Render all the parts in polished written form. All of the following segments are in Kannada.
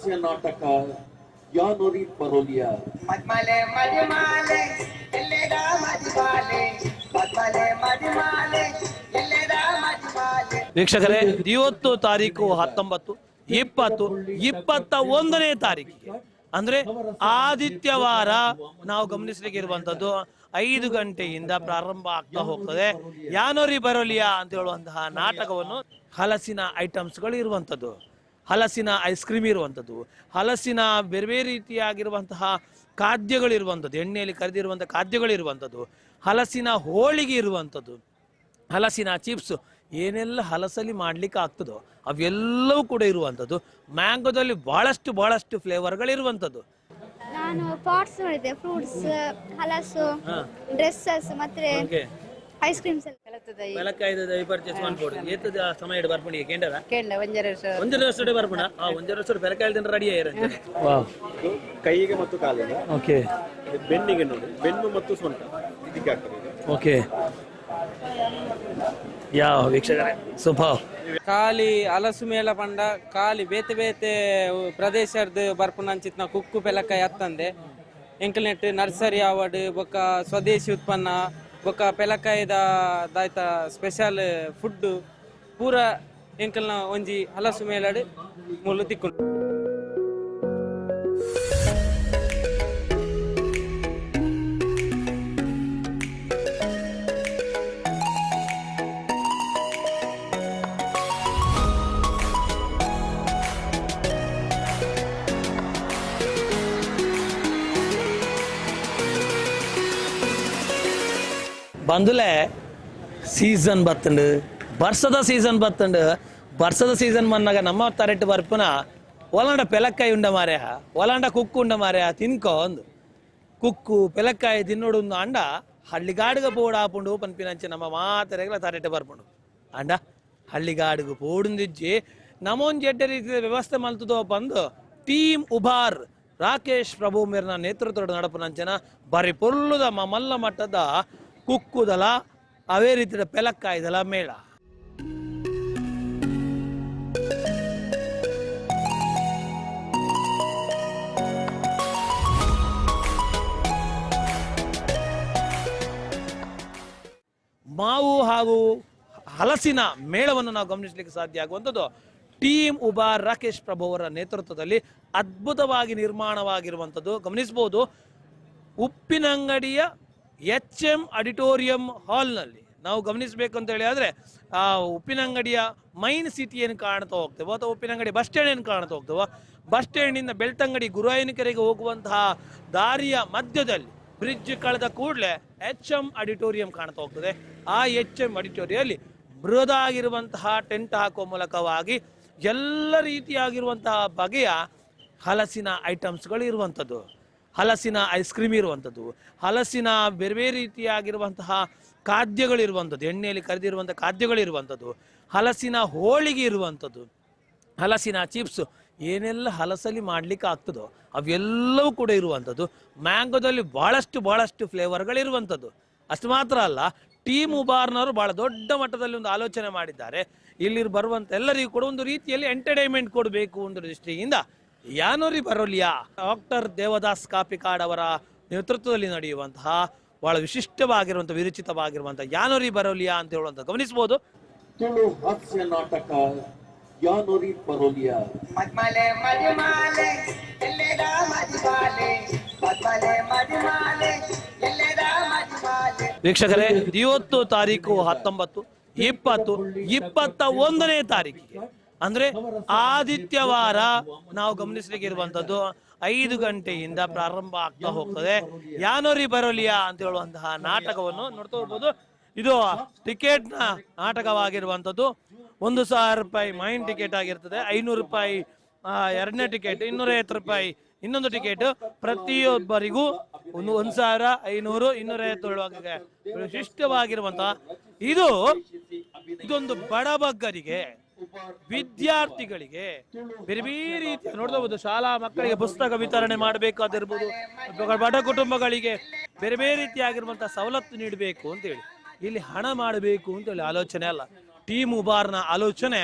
ಹಾಸ್ಯ ನಾಟಕ ಯಾನೋರಿ ಪರೋಲಿಯಾ. ಮದ್ಮಲೆ ಮದಿಮಾಲೆ ಎಲ್ಲೆದ ಮದಿಮಾಲೆ ಮದ್ಮಲೆ ಮದಿಮಾಲೆ ಎಲ್ಲೆದ ಮದಿಮಾಲೆ. ವೀಕ್ಷಕರೇ, ಇವತ್ತು ತಾರೀಕು 19, 20, 21ನೇ ತಾರೀಕಿಗೆ ಅಂದ್ರೆ ಆದಿತ್ಯವಾರ ನಾವು ಗಮನಿಸಲಿಕ್ಕೆ ಇರುವಂತದ್ದು 5 ಗಂಟೆಯಿಂದ ಪ್ರಾರಂಭ ಆಗ್ತಾ ಹೋಗ್ತದೆ ಯಾನೋರಿ ಬರೋಲಿಯಾ ಅಂತ ಹೇಳುವಂತಹ ನಾಟಕವನ್ನು. ಹಲಸಿನ ಐಟಮ್ಸ್ಗಳು ಇರುವಂಥದ್ದು, ಹಲಸಿನ ಐಸ್ ಕ್ರೀಮ್ ಇರುವಂಥದ್ದು, ಹಲಸಿನ ಬೇರೆ ಬೇರೆ ರೀತಿಯಾಗಿರುವಂತಹ ಖಾದ್ಯಗಳಿರುವಂಥದ್ದು, ಎಣ್ಣೆಯಲ್ಲಿ ಕರೆದಿರುವಂತಹ ಖಾದ್ಯಗಳಿರುವಂಥದ್ದು, ಹಲಸಿನ ಹೋಳಿಗೆ ಇರುವಂಥದ್ದು, ಹಲಸಿನ ಚಿಪ್ಸ್, ಏನೆಲ್ಲ ಹಲಸಲ್ಲಿ ಮಾಡ್ಲಿಕ್ಕೆ ಆಗ್ತದೋ ಅವೆಲ್ಲವೂ ಕೂಡ ಇರುವಂಥದ್ದು. ಮ್ಯಾಂಗೋದಲ್ಲಿ ಬಹಳಷ್ಟು ಫ್ಲೇವರ್ಗಳಿರುವಂಥದ್ದು. ನಾನು ಪಾಟ್ಸ್ ನೋಡಿದ್ದೆ, ಫ್ರೂಟ್ಸ್, ಹಲಸು, ಡ್ರೆಸ್ಸಸ್ ಮತ್ತೆ ಐಸ್ ಕ್ರೀಮ್ಸ್ ಪರ್ಚೇಸ್ ಮಾಡ್ಬೋದು. ಏತದ ಸಮಯ ಬರ್ಪಣಿ ಕೇಂದ್ರ ಒಂದರ ವರ್ಷ ಬರ್ಪಣ ಒಂದರ ವರ್ಷ ಬೆಲಕಾಯ್ದ ರೆಡಿ ಕೈಗೆ ಮತ್ತು ಕಾಲಿಗೆ, ಓಕೆ, ಬೆನ್ನಿಗೆ ನೋಡಿ, ಬೆನ್ನು ಮತ್ತು ಸೊಂಟ ಇದಕ್ಕೆ ಆಗ್ತದೆ. ಓಕೆ, ಯಾವ ವೀಕ್ಷಕರೇ ಸ್ವಭಾವ ಕಾಲಿ ಹಲಸು ಮೇಳ ಪಂಡ ಕಾಲಿ ಬೇತೆ ಬೇತೆ ಪ್ರದೇಶದ ಬರ್ಪುನಂಚಿತ್ನ ಕುಕ್ಕು ಪೆಲಕಾಯಿ ಹತ್ತಂದೆ ಎಂಕಲ್ನೆಟ್ ನರ್ಸರಿ ಅವಾರ್ಡ್ ಬೊಕ್ಕ ಸ್ವದೇಶಿ ಉತ್ಪನ್ನ ಬೊಕ್ಕ ಪೆಲಕಾಯಿದ ದಾಯ್ತ ಸ್ಪೆಷಲ್ ಫುಡ್ ಪೂರ ಎಂಕಲ್ನ ಒಂಜಿ ಹಲಸು ಮೇಳಡ್ ಮುಳ್ಳು ತಿಕ್ಕೊಂಡು. ಬಂದುಲೆ ಸೀಸನ್ ಬತ್ತಂಡು, ವರ್ಷದ ಸೀಸನ್ ಬತ್ತಂಡು. ವರ್ಷದ ಸೀಸನ್ ಬಂದಾಗ ನಮ್ಮ ತರೆಟ್ ಬರ್ಪುನ ಒಲಾಂಡ ಪೆಲಕ್ಕಾಯಿ ಉಂಡ ಮಾರ್ಯ, ಒಲಾಂಡ ಕುಕ್ಕು ಉಂಡ ಮಾರ್ಯ ತಿನ್ಕೋ ಒಂದು ಕುಕ್ಕು ಪೆಲಕ್ಕಾಯಿ ತಿನ್ನೋಡು ಒಂದು ಅಂಡ ಹಳ್ಳಿಗಾಡುಗ ಪೋಡು ಆಪುಂಡು ಪನ್ಪಿನಂಚೆ ನಮ್ಮ ಮಾತರೆಗಳ ತರೆಟ್ ಬರ್ಪುಂಡು. ಅಂಡ ಹಳ್ಳಿಗಾಡುಗು ಪೋಡುಂದಿಜ್ಜಿ ನಮೊಂದು ಎಡ್ಡೆ ರೀತಿಯ ವ್ಯವಸ್ಥೆ ಮಲ್ತದೋ ಬಂದು ಟೀಮ್ ಉಬಾರ್ ರಾಕೇಶ್ ಪ್ರಭು ಮೇರ್ನ ನೇತೃತ್ವದ ನಡಪುನಂಚನ ಬರೀ ಪೊರ್ಲುದ ಮಲ್ಲ ಮಟ್ಟದ ಕುಕ್ಕುದಲ ಅವೇ ರೀತಿಯ ಪೆಲಕ್ಕಾಯ್ದಲ ಮೇಳ. ಮಾವು ಹಾಗೂ ಹಲಸಿನ ಮೇಳವನ್ನು ನಾವು ಗಮನಿಸಲಿಕ್ಕೆ ಸಾಧ್ಯ ಆಗುವಂಥದ್ದು ಟೀಮ್ ಉಬಾರ್ ರಾಕೇಶ್ ಪ್ರಭು ಅವರ ನೇತೃತ್ವದಲ್ಲಿ ಅದ್ಭುತವಾಗಿ ನಿರ್ಮಾಣವಾಗಿರುವಂಥದ್ದು ಗಮನಿಸಬಹುದು. ಉಪ್ಪಿನಂಗಡಿಯ HM ಆಡಿಟೋರಿಯಂ ಹಾಲ್ನಲ್ಲಿ ನಾವು ಗಮನಿಸಬೇಕು ಅಂತ ಹೇಳಿ ಆದರೆ ಆ ಉಪ್ಪಿನಂಗಡಿಯ ಮೈನ್ ಸಿಟಿ ಏನು ಕಾಣ್ತಾ ಹೋಗ್ತೇವೆ ಅಥವಾ ಉಪ್ಪಿನಂಗಡಿ ಬಸ್ ಸ್ಟ್ಯಾಂಡ್ ಏನು ಕಾಣ್ತಾ ಹೋಗ್ತೇವೋ, ಬಸ್ ಸ್ಟ್ಯಾಂಡಿಂದ ಬೆಳ್ತಂಗಡಿ ಗುರುವಾಯನಕೆರೆಗೆ ಹೋಗುವಂತಹ ದಾರಿಯ ಮಧ್ಯದಲ್ಲಿ ಬ್ರಿಡ್ಜ್ ಕಳೆದ ಕೂಡಲೇ HM ಆಡಿಟೋರಿಯಂ ಕಾಣ್ತಾ ಹೋಗ್ತದೆ. ಆ HM ಆಡಿಟೋರಿಯಲ್ಲಿ ಬೃಹದಾಗಿರುವಂತಹ ಟೆಂಟ್ ಹಾಕುವ ಮೂಲಕವಾಗಿ ಎಲ್ಲ ರೀತಿಯಾಗಿರುವಂತಹ ಬಗೆಯ ಹಲಸಿನ ಐಟಮ್ಸ್ಗಳು ಇರುವಂಥದ್ದು, ಹಲಸಿನ ಐಸ್ ಕ್ರೀಮ್ ಇರುವಂಥದ್ದು, ಹಲಸಿನ ಬೇರೆ ಬೇರೆ ರೀತಿಯಾಗಿರುವಂತಹ ಖಾದ್ಯಗಳಿರುವಂಥದ್ದು, ಎಣ್ಣೆಯಲ್ಲಿ ಕರೆದಿರುವಂಥ ಖಾದ್ಯಗಳಿರುವಂಥದ್ದು, ಹಲಸಿನ ಹೋಳಿಗೆ ಇರುವಂಥದ್ದು, ಹಲಸಿನ ಚಿಪ್ಸ್, ಏನೆಲ್ಲ ಹಲಸಲ್ಲಿ ಮಾಡ್ಲಿಕ್ಕೆ ಆಗ್ತದೋ ಅವೆಲ್ಲವೂ ಕೂಡ ಇರುವಂಥದ್ದು. ಮ್ಯಾಂಗೋದಲ್ಲಿ ಬಹಳಷ್ಟು ಫ್ಲೇವರ್ಗಳಿರುವಂಥದ್ದು. ಅಷ್ಟು ಮಾತ್ರ ಅಲ್ಲ, ಟೀಮ್ ಉಬಾರ್ನವರು ಬಹಳ ದೊಡ್ಡ ಮಟ್ಟದಲ್ಲಿ ಒಂದು ಆಲೋಚನೆ ಮಾಡಿದ್ದಾರೆ. ಇಲ್ಲಿ ಬರುವಂಥ ಎಲ್ಲರಿಗೂ ಕೂಡ ಒಂದು ರೀತಿಯಲ್ಲಿ ಎಂಟರ್ಟೈನ್ಮೆಂಟ್ ಕೊಡಬೇಕು ಒಂದು ದೃಷ್ಟಿಯಿಂದ ಯಾನೋರಿ ಬರೋಲಿಯಾ ಡಾಕ್ಟರ್ ದೇವದಾಸ್ ಕಾಪಿಕಾಡ್ ಅವರ ನೇತೃತ್ವದಲ್ಲಿ ನಡೆಯುವಂತಹ ಬಹಳ ವಿಶಿಷ್ಟವಾಗಿರುವಂತಹ ವಿರಚಿತವಾಗಿರುವಂತಹ ಯಾನೋರಿ ಬರೋಲಿಯಾ ಅಂತ ಹೇಳುವಂತ ಗಮನಿಸಬಹುದು. ತುಳು ಹಾಸ್ಯ ನಾಟಕ ಯಾನೋರಿ ಬರೋಲಿಯಾ. ಮದ್ಮಲೆ ಮದಿಮಾಲೆ ಎಲ್ಲೆದ ಮದಿಮಾಲೆ ಮದ್ಮಲೆ ಮದಿಮಾಲೆ ಎಲ್ಲೆದ ಮದಿಮಾಲೆ. ವೀಕ್ಷಕರೇ, ಇವತ್ತು ತಾರೀಕು 19, 20, 21ನೇ ತಾರೀಕಿಗೆ ಅಂದ್ರೆ ಆದಿತ್ಯವಾರ ನಾವು ಗಮನಿಸಲಿಕ್ಕೆ ಇರುವಂತದ್ದು 5 ಗಂಟೆಯಿಂದ ಪ್ರಾರಂಭ ಆಗ್ತಾ ಹೋಗ್ತದೆ ಯಾನೋರಿ ಬರೋಲಿಯಾ ಅಂತ ಹೇಳುವಂತಹ ನಾಟಕವನ್ನು ನೋಡ್ತಾ ಹೋಗ್ಬೋದು. ಇದು ಟಿಕೆಟ್ ನ ನಾಟಕವಾಗಿರುವಂತದ್ದು. 1,000 ರೂಪಾಯಿ ಮೈನ್ ಟಿಕೆಟ್ ಆಗಿರ್ತದೆ, 500 ರೂಪಾಯಿ ಎರಡನೇ ಟಿಕೆಟ್, 250 ರೂಪಾಯಿ ಇನ್ನೊಂದು ಟಿಕೆಟ್. ಪ್ರತಿಯೊಬ್ಬರಿಗೂ 1,500, 500, 250 ವಿಶಿಷ್ಟವಾಗಿರುವಂತಹ ಇದೊಂದು ಬಡಬಗ್ಗರಿಗೆ, ವಿದ್ಯಾರ್ಥಿಗಳಿಗೆ ಬೇರೆ ಬೇರೆ ರೀತಿಯ ನೋಡ್ಬೋದು. ಶಾಲಾ ಮಕ್ಕಳಿಗೆ ಪುಸ್ತಕ ವಿತರಣೆ ಮಾಡಬೇಕಾದಿರ್ಬೋದು, ಬಡ ಕುಟುಂಬಗಳಿಗೆ ಬೇರೆ ಬೇರೆ ರೀತಿಯಾಗಿರುವಂತಹ ಸವಲತ್ತು ನೀಡಬೇಕು ಅಂತೇಳಿ, ಇಲ್ಲಿ ಹಣ ಮಾಡಬೇಕು ಅಂತೇಳಿ ಆಲೋಚನೆ ಅಲ್ಲ. ಟೀಮ್ ಉಬಾರ್ನ ಆಲೋಚನೆ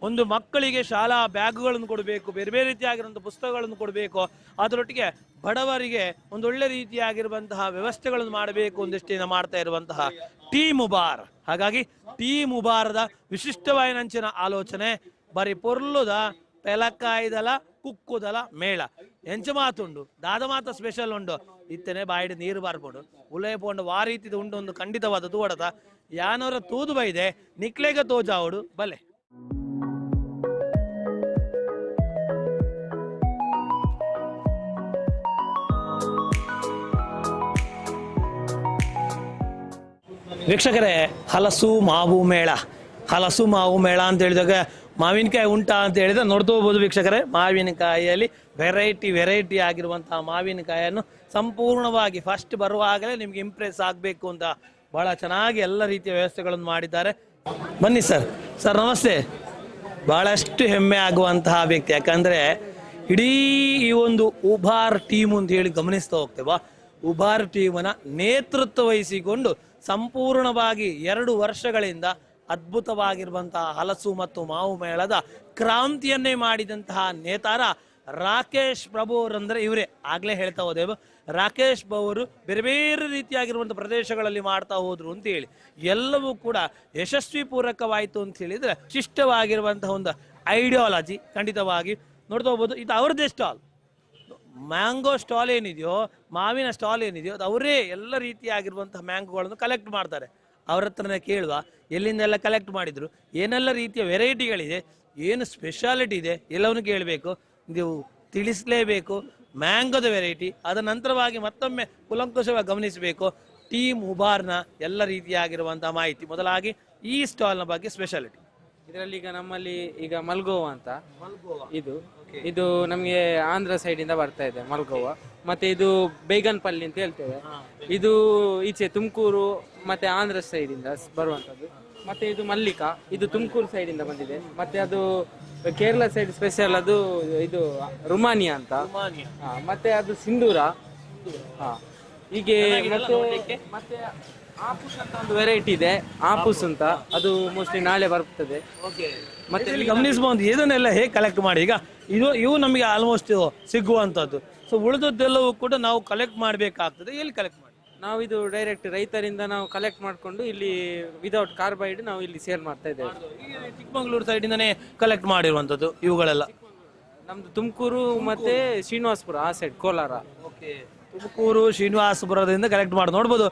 ಒಂದು ಮಕ್ಕಳಿಗೆ ಶಾಲಾ ಬ್ಯಾಗ್ಗಳನ್ನು ಕೊಡಬೇಕು, ಬೇರೆ ಬೇರೆ ರೀತಿಯಾಗಿರುವಂತಹ ಪುಸ್ತಕಗಳನ್ನು ಕೊಡಬೇಕು, ಅದರೊಟ್ಟಿಗೆ ಬಡವರಿಗೆ ಒಂದೊಳ್ಳೆ ರೀತಿಯಾಗಿರುವಂತಹ ವ್ಯವಸ್ಥೆಗಳನ್ನು ಮಾಡಬೇಕು ಒಂದಿಷ್ಟಿನ ಮಾಡ್ತಾ ಇರುವಂತಹ ಟೀಮ್ ಉಬಾರ್. ಹಾಗಾಗಿ ಟೀಮ್ ಉಬಾರದ ವಿಶಿಷ್ಟವಾಯಿನಂಚಿನ ಆಲೋಚನೆ ಬರೀ ಪೊರ್ಲುದ ಪೆಲಕಾಯ್ದಲ ಕುಕ್ಕುದಲ ಮೇಳ ಎಂಚ ಮಾತುಂಡು ದಾದ ಮಾತ ಸ್ಪೆಷಲ್ ಉಂಡು ಇತ್ತನೆ ಬಾಯಿಡ್ ನೀರು ಬಾರ್ಬೋದು ಉಲೇಪೊಂಡು ವಾ ರೀತಿದ ಉಂಡು ಒಂದು ಖಂಡಿತವಾದ ತೂಡದ ಯಾನವರ ತೂದು ಬೈದೆ ನಿಕ್ಲೆಗ ತೋಜಾವುಡು ಬಲೆ. ವೀಕ್ಷಕರೇ, ಹಲಸು ಮಾವು ಮೇಳ. ಹಲಸು ಮಾವು ಮೇಳ ಅಂತ ಹೇಳಿದಾಗ ಮಾವಿನಕಾಯಿ ಉಂಟಾ ಅಂತ ಹೇಳಿದ್ರೆ ನೋಡ್ತಾ ಹೋಗ್ಬೋದು ವೀಕ್ಷಕರೇ. ಮಾವಿನಕಾಯಿಯಲ್ಲಿ ವೆರೈಟಿ ಆಗಿರುವಂತಹ ಮಾವಿನಕಾಯಿಯನ್ನು ಸಂಪೂರ್ಣವಾಗಿ ಫಸ್ಟ್ ಬರುವಾಗಲೇ ನಿಮ್ಗೆ ಇಂಪ್ರೆಸ್ ಆಗಬೇಕು ಅಂತ ಬಹಳ ಚೆನ್ನಾಗಿ ಎಲ್ಲ ರೀತಿಯ ವ್ಯವಸ್ಥೆಗಳನ್ನು ಮಾಡಿದ್ದಾರೆ. ಬನ್ನಿ ಸರ್ ನಮಸ್ತೆ. ಬಹಳಷ್ಟು ಹೆಮ್ಮೆ ಆಗುವಂತಹ ವ್ಯಕ್ತಿ, ಯಾಕಂದ್ರೆ ಇಡೀ ಈ ಒಂದು ಉಬಾರ್ ಟೀಮ್ ಅಂತ ಹೇಳಿ ಗಮನಿಸ್ತಾ ಹೋಗ್ತೇವಾ. ಉಬಾರ್ ಟೀಮನ ನೇತೃತ್ವ ವಹಿಸಿಕೊಂಡು ಸಂಪೂರ್ಣವಾಗಿ 2 ವರ್ಷಗಳಿಂದ ಅದ್ಭುತವಾಗಿರುವಂತಹ ಹಲಸು ಮತ್ತು ಮಾವು ಮೇಳದ ಕ್ರಾಂತಿಯನ್ನೇ ಮಾಡಿದಂತಹ ನೇತಾರ ರಾಕೇಶ್ ಪ್ರಭು ಅವರಂದ್ರೆ ಇವರೇ. ಆಗ್ಲೇ ಹೇಳ್ತಾ ಹೋದೆವು, ರಾಕೇಶ್ ಅವರು ಬೇರೆ ಬೇರೆ ರೀತಿಯಾಗಿರುವಂತಹ ಪ್ರದೇಶಗಳಲ್ಲಿ ಮಾಡ್ತಾ ಹೋದ್ರು ಅಂತ ಹೇಳಿ ಎಲ್ಲವೂ ಕೂಡ ಯಶಸ್ವಿ ಪೂರಕವಾಯಿತು ಅಂತ ಹೇಳಿದ್ರೆ ಶಿಷ್ಟವಾಗಿರುವಂತಹ ಒಂದು ಐಡಿಯಾಲಜಿ ಖಂಡಿತವಾಗಿ ನೋಡ್ತಾ ಹೋಗ್ಬೋದು. ಇದು ಅವ್ರದ್ದೇ ಸ್ಟಾಲ್, ಮ್ಯಾಂಗೋ ಸ್ಟಾಲ್ ಏನಿದೆಯೋ, ಮಾವಿನ ಸ್ಟಾಲ್ ಏನಿದೆಯೋ ಅದು ಅವರೇ ಎಲ್ಲ ರೀತಿಯಾಗಿರುವಂತಹ ಮ್ಯಾಂಗೋಗಳನ್ನು ಕಲೆಕ್ಟ್ ಮಾಡ್ತಾರೆ. ಅವ್ರ ಹತ್ರನೇ ಕೇಳುವ ಎಲ್ಲಿಂದೆಲ್ಲ ಕಲೆಕ್ಟ್ ಮಾಡಿದ್ರು, ಏನೆಲ್ಲ ರೀತಿಯ ವೆರೈಟಿಗಳಿದೆ, ಏನು ಸ್ಪೆಷಾಲಿಟಿ ಇದೆ ಎಲ್ಲವನ್ನು ಕೇಳಬೇಕು, ನೀವು ತಿಳಿಸಲೇಬೇಕು. ಮ್ಯಾಂಗೋದ ವೆರೈಟಿ ಅದ ನಂತರವಾಗಿ ಮತ್ತೊಮ್ಮೆ ಕುಲಂಕುಷವಾಗಿ ಗಮನಿಸಬೇಕು ಟೀಮ್ ಉಬಾರ್ನ ಎಲ್ಲ ರೀತಿಯಾಗಿರುವಂತಹ ಮಾಹಿತಿ. ಮೊದಲಾಗಿ ಈ ಸ್ಟಾಲ್ನ ಬಗ್ಗೆ ಸ್ಪೆಷಾಲಿಟಿ. ಇದರಲ್ಲಿ ಈಗ ನಮ್ಮಲ್ಲಿ ಈಗ ಮಲ್ಗೋವಾ ಅಂತ ಇದು ನಮಗೆ ಆಂಧ್ರ ಸೈಡ್ ಇಂದ ಬರ್ತಾ ಇದೆ ಮಲ್ಗೋವಾ. ಮತ್ತೆ ಇದು ಬೇಗನ್ ಪಲ್ಲಿ ಅಂತ ಹೇಳ್ತೇವೆ, ಇದು ಈಚೆ ತುಮಕೂರು ಮತ್ತೆ ಆಂಧ್ರ ಸೈಡ್ ಇಂದ ಬರುವಂತದ್ದು. ಮತ್ತೆ ಇದು ಮಲ್ಲಿಕಾ, ಇದು ತುಮಕೂರು ಸೈಡ್ ಇಂದ ಬಂದಿದೆ. ಮತ್ತೆ ಅದು ಕೇರಳ ಸೈಡ್ ಸ್ಪೆಷಲ್, ಅದು ಇದು ರುಮಾನಿಯಾ ಅಂತ. ಮತ್ತೆ ಅದು ಸಿಂಧೂರ. ಹೀಗೆ ಮತ್ತೆ ಆಪುಸ್ ಅಂತ ಒಂದು ವೆರೈಟಿ ಇದೆ, ಆಪುಸ್ ಅಂತ, ಅದು ಮೋಸ್ಟ್ಲಿ ನಾಳೆ ಬರ್ತದೆ. ಮತ್ತೆ ಗಮನಿಸಬಹುದು ಇದನ್ನೆಲ್ಲ ಹೇಗೆ ಕಲೆಕ್ಟ್ ಮಾಡಿ. ಈಗ ಇವು ನಮಗೆ ಆಲ್ಮೋಸ್ಟ್ ಸಿಗುವಂತದ್ದು. ಸೊ ಉಳಿದದ್ದೆಲ್ಲವೂ ಕೂಡ ನಾವು ಕಲೆಕ್ಟ್ ಮಾಡಬೇಕಾಗ್ತದೆ. ಎಲ್ಲಿ ಕಲೆಕ್ಟ್ ಮಾಡಿ? ನಾವು ಇದು ಡೈರೆಕ್ಟ್ ರೈತರಿಂದ ನಾವು ಕಲೆಕ್ಟ್ ಮಾಡಿಕೊಂಡು ಇಲ್ಲಿ ವಿದೌಟ್ ಕಾರ್ಬೈಡ್ ನಾವು ಇಲ್ಲಿ ಸೇಲ್ ಮಾಡ್ತಾ ಇದ್ದೇವೆ. ಚಿಕ್ಕಮಗಳೂರು ಸೈಡ್ ಇಂದಾನೆ ಕಲೆಕ್ಟ್ ಮಾಡಿರುವಂತದ್ದು ಇವುಗಳೆಲ್ಲ. ನಮ್ದು ತುಮಕೂರು ಮತ್ತೆ ಶ್ರೀನಿವಾಸಪುರ ಆ ಸೈಡ್, ಕೋಲಾರ. ತುಮಕೂರು ಶ್ರೀನಿವಾಸಪುರದಿಂದ ಕಲೆಕ್ಟ್ ಮಾಡಿ ನೋಡ್ಬೋದು.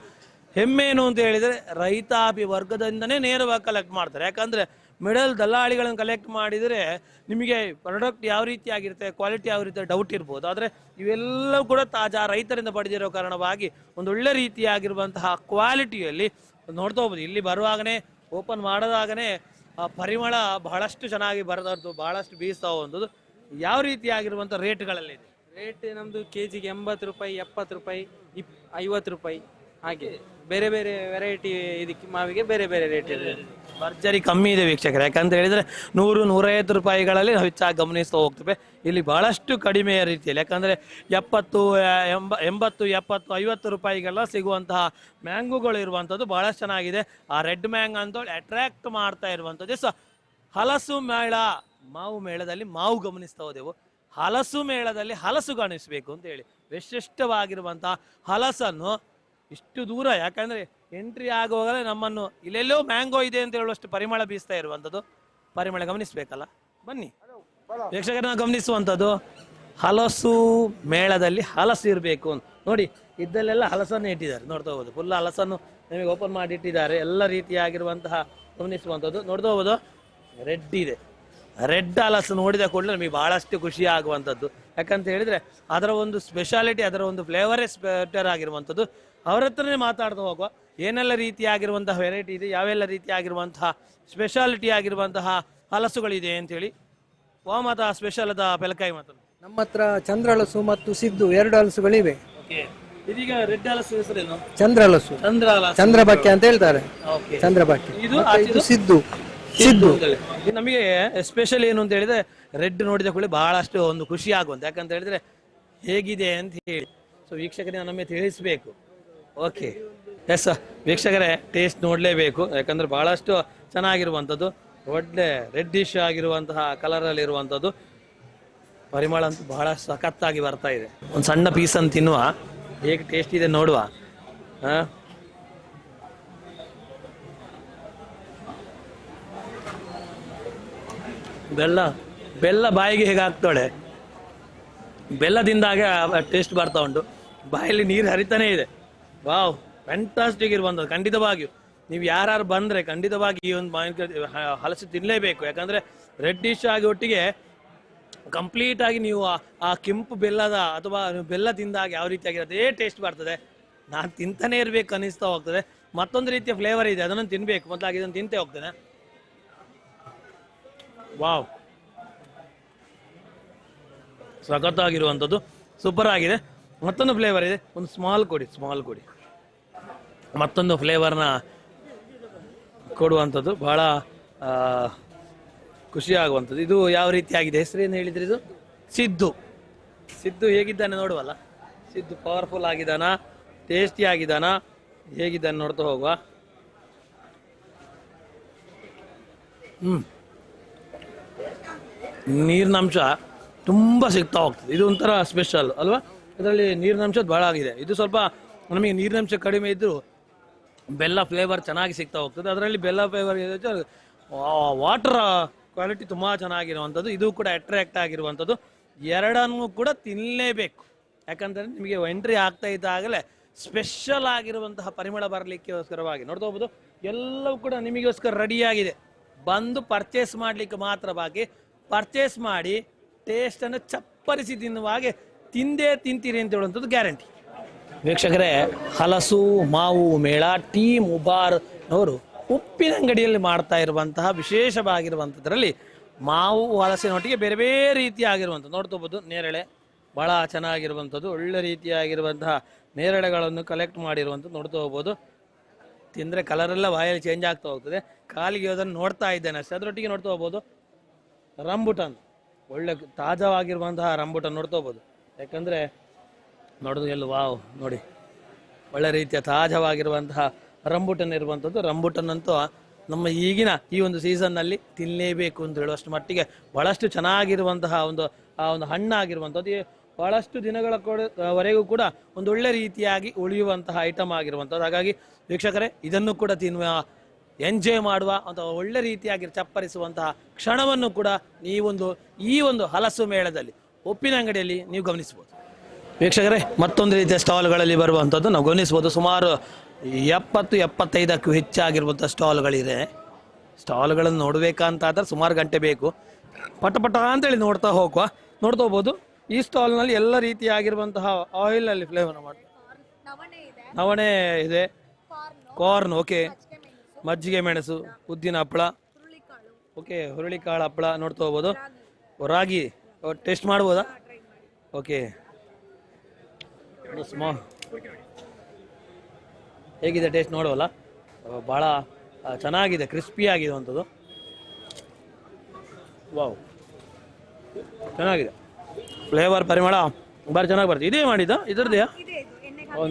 ಹೆಮ್ಮೇನು ಅಂತ ಹೇಳಿದ್ರೆ ರೈತಾಪಿ ವರ್ಗದಿಂದನೇ ನೇರವಾಗಿ ಕಲೆಕ್ಟ್ ಮಾಡ್ತಾರೆ. ಯಾಕಂದ್ರೆ ಮಿಡಲ್ ದಲ್ಲಾಳಿಗಳನ್ನು ಕಲೆಕ್ಟ್ ಮಾಡಿದರೆ ನಿಮಗೆ ಪ್ರಾಡಕ್ಟ್ ಯಾವ ರೀತಿ ಆಗಿರುತ್ತೆ, ಕ್ವಾಲಿಟಿ ಯಾವ ರೀತಿ ಡೌಟ್ ಇರ್ಬೋದು. ಆದರೆ ಇವೆಲ್ಲವೂ ಕೂಡ ತಾಜಾ ರೈತರಿಂದ ಪಡೆದಿರೋ ಕಾರಣವಾಗಿ ಒಂದೊಳ್ಳೆ ರೀತಿಯಾಗಿರುವಂತಹ ಕ್ವಾಲಿಟಿಯಲ್ಲಿ ನೋಡ್ತಾ ಹೋಗ್ಬೋದು. ಇಲ್ಲಿ ಬರುವಾಗನೇ ಓಪನ್ ಮಾಡಿದಾಗನೇ ಪರಿಮಳ ಬಹಳಷ್ಟು ಚೆನ್ನಾಗಿ ಬರದದ್ದು, ಬಹಳಷ್ಟು ಬೀಸ್ತಾ ಹೋಗೋದು. ಯಾವ ರೀತಿಯಾಗಿರುವಂಥ ರೇಟ್ಗಳಲ್ಲಿದೆ? ರೇಟ್ ನಮ್ದು ಕೆಜಿಗೆ 80 ರೂಪಾಯಿ, 70 ರೂಪಾಯಿ, 50 ರೂಪಾಯಿ, ಹಾಗೆ ಬೇರೆ ಬೇರೆ ವೆರೈಟಿ. ಇದಕ್ಕೆ ಮಾವಿಗೆ ಬೇರೆ ಬೇರೆ ರೇಟ್ ಇದೆ. ಭರ್ಜರಿ ಕಮ್ಮಿ ಇದೆ ವೀಕ್ಷಕರು. ಯಾಕಂತ ಹೇಳಿದ್ರೆ 100-150 ರೂಪಾಯಿಗಳಲ್ಲಿ ನಾವು ಹೆಚ್ಚಾಗಿ ಗಮನಿಸ್ತಾ ಹೋಗ್ತೇವೆ. ಇಲ್ಲಿ ಬಹಳಷ್ಟು ಕಡಿಮೆಯ ರೀತಿಯಲ್ಲಿ, ಯಾಕಂದ್ರೆ 70, 80, 70, 50 ರೂಪಾಯಿಗೆಲ್ಲ ಸಿಗುವಂತಹ ಮ್ಯಾಂಗೋಗಳು ಇರುವಂಥದ್ದು ಬಹಳಷ್ಟು ಚೆನ್ನಾಗಿದೆ. ಆ ರೆಡ್ ಮ್ಯಾಂಗೋ ಅಂತ ಅಟ್ರಾಕ್ಟ್ ಮಾಡ್ತಾ ಇರುವಂಥದ್ದು. ಸೊ ಹಲಸು ಮೇಳ, ಮಾವು ಮೇಳದಲ್ಲಿ ಮಾವು ಗಮನಿಸ್ತಾ ಹೋದೆವು, ಹಲಸು ಮೇಳದಲ್ಲಿ ಹಲಸು ಕಾಣಿಸ್ಬೇಕು ಅಂತ ಹೇಳಿ ವಿಶಿಷ್ಟವಾಗಿರುವಂತಹ ಹಲಸನ್ನು ಇಷ್ಟು ದೂರ, ಯಾಕಂದ್ರೆ ಎಂಟ್ರಿ ಆಗುವಾಗಲೇ ನಮ್ಮನ್ನು ಇಲ್ಲೆಲ್ಲೋ ಮ್ಯಾಂಗೋ ಇದೆ ಅಂತ ಹೇಳುವಷ್ಟು ಪರಿಮಳ ಬೀಸ್ತಾ ಇರುವಂಥದ್ದು. ಪರಿಮಳ ಗಮನಿಸ್ಬೇಕಲ್ಲ, ಬನ್ನಿ ವೀಕ್ಷಕರನ್ನ ಗಮನಿಸುವಂಥದ್ದು. ಹಲಸು ಮೇಳದಲ್ಲಿ ಹಲಸು ಇರಬೇಕು ಅಂತ ನೋಡಿ, ಇದ್ದಲ್ಲೆಲ್ಲ ಹಲಸನ್ನು ಇಟ್ಟಿದ್ದಾರೆ. ನೋಡ್ತಾ ಹೋಗೋದು ಫುಲ್ ಹಲಸನ್ನು ನಿಮಗೆ ಓಪನ್ ಮಾಡಿ ಇಟ್ಟಿದ್ದಾರೆ. ಎಲ್ಲ ರೀತಿಯಾಗಿರುವಂತಹ ಗಮನಿಸುವಂಥದ್ದು ನೋಡ್ತಾ ಹೋಗೋದು. ರೆಡ್ ಇದೆ, ರೆಡ್ ಹಲಸು ನೋಡಿದ ಕೂಡಲೇ ನಮಗೆ ಬಹಳಷ್ಟು ಖುಷಿ ಆಗುವಂಥದ್ದು. ಯಾಕಂತ ಹೇಳಿದ್ರೆ ಅದರ ಒಂದು ಸ್ಪೆಷಾಲಿಟಿ, ಅದರ ಒಂದು ಫ್ಲೇವರೇ ಬೆಟರ್ ಆಗಿರುವಂಥದ್ದು. ಅವ್ರ ಹತ್ರನೇ ಮಾತಾಡ್ತಾ ಹೋಗುವ ಏನೆಲ್ಲ ರೀತಿಯಾಗಿರುವಂತಹ ವೆರೈಟಿ ಇದೆ, ಯಾವೆಲ್ಲ ರೀತಿಯಾಗಿರುವಂತಹ ಸ್ಪೆಷಾಲಿಟಿ ಆಗಿರುವಂತಹ ಹಲಸುಗಳಿದೆ ಅಂತೇಳಿ. ಮಾತ ಸ್ಪೆಷಲ್ ಅದ ಪೆಲಕಾಯಿ ಮಾತು ನಮ್ಮ ಹತ್ರ ಚಂದ್ರ ಹಲಸು ಮತ್ತು ಸಿದ್ದು 2 ಹಲಸುಗಳಿವೆ. ಇದೀಗ ರೆಡ್ ಹಲಸು ಹೆಸರೇನು? ಚಂದ್ರ ಹಲಸು, ಚಂದ್ರಬಾಕ್ಯ ಅಂತ ಹೇಳ್ತಾರೆ. ಚಂದ್ರಬಾಕ್ಯ. ಇದು ಸಿದ್ದು. ನಮಗೆ ಎಸ್ಪೆಷಲಿ ಏನು ಅಂತ ಹೇಳಿದ್ರೆ ರೆಡ್ ನೋಡಿದ ಕೂಡಲೇ ಬಹಳಷ್ಟು ಒಂದು ಖುಷಿ ಆಗುವಂತ. ಯಾಕಂತ ಹೇಳಿದ್ರೆ ಹೇಗಿದೆ ಅಂತ ಹೇಳಿ ಸೊ ವೀಕ್ಷಕರಿಗೆ ನಮಗೆ ತಿಳಿಸ್ಬೇಕು. ಓಕೆ, ಎಸ್ ವೀಕ್ಷಕರೇ, ಟೇಸ್ಟ್ ನೋಡಲೇಬೇಕು. ಯಾಕಂದ್ರೆ ಬಹಳಷ್ಟು ಚೆನ್ನಾಗಿರುವಂಥದ್ದು. ಒಳ್ಳೆ ರೆಡ್ಡಿಶ್ ಆಗಿರುವಂತಹ ಕಲರಲ್ಲಿ ಇರುವಂಥದ್ದು. ಪರಿಮಳ ಅಂತೂ ಬಹಳ ಸಖತ್ತಾಗಿ ಬರ್ತಾ ಇದೆ. ಒಂದು ಸಣ್ಣ ಪೀಸ್ ಅಂತ ತಿನ್ನುವ, ಹೇಗೆ ಟೇಸ್ಟ್ ಇದೆ ನೋಡುವ. ಬೆಲ್ಲ ಬೆಲ್ಲ ಬಾಯಿಗೆ ಹೇಗೆ ಆಗ್ತಾಳೆ, ಬೆಲ್ಲದಿಂದಾಗೆ ಟೇಸ್ಟ್ ಬರ್ತಾ ಉಂಟು, ಬಾಯಲ್ಲಿ ನೀರು ಹರಿತಾನೇ ಇದೆ. ವಾವ್, ಫ್ಯಾಂಟಾಸ್ಟಿಕ್ ಇರುವಂಥದ್ದು. ಖಂಡಿತವಾಗಿಯೂ ನೀವು ಯಾರು ಬಂದರೆ ಖಂಡಿತವಾಗಿ ಈ ಒಂದು ಹಲಸು ತಿನ್ನಲೇಬೇಕು. ಯಾಕಂದರೆ ರೆಡ್ ಡಿಶ್ ಆಗಿ ಒಟ್ಟಿಗೆ ಕಂಪ್ಲೀಟ್ ಆಗಿ ನೀವು ಆ ಕೆಂಪು ಬೆಲ್ಲದ ಅಥವಾ ಬೆಲ್ಲ ತಿಂದಾಗ ಯಾವ ರೀತಿಯಾಗಿ ಅದೇ ಟೇಸ್ಟ್ ಬರ್ತದೆ. ನಾನು ತಿಂತಾನೆ ಇರಬೇಕು ಅನ್ನಿಸ್ತಾ ಹೋಗ್ತದೆ. ಮತ್ತೊಂದು ರೀತಿಯ ಫ್ಲೇವರ್ ಇದೆ, ಅದನ್ನು ತಿನ್ನಬೇಕು. ಮೊದಲಾಗಿ ಇದನ್ನು ತಿಂತೇ ಹೋಗ್ತೇನೆ. ವಾವ್, ಸಖತ್ತಾಗಿರುವಂಥದ್ದು, ಸೂಪರ್ ಆಗಿದೆ. ಮತ್ತೊಂದು ಫ್ಲೇವರ್ ಇದೆ, ಒಂದು ಸ್ಮಾಲ್ ಕೊಡಿ. ಮತ್ತೊಂದು ಫ್ಲೇವರ್ನ ಕೊಡುವಂಥದ್ದು ಬಹಳ ಖುಷಿಯಾಗುವಂಥದ್ದು. ಇದು ಯಾವ ರೀತಿಯಾಗಿದೆ, ಹೆಸರೇನು ಹೇಳಿದ್ರಿ? ಇದು ಸಿದ್ದು ಹೇಗಿದ್ದಾನೆ ನೋಡುವಲ್ಲ. ಸಿದ್ದು ಪವರ್ಫುಲ್ ಆಗಿದ್ದಾನ, ಟೇಸ್ಟಿ ಆಗಿದ್ದಾನ, ಹೇಗಿದ್ದಾನೆ ನೋಡ್ತಾ ಹೋಗುವ. ನೀರಿನಂಶ ತುಂಬ ಸಿಗ್ತಾ ಹೋಗ್ತದೆ. ಇದು ಒಂಥರ ಸ್ಪೆಷಲ್ ಅಲ್ವಾ? ಇದರಲ್ಲಿ ನೀರಿನಂಶದ್ದು ಭಾಳ ಆಗಿದೆ. ಇದು ಸ್ವಲ್ಪ ನಮಗೆ ನೀರಿನಂಶ ಕಡಿಮೆ ಇದ್ದರೂ ಬೆಲ್ಲ ಫ್ಲೇವರ್ ಚೆನ್ನಾಗಿ ಸಿಗ್ತಾ ಹೋಗ್ತದೆ. ಅದರಲ್ಲಿ ಬೆಲ್ಲ ಫ್ಲೇವರ್ ವಾಟರ್ ಕ್ವಾಲಿಟಿ ತುಂಬ ಚೆನ್ನಾಗಿರುವಂಥದ್ದು. ಇದು ಕೂಡ ಅಟ್ರಾಕ್ಟ್ ಆಗಿರುವಂಥದ್ದು. ಎರಡನ್ನೂ ಕೂಡ ತಿನ್ನಲೇಬೇಕು. ಯಾಕಂದರೆ ನಿಮಗೆ ಎಂಟ್ರಿ ಆಗ್ತಾ ಇದ್ದಾಗಲೇ ಸ್ಪೆಷಲ್ ಆಗಿರುವಂತಹ ಪರಿಮಳ ಬರಲಿಕ್ಕೋಸ್ಕರವಾಗಿ ನೋಡ್ತಾ ಹೋಗ್ಬೋದು. ಎಲ್ಲವೂ ಕೂಡ ನಿಮಗೋಸ್ಕರ ರೆಡಿಯಾಗಿದೆ. ಬಂದು ಪರ್ಚೇಸ್ ಮಾಡಲಿಕ್ಕೆ ಮಾತ್ರ ಬಾಕಿ. ಪರ್ಚೇಸ್ ಮಾಡಿ ಟೇಸ್ಟನ್ನು ಚಪ್ಪರಿಸಿ ತಿನ್ನುವ ಹಾಗೆ ತಿಂದೇ ತಿಂತೀರಿ ಅಂತ ಹೇಳುವಂಥದ್ದು ಗ್ಯಾರಂಟಿ. ವೀಕ್ಷಕರೇ, ಹಲಸು ಮಾವು ಮೇಳ ಟೀಮ್ ಉಬಾರ್ನವರು ಉಪ್ಪಿನಂಗಡಿಯಲ್ಲಿ ಮಾಡ್ತಾ ಇರುವಂತಹ ವಿಶೇಷವಾಗಿರುವಂಥದ್ರಲ್ಲಿ ಮಾವು ಹಲಸಿನೊಟ್ಟಿಗೆ ಬೇರೆ ಬೇರೆ ರೀತಿಯಾಗಿರುವಂಥದ್ದು ನೋಡ್ತಾ ಹೋಗ್ಬೋದು. ನೇರಳೆ ಭಾಳ ಚೆನ್ನಾಗಿರುವಂಥದ್ದು, ಒಳ್ಳೆ ರೀತಿಯಾಗಿರುವಂತಹ ನೇರಳೆಗಳನ್ನು ಕಲೆಕ್ಟ್ ಮಾಡಿರುವಂಥದ್ದು ನೋಡ್ತಾ ಹೋಗ್ಬೋದು. ತಿಂದರೆ ಕಲರೆಲ್ಲ ಬಾಯಲ್ಲಿ ಚೇಂಜ್ ಆಗ್ತಾ ಹೋಗ್ತದೆ. ಕಾಲಿಗೆ ಅದನ್ನು ನೋಡ್ತಾ ಇದ್ದೇನೆ ಅಷ್ಟೇ. ಅದರೊಟ್ಟಿಗೆ ನೋಡ್ತಾ ಹೋಗ್ಬೋದು ರಂಬುಟನ್, ಒಳ್ಳೆ ತಾಜಾವಾಗಿರುವಂತಹ ರಂಬುಟನ್ ನೋಡ್ತಾ ಹೋಗ್ಬೋದು. ಯಾಕಂದರೆ ನೋಡೋದು ಎಲ್ಲ ವಾವ್ ನೋಡಿ, ಒಳ್ಳೆ ರೀತಿಯ ತಾಜಾವಾಗಿರುವಂತಹ ರಂಬುಟನ್ ಇರುವಂಥದ್ದು. ರಂಬುಟನ್ ಅಂತೂ ನಮ್ಮ ಈಗಿನ ಈ ಒಂದು ಸೀಸನ್ನಲ್ಲಿ ತಿನ್ನಲೇಬೇಕು ಅಂತ ಹೇಳುವಷ್ಟು ಮಟ್ಟಿಗೆ ಬಹಳಷ್ಟು ಚೆನ್ನಾಗಿರುವಂತಹ ಒಂದು ಹಣ್ಣಾಗಿರುವಂಥದ್ದು. ಬಹಳಷ್ಟು ದಿನಗಳ ವರೆಗೂ ಕೂಡ ಒಂದು ಒಳ್ಳೆ ರೀತಿಯಾಗಿ ಉಳಿಯುವಂತಹ ಐಟಮ್ ಆಗಿರುವಂಥದ್ದು. ಹಾಗಾಗಿ ವೀಕ್ಷಕರೇ, ಇದನ್ನು ಕೂಡ ತಿನ್ನುವ, ಎಂಜಾಯ್ ಮಾಡುವ ಅಥವಾ ಒಳ್ಳೆ ರೀತಿಯಾಗಿ ಚಪ್ಪರಿಸುವಂತಹ ಕ್ಷಣವನ್ನು ಕೂಡ ಈ ಒಂದು ಹಲಸು ಮೇಳದಲ್ಲಿ ಉಪ್ಪಿನಂಗಡಿಯಲ್ಲಿ ನೀವು ಗಮನಿಸ್ಬೋದು. ವೀಕ್ಷಕರೇ, ಮತ್ತೊಂದು ರೀತಿಯ ಸ್ಟಾಲ್ಗಳಲ್ಲಿ ಬರುವಂಥದ್ದು ನಾವು ಗಮನಿಸ್ಬೋದು. ಸುಮಾರು 70-75ಕ್ಕೂ ಹೆಚ್ಚಾಗಿರುವಂಥ ಸ್ಟಾಲ್ಗಳಿದೆ. ಸ್ಟಾಲ್ಗಳನ್ನು ನೋಡಬೇಕಂತಾದ್ರೆ ಸುಮಾರು ಗಂಟೆ ಬೇಕು. ಪಟ ಅಂತೇಳಿ ನೋಡ್ತಾ ಹೋಗ್ಬೋದು. ಈ ಸ್ಟಾಲ್ನಲ್ಲಿ ಎಲ್ಲ ರೀತಿಯಾಗಿರುವಂತಹ ಆಯಿಲಲ್ಲಿ ಫ್ಲೇವರ್ ಮಾಡ್ತಾರೆ. ನವಣೆ ಇದೆ, ಕಾರ್ನ್, ಓಕೆ, ಮಜ್ಜಿಗೆ ಮೆಣಸು, ಉದ್ದಿನ ಹಪ್ಪಳ, ಓಕೆ, ಹುರುಳಿಕಾಳು ಹಪ್ಪಳ ನೋಡ್ತಾ ಹೋಗ್ಬೋದು. ರಾಗಿ ಟೇಸ್ಟ್ ಮಾಡ್ಬೋದಾ? ಓಕೆ, ಸ್ಮಾಲ್ ಹೇಗಿದೆ ಟೇಸ್ಟ್ ನೋಡುವಲ್ಲ. ಭಾಳ ಚೆನ್ನಾಗಿದೆ, ಕ್ರಿಸ್ಪಿ ಆಗಿರುವಂಥದ್ದು. ವಾವ್, ಚೆನ್ನಾಗಿದೆ. ಫ್ಲೇವರ್ ಪರಿಮಳ ಭಾರಿ ಚೆನ್ನಾಗಿ ಬರ್ತದೆ. ಇದೇ ಮಾಡಿದ್ದ ಇದರದ್ದೇ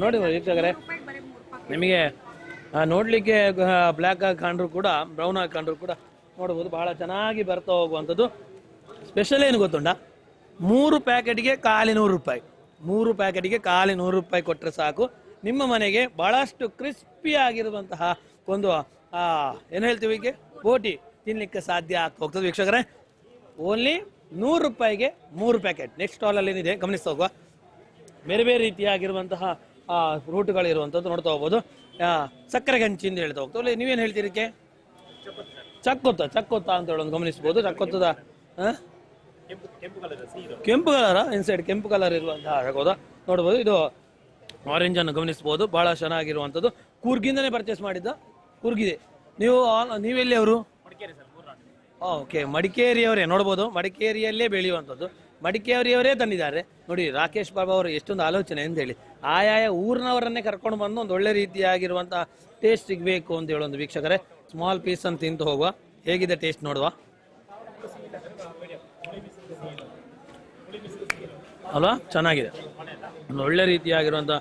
ನೋಡಿ ವೀಕ್ಷಕರೇ, ನಿಮಗೆ ನೋಡಲಿಕ್ಕೆ ಬ್ಲ್ಯಾಕ್ ಆಗಿ ಕಂಡ್ರು ಕೂಡ ಬ್ರೌನ್ ಆಗಿ ಕಂಡ್ರು ಕೂಡ ನೋಡ್ಬೋದು. ಭಾಳ ಚೆನ್ನಾಗಿ ಬರ್ತಾ ಹೋಗುವಂಥದ್ದು. ಸ್ಪೆಷಲ್ ಏನು ಗೊತ್ತುಂಟ? 3 ಪ್ಯಾಕೆಟ್ಗೆ ₹100. 3 ಪ್ಯಾಕೆಟ್ಗೆ ₹100 ಕೊಟ್ಟರೆ ಸಾಕು, ನಿಮ್ಮ ಮನೆಗೆ ಭಾಳಷ್ಟು ಕ್ರಿಸ್ಪಿ ಆಗಿರುವಂತಹ ಒಂದು ಏನು ಹೇಳ್ತೀವಿ ಈಗ ಬೋಟಿ ತಿನ್ನಲಿಕ್ಕೆ ಸಾಧ್ಯ ಆಗ್ತಾ ಹೋಗ್ತದೆ. ವೀಕ್ಷಕರೇ, ಓನ್ಲಿ ₹100ಗೆ 3 ಪ್ಯಾಕೆಟ್. ನೆಕ್ಸ್ಟ್ ಸ್ಟಾಲಲ್ಲಿ ಏನಿದೆ ಗಮನಿಸ್ತಾ ಹೋಗುವ. ಬೇರೆ ಬೇರೆ ರೀತಿಯಾಗಿರುವಂತಹ ಫ್ರೂಟ್ಗಳಿರುವಂಥದ್ದು ನೋಡ್ತಾ ಹೋಗ್ಬೋದು. ಸಕ್ಕರೆ ಗಂಚಿಂದ ಹೇಳ್ತಾ ಹೋಗ್ತದೆ. ನೀವೇನು ಹೇಳ್ತೀರಿಕೆ? ಚಕ್ಕೊತ್ತ ಅಂತ ಹೇಳೋದು ಗಮನಿಸ್ಬೋದು. ಚಕ್ಕೊತ್ತದ ಕೆಂಪು ಕಲರ ಇನ್ಸೈಡ್ ಕೆಂಪು ಕಲರ್ ಇರುವಂತಹ ಆಗೋದಾ ನೋಡ್ಬೋದು. ಇದು ಆರೆಂಜ್ ಅನ್ನು ಗಮನಿಸ್ಬೋದು. ಬಹಳ ಚೆನ್ನಾಗಿರುವಂಥದ್ದು. ಕೂರ್ಗಿಂದನೇ ಪರ್ಚೇಸ್ ಮಾಡಿದ್ದ, ಕೂರ್ಗಿದೆ. ನೀವೆಲ್ಲಿ ಅವರು? ಓಕೆ, ಮಡಿಕೇರಿಯವರೇ ನೋಡ್ಬೋದು. ಮಡಿಕೇರಿಯಲ್ಲೇ ಬೆಳೆಯುವಂಥದ್ದು, ಮಡಿಕೇರಿಯವರೇ ತಂದಿದ್ದಾರೆ ನೋಡಿ. ರಾಕೇಶ್ ಬಾಬು ಅವರು ಎಷ್ಟೊಂದು ಆಲೋಚನೆ ಅಂತ ಹೇಳಿ ಆಯಾಯ ಊರಿನವರನ್ನೇ ಕರ್ಕೊಂಡು ಬಂದು ಒಂದು ಒಳ್ಳೆ ರೀತಿಯಾಗಿರುವಂಥ ಟೇಸ್ಟ್ ಸಿಗಬೇಕು ಅಂತ ಹೇಳೋದು. ವೀಕ್ಷಕರೇ, ಸ್ಮಾಲ್ ಪೀಸ್ ಅಂತ ತಿಂತು ಹೋಗುವ. ಹೇಗಿದೆ ಟೇಸ್ಟ್ ನೋಡುವ ಅಲ್ವಾ? ಚೆನ್ನಾಗಿದೆ, ಒಂದು ಒಳ್ಳೆ ರೀತಿಯಾಗಿರುವಂಥ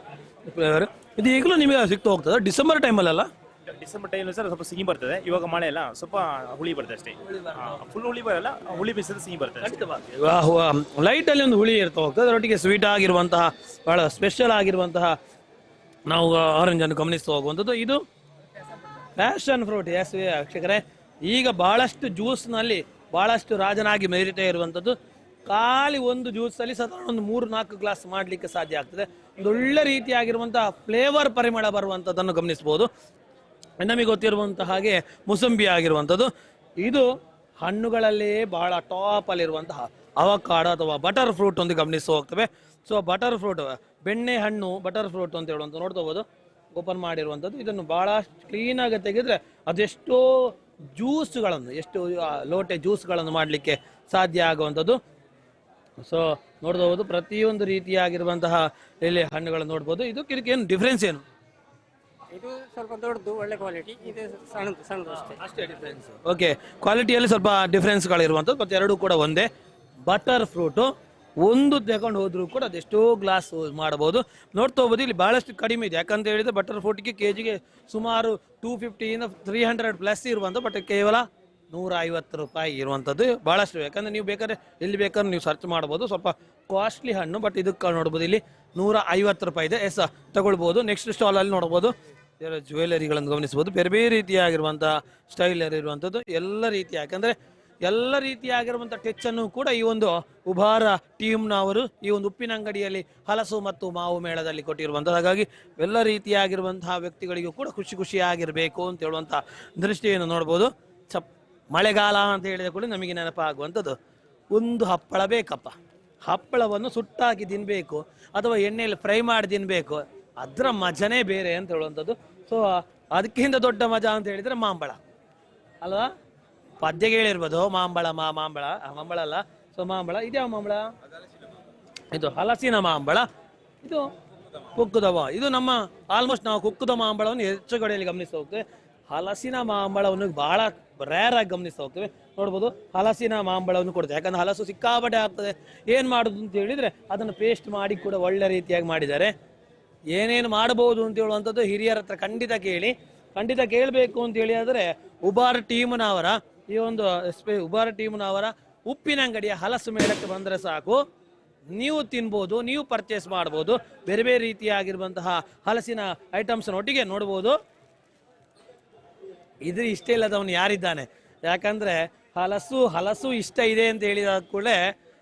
ಫ್ಲೇವರ್. ಇದು ಈಗಲೂ ನಿಮಗೆ ಸಿಗ್ತಾ ಹೋಗ್ತದೆ. ಡಿಸೆಂಬರ್ ಟೈಮಲ್ಲ, ಡಿಸೆಂಬರ್ ಟೈಮ್ ಸರ್ ಸ್ವಲ್ಪ ಸಿಹಿ ಬರ್ತದೆ. ಇವಾಗ ಮಳೆ ಎಲ್ಲ ಸ್ವಲ್ಪ ಹುಳಿ ಬರ್ತದೆ ಅಷ್ಟೇ. ಫುಲ್ ಹುಳಿ ಬರಲ್ಲ, ಹುಳಿ ಬಿಸಿದ ಸಿಹಿ ಬರ್ತದೆ. ಲೈಟ್ ಅಲ್ಲಿ ಒಂದು ಹುಳಿ ಇರ್ತಾ ಹೋಗ್ತದೆ, ಅದರೊಟ್ಟಿಗೆ ಸ್ವೀಟ್ ಆಗಿರುವಂತಹ ಬಹಳ ಸ್ಪೆಷಲ್ ಆಗಿರುವಂತಹ ನಾವು ಆರೆಂಜ್ ಅನ್ನು ಗಮನಿಸ್ತಾ ಹೋಗುವಂಥದ್ದು. ಇದು ಪ್ಯಾಷನ್ ಫ್ರೂಟ್. ಎಸ್ ವೀಕ್ಷಕರೇ, ಈಗ ಬಹಳಷ್ಟು ಜ್ಯೂಸ್ನಲ್ಲಿ ಬಹಳಷ್ಟು ರಾಜನಾಗಿ ಮೆರೀತಾ ಇರುವಂಥದ್ದು. ಖಾಲಿ ಒಂದು ಜ್ಯೂಸಲ್ಲಿ ಸಾಧಾರಣ ಒಂದು 3-4 ಗ್ಲಾಸ್ ಮಾಡಲಿಕ್ಕೆ ಸಾಧ್ಯ ಆಗ್ತದೆ. ಒಂದು ಒಳ್ಳೆ ರೀತಿಯಾಗಿರುವಂತಹ ಫ್ಲೇವರ್ ಪರಿಮಳ ಬರುವಂಥದ್ದನ್ನು ಗಮನಿಸ್ಬೋದು. ನಮಗೆ ಗೊತ್ತಿರುವಂತಹ ಹಾಗೆ ಮುಸಂಬಿ ಆಗಿರುವಂಥದ್ದು. ಇದು ಹಣ್ಣುಗಳಲ್ಲೇ ಬಹಳ ಟಾಪ್ ಅಲ್ಲಿರುವಂತಹ ಅವಕಾಡೋ ಅಥವಾ ಬಟರ್ ಫ್ರೂಟ್ ಒಂದು ಗಮನಿಸಿ ಹೋಗ್ತವೆ. ಸೊ ಬಟರ್ ಫ್ರೂಟ್, ಬೆಣ್ಣೆ ಹಣ್ಣು ಬಟರ್ ಫ್ರೂಟ್ ಅಂತ ಹೇಳುವಂಥ ನೋಡ್ಕೋಬಹುದು, ಓಪನ್ ಮಾಡಿರುವಂಥದ್ದು. ಇದನ್ನು ಬಹಳ ಕ್ಲೀನಾಗಿ ತೆಗೆದ್ರೆ ಅದೆಷ್ಟೋ ಜ್ಯೂಸ್ಗಳನ್ನು, ಎಷ್ಟು ಲೋಟೆ ಜ್ಯೂಸ್ಗಳನ್ನು ಮಾಡಲಿಕ್ಕೆ ಸಾಧ್ಯ ಆಗುವಂಥದ್ದು. ಸೊ ನೋಡ್ಬೋದು ಪ್ರತಿಯೊಂದು ರೀತಿಯಾಗಿರುವಂತಹ ಇಲ್ಲಿ ಹಣ್ಣುಗಳನ್ನು ನೋಡ್ಬೋದು. ಇದು ಏನು ಡಿಫ್ರೆನ್ಸ್ ಏನು? ಇದು ಸ್ವಲ್ಪ ದೊಡ್ಡದು, ಒಳ್ಳೆ ಕ್ವಾಲಿಟಿ. ಇದು ಸಣ್ಣದು ಅಷ್ಟೇ ಡಿಫ್ರೆನ್ಸ್. ಓಕೆ, ಕ್ವಾಲಿಟಿಯಲ್ಲಿ ಸ್ವಲ್ಪ ಡಿಫ್ರೆನ್ಸ್ಗಳಿರುವಂಥದ್ದು, ಮತ್ತು ಎರಡೂ ಕೂಡ ಒಂದೇ. ಬಟರ್ ಫ್ರೂಟು ಒಂದು ತಗೊಂಡು ಹೋದ್ರೂ ಕೂಡ ಅದೆಷ್ಟೋ ಗ್ಲಾಸ್ ಮಾಡಬಹುದು. ನೋಡ್ತಾ ಹೋಗ್ಬೋದು, ಇಲ್ಲಿ ಬಹಳಷ್ಟು ಕಡಿಮೆ ಇದೆ. ಯಾಕಂತ ಹೇಳಿದ್ರೆ ಬಟರ್ ಫ್ರೂಟ್ಗೆ ಕೆಜಿಗೆ ಸುಮಾರು 250 300 ಪ್ಲಸ್ ಇರುವಂಥ, ಬಟ್ ಕೇವಲ 150 ರೂಪಾಯಿ ಇರುವಂಥದ್ದು. ಬಹಳಷ್ಟು, ಯಾಕಂದ್ರೆ ನೀವು ಬೇಕಾದ್ರೆ ಎಲ್ಲಿ ಬೇಕಾದ್ರೆ ನೀವು ಸರ್ಚ್ ಮಾಡ್ಬೋದು. ಸ್ವಲ್ಪ ಕಾಸ್ಟ್ಲಿ ಹಣ್ಣು, ಬಟ್ ಇದಕ್ಕೆ ನೋಡ್ಬೋದು ಇಲ್ಲಿ 150 ರೂಪಾಯಿ ಇದೆ. ಎಸ್ ತಗೊಳ್ಬೋದು. ನೆಕ್ಸ್ಟ್ ಸ್ಟಾಲಲ್ಲಿ ನೋಡ್ಬೋದು ಜ್ಯುವೆಲರಿಗಳನ್ನು ಗಮನಿಸ್ಬೋದು. ಬೇರೆ ಬೇರೆ ರೀತಿಯಾಗಿರುವಂತಹ ಸ್ಟೈಲರ್ ಇರುವಂಥದ್ದು ಎಲ್ಲ ರೀತಿ, ಯಾಕಂದ್ರೆ ಎಲ್ಲ ರೀತಿಯಾಗಿರುವಂಥ ಟೆಚ್ಚನ್ನು ಕೂಡ ಈ ಒಂದು ಉಬಾರ ಟೀಮ್ನವರು ಈ ಒಂದು ಉಪ್ಪಿನ ಅಂಗಡಿಯಲ್ಲಿ ಹಲಸು ಮತ್ತು ಮಾವು ಮೇಳದಲ್ಲಿ ಕೊಟ್ಟಿರುವಂಥದ್ದು. ಹಾಗಾಗಿ ಎಲ್ಲ ರೀತಿಯಾಗಿರುವಂತಹ ವ್ಯಕ್ತಿಗಳಿಗೂ ಕೂಡ ಖುಷಿಯಾಗಿರಬೇಕು ಅಂತ ಹೇಳುವಂಥ ದೃಷ್ಟಿಯನ್ನು ನೋಡ್ಬೋದು. ಮಳೆಗಾಲ ಅಂತ ಹೇಳಿದ ಕೂಡ ನಮಗೆ ನೆನಪಾಗುವಂಥದ್ದು ಒಂದು ಹಪ್ಪಳ ಬೇಕಪ್ಪ. ಹಪ್ಪಳವನ್ನು ಸುಟ್ಟಾಕಿ ತಿನ್ಬೇಕು ಅಥವಾ ಎಣ್ಣೆಯಲ್ಲಿ ಫ್ರೈ ಮಾಡಿ ತಿನ್ಬೇಕು, ಅದರ ಮಜನೇ ಬೇರೆ ಅಂತ ಹೇಳುವಂಥದ್ದು. ಸೊ ಅದಕ್ಕಿಂತ ದೊಡ್ಡ ಮಜಾ ಅಂತ ಹೇಳಿದ್ರೆ ಮಾಂಬಳ ಅಲ್ವಾ? ಪದ್ಯ ಹೇಳಿರ್ಬೋದು, ಮಾಂಬಳ ಮಾಂಬಳ ಅಲ್ಲ. ಸೊ ಮಾಂಬಳ, ಇದ್ಯಾವ ಮಾಂಬಳ? ಇದು ಹಲಸಿನ ಮಾಂಬಳ, ಇದು ಕುಕ್ಕುದ. ಇದು ನಮ್ಮ ಆಲ್ಮೋಸ್ಟ್ ನಾವು ಕುಕ್ಕುದ ಮಾಂಬಳವನ್ನು ಹೆಚ್ಚು ಕಡೆಯಲ್ಲಿ ಗಮನಿಸ್ತಾ ಹೋಗ್ತೇವೆ. ಹಲಸಿನ ಮಾಂಬಳವನ್ನು ಬಹಳ ರೇರ್ ಆಗಿ ಗಮನಿಸ್ತಾ ಹೋಗ್ತೇವೆ. ನೋಡ್ಬೋದು ಹಲಸಿನ ಮಾಂಬಳವನ್ನು ಕೊಡ್ತೇವೆ, ಯಾಕಂದ್ರೆ ಹಲಸು ಸಿಕ್ಕಾಪಟ್ಟೆ ಆಗ್ತದೆ. ಏನ್ ಮಾಡುದು ಅಂತ ಹೇಳಿದ್ರೆ ಅದನ್ನು ಪೇಸ್ಟ್ ಮಾಡಿ ಕೂಡ ಒಳ್ಳೆ ರೀತಿಯಾಗಿ ಮಾಡಿದ್ದಾರೆ. ಏನೇನು ಮಾಡಬಹುದು ಅಂತ ಹೇಳುವಂಥದ್ದು ಹಿರಿಯರ ಹತ್ರ ಖಂಡಿತ ಕೇಳಬೇಕು ಅಂತ ಹೇಳಿ ಆದರೆ ಉಬಾರ್ ಟೀಮ್ನವರ ಈ ಒಂದು ಉಬಾರ ಟೀಮ್ನವರ ಉಪ್ಪಿನ ಅಂಗಡಿಯ ಹಲಸು ಮೇಳಕ್ಕೆ ಬಂದರೆ ಸಾಕು, ನೀವು ತಿನ್ಬೋದು, ನೀವು ಪರ್ಚೇಸ್ ಮಾಡ್ಬೋದು. ಬೇರೆ ಬೇರೆ ರೀತಿಯಾಗಿರುವಂತಹ ಹಲಸಿನ ಐಟಮ್ಸ್ ಒಟ್ಟಿಗೆ ನೋಡ್ಬೋದು. ಇದು ಇಷ್ಟ ಇಲ್ಲದವನು ಯಾರಿದ್ದಾನೆ? ಯಾಕಂದ್ರೆ ಹಲಸು ಇಷ್ಟ ಇದೆ ಅಂತ ಹೇಳಿದ ಕೂಡಲೇ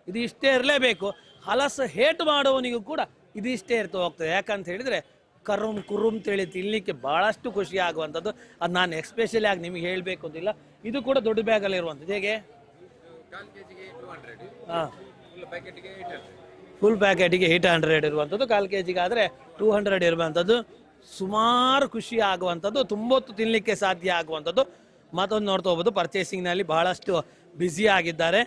ಇದು ಇಷ್ಟೇ ಇರಲೇಬೇಕು. ಹಲಸು ಹೇಟ್ ಮಾಡುವವನಿಗೂ ಕೂಡ ಇದು ಇಷ್ಟೇ ಇರ್ತಾ ಹೋಗ್ತದೆ. ಯಾಕಂತ ಹೇಳಿದ್ರೆ ಕುರುಮ್ ತಿಳಿ ತಿನ್ಲಿಕ್ಕೆ ಬಹಳಷ್ಟು ಖುಷಿ ಆಗುವಂಥದ್ದು. ಅದು ನಾನು ಎಕ್ಸ್ಪೆಷಲಿ ಆಗಿ ನಿಮಗೆ ಹೇಳಬೇಕು ಅಂತಿಲ್ಲ. ಇದು ಕೂಡ ದೊಡ್ಡ ಬ್ಯಾಗಲ್ಲಿ ಇರುವಂಥದ್ದು. ಹೇಗೆ? ಫುಲ್ ಪ್ಯಾಕೆಟಿಗೆ 800 ಇರುವಂಥದ್ದು, 1/4 kg ಆದರೆ 200 ಇರುವಂಥದ್ದು. ಸುಮಾರು ಖುಷಿ ಆಗುವಂಥದ್ದು, ತುಂಬೊತ್ತು ತಿನ್ಲಿಕ್ಕೆ ಸಾಧ್ಯ ಆಗುವಂಥದ್ದು. ಮತ್ತೊಂದು ನೋಡ್ತಾ ಹೋಗ್ಬೋದು, ಪರ್ಚೇಸಿಂಗ್ನಲ್ಲಿ ಬಹಳಷ್ಟು ಬ್ಯುಸಿ ಆಗಿದ್ದಾರೆ.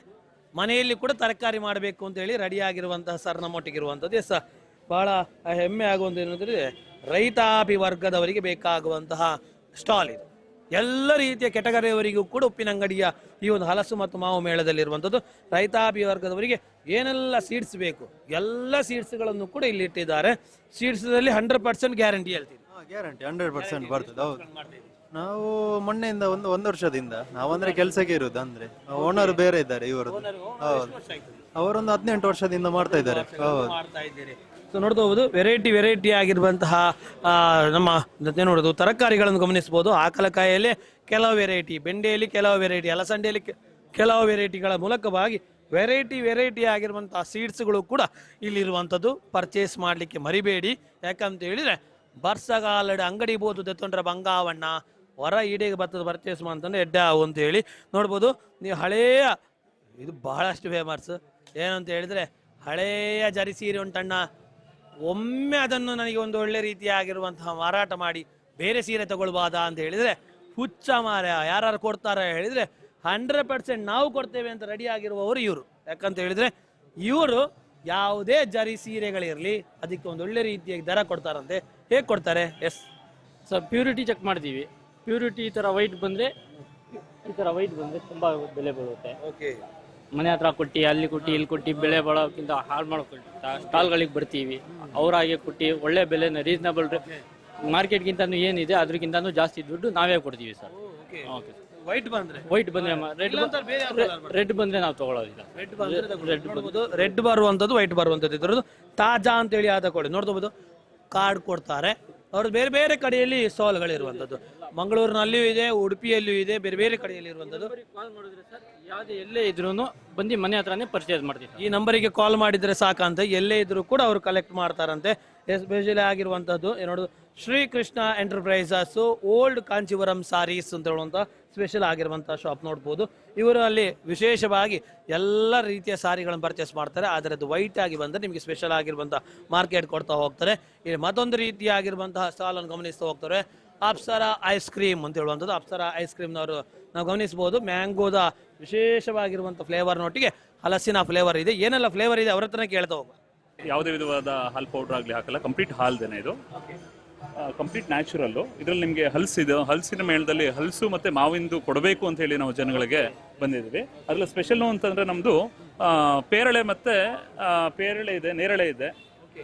ಮನೆಯಲ್ಲಿ ಕೂಡ ತರಕಾರಿ ಮಾಡಬೇಕು ಅಂತ ಹೇಳಿ ರೆಡಿ ಆಗಿರುವಂತಹ ಸರ್ ನಮ್ಮೊಟ್ಟಿಗಿರುವಂಥದ್ದು. ಎಸ್, ಬಹಳ ಹೆಮ್ಮೆ ಆಗುವಂಥ ಏನಂದ್ರೆ ರೈತಾಪಿ ವರ್ಗದವರಿಗೆ ಬೇಕಾಗುವಂತಹ ಸ್ಟಾಲ್ ಇದು. ಎಲ್ಲ ರೀತಿಯ ಕೆಟಗರಿಯವರಿಗೂ ಕೂಡ ಉಪ್ಪಿನ ಅಂಗಡಿಯ ಈ ಒಂದು ಹಲಸು ಮತ್ತು ಮಾವು ಮೇಳದಲ್ಲಿರುವಂಥದ್ದು. ರೈತಾಪಿ ವರ್ಗದವರಿಗೆ ಏನೆಲ್ಲ ಸೀಡ್ಸ್ ಬೇಕು ಎಲ್ಲ ಸೀಡ್ಸ್ಗಳನ್ನು ಕೂಡ ಇಲ್ಲಿ ಇಟ್ಟಿದ್ದಾರೆ. ಸೀಡ್ಸ್ದಲ್ಲಿ 100% ಗ್ಯಾರಂಟಿ ಹೇಳ್ತೀವಿ. ಗ್ಯಾರಂಟಿ 100% ಬರ್ತದೆ. ಹೌದು, ನಾವು ಮೊನ್ನೆಯಿಂದ ಒಂದು ವರ್ಷದಿಂದ ನಾವಂದ್ರೆ ಕೆಲಸಕ್ಕೆ ಇರುವುದು. ಅಂದ್ರೆ ಓನರ್ ಬೇರೆ ಇದ್ದಾರೆ ಇವರದ್ದು. ಹೌದು, ಅವರೊಂದು 18 ವರ್ಷದಿಂದ ಮಾಡ್ತಾ ಇದ್ದಾರೆ. ಸೊ ನೋಡ್ತಾ ಹೋಗುದು ವೆರೈಟಿ ಆಗಿರುವಂತಹ ನಮ್ಮ ನೋಡೋದು ತರಕಾರಿಗಳನ್ನು ಗಮನಿಸಬಹುದು. ಹಾಗಲಕಾಯಿಯಲ್ಲಿ ಕೆಲವು ವೆರೈಟಿ, ಬೆಂಡೆಯಲ್ಲಿ ಕೆಲವು ವೆರೈಟಿ, ಅಲಸಂಡೆಯಲ್ಲಿ ಕೆಲವು ವೆರೈಟಿಗಳ ಮೂಲಕವಾಗಿ ವೆರೈಟಿ ಆಗಿರುವಂತಹ ಸೀಡ್ಸ್ಗಳು ಕೂಡ ಇಲ್ಲಿರುವಂಥದ್ದು. ಪರ್ಚೇಸ್ ಮಾಡಲಿಕ್ಕೆ ಮರಿಬೇಡಿ. ಯಾಕಂತ ಹೇಳಿದ್ರೆ ಬರ್ಸಗಾಲಡ ಅಂಗಡಿ ಬೋದು ದೆತ್ತೊಂಡ್ರ ಬಂಗಾವಣ್ಣ ಹೊರ ಈಡೆಗೆ ಬರ್ತದ ಪರ್ಚೇಸ್ ಮಾಡ್ತಂದ್ರೆ ಎಡ್ಡೆ ಅವು ಅಂತ ಹೇಳಿ ನೋಡ್ಬೋದು. ನೀವು ಹಳೆಯ ಇದು ಬಹಳಷ್ಟು ಫೇಮಸ್. ಏನಂತ ಹೇಳಿದ್ರೆ ಹಳೆಯ ಜರಿ ಸೀರೆ ಉಂಟಣ್ಣ, ಒಮ್ಮೆ ಅದನ್ನು ನನಗೆ ಒಂದು ಒಳ್ಳೆ ರೀತಿಯಾಗಿರುವಂತಹ ಮಾರಾಟ ಮಾಡಿ ಬೇರೆ ಸೀರೆ ತಗೊಳ್ಬಾದ ಅಂತ ಹೇಳಿದ್ರೆ ಹುಚ್ಚ ಮಾರ. ಯಾರು ಕೊಡ್ತಾರ ಹೇಳಿದ್ರೆ 100% ನಾವು ಕೊಡ್ತೇವೆ ಅಂತ ರೆಡಿ ಆಗಿರುವವರು ಇವರು. ಯಾಕಂತ ಹೇಳಿದ್ರೆ ಇವರು ಯಾವುದೇ ಜರಿ ಸೀರೆಗಳಿರಲಿ ಅದಕ್ಕೆ ಒಂದು ಒಳ್ಳೆ ರೀತಿಯಾಗಿ ದರ ಕೊಡ್ತಾರಂತೆ. ಹೇಗೆ ಕೊಡ್ತಾರೆ? ಎಸ್ ಸರ್, ಪ್ಯೂರಿಟಿ ಚೆಕ್ ಮಾಡ್ತೀವಿ. ಪ್ಯೂರಿಟಿ ಈ ಥರ ವೈಟ್ ಬಂದರೆ ತುಂಬ ಬೆಲೆ ಬೀಳುತ್ತೆ. ಓಕೆ, ಮನೆ ಹತ್ರ ಕೊಟ್ಟು ಅಲ್ಲಿ ಕೊಟ್ಟು ಇಲ್ಲಿ ಕೊಟ್ಟು ಬೆಳೆ ಬಾಳೋಕ್ಕಿಂತ ಹಾಳು ಮಾಡೋಕ್ಕಿಂತ ಸ್ಟಾಲ್ಗಳಿಗೆ ಬರ್ತೀವಿ. ಅವರಾಗೆ ಕೊಟ್ಟು ಒಳ್ಳೆ ಬೆಲೆನ ರೀಸನಬಲ್ ಮಾರ್ಕೆಟ್ಗಿಂತ ಏನಿದೆ ಅದಕ್ಕಿಂತ ಜಾಸ್ತಿ ದುಡ್ಡು ನಾವೇ ಕೊಡ್ತೀವಿ ಸರ್. ಓಕೆ. ವೈಟ್ ಬಂದ್ರೆ ವೈಟ್ ಬಂದ್ರೆ ರೆಡ್ ಬಂದ್ರೆ ನಾವು ತಗೊಳ್ಳೋದಿಲ್ಲ. ರೆಡ್ ಬರುವಂಥದ್ದು ವೈಟ್ ಬರುವಂಥದ್ದು ಇದ್ರದ್ದು ತಾಜಾ ಅಂತೇಳಿ ಆದ ಕೊಡಿ ನೋಡ್ಕೋಬಹುದು. ಕಾರ್ಡ್ ಕೊಡ್ತಾರೆ ಅವರು. ಬೇರೆ ಬೇರೆ ಕಡೆಯಲ್ಲಿ ಸ್ಟಾಲ್ಗಳಿರುವಂಥದ್ದು ಮಂಗಳೂರಿನಲ್ಲಿಯೂ ಇದೆ, ಉಡುಪಿಯಲ್ಲಿಯೂ ಇದೆ, ಬೇರೆ ಬೇರೆ ಕಡೆಯಲ್ಲಿ ಇರುವಂಥದ್ದು. ಕಾಲ್ ಮಾಡಿದ್ರೆ ಸರ್ ಯಾವುದೇ ಎಲ್ಲೇ ಇದ್ರೂ ಬಂದು ಮನೆ ಹತ್ರನೇ ಪರ್ಚೇಸ್ ಮಾಡ್ತೀವಿ. ಈ ನಂಬರಿಗೆ ಕಾಲ್ ಮಾಡಿದ್ರೆ ಸಾಕಂತ, ಎಲ್ಲೇ ಇದ್ರೂ ಕೂಡ ಅವರು ಕಲೆಕ್ಟ್ ಮಾಡ್ತಾರಂತೆ. ಎಸ್ಪೆಷಲಿ ಆಗಿರುವಂಥದ್ದು ಏನೋದು ಶ್ರೀಕೃಷ್ಣ ಎಂಟರ್ಪ್ರೈಸಸ್ ಓಲ್ಡ್ ಕಾಂಚೀವರಂ ಸಾರೀಸ್ ಅಂತ ಹೇಳುವಂಥ ಸ್ಪೆಷಲ್ ಆಗಿರುವಂಥ ಶಾಪ್ ನೋಡ್ಬೋದು. ಇವರು ಅಲ್ಲಿ ವಿಶೇಷವಾಗಿ ಎಲ್ಲ ರೀತಿಯ ಸಾರಿಗಳನ್ನು ಪರ್ಚೇಸ್ ಮಾಡ್ತಾರೆ. ಆದರೆ ಅದು ವೈಟ್ ಆಗಿ ಬಂದರೆ ನಿಮಗೆ ಸ್ಪೆಷಲ್ ಆಗಿರುವಂಥ ಮಾರ್ಕೆಟ್ ಕೊಡ್ತಾ ಹೋಗ್ತಾರೆ. ಇಲ್ಲಿ ಮತ್ತೊಂದು ರೀತಿಯಾಗಿರುವಂತಹ ಸ್ಟಾಲನ್ನು ಗಮನಿಸ್ತಾ ಹೋಗ್ತಾರೆ. ಅಪ್ಸರಾ ಐಸ್ ಕ್ರೀಮ್ ಅಂತ ಹೇಳುವಂಥದ್ದು. ಅಪ್ಸರಾ ಐಸ್ ಕ್ರೀಮ್ನವರು ನಾವು ಗಮನಿಸ್ಬೋದು. ಮ್ಯಾಂಗೋದ ವಿಶೇಷವಾಗಿರುವಂಥ ಫ್ಲೇವರ್ನೊಟ್ಟಿಗೆ ಹಲಸಿನ ಫ್ಲೇವರ್ ಇದೆ. ಏನೆಲ್ಲ ಫ್ಲೇವರ್ ಇದೆ ಅವ್ರ ಹತ್ರನೇ ಕೇಳ್ತಾ ಹೋಗುವ. ಯಾವುದೇ ವಿಧವಾದ ಹಾಲ್ ಪೌಡರ್ ಆಗಲಿ ಹಾಕಲ್ಲ, ಕಂಪ್ಲೀಟ್ ಹಾಲ್ದೇನೆ ಇದು, ಕಂಪ್ಲೀಟ್ ನ್ಯಾಚುರಲ್ಲು. ಇದರಲ್ಲಿ ನಿಮಗೆ ಹಲಸಿದೆ, ಹಲಸಿನ ಮೇಳದಲ್ಲಿ ಹಲಸು ಮತ್ತು ಮಾವಿಂದು ಕೊಡಬೇಕು ಅಂತ ಹೇಳಿ ನಾವು ಜನಗಳಿಗೆ ಬಂದಿದ್ದೀವಿ. ಅದರಲ್ಲಿ ಸ್ಪೆಷಲ್ಲು ಅಂತಂದರೆ ನಮ್ಮದು ಪೇರಳೆ ಮತ್ತು ಪೇರಳೆ ಇದೆ, ನೇರಳೆ ಇದೆ,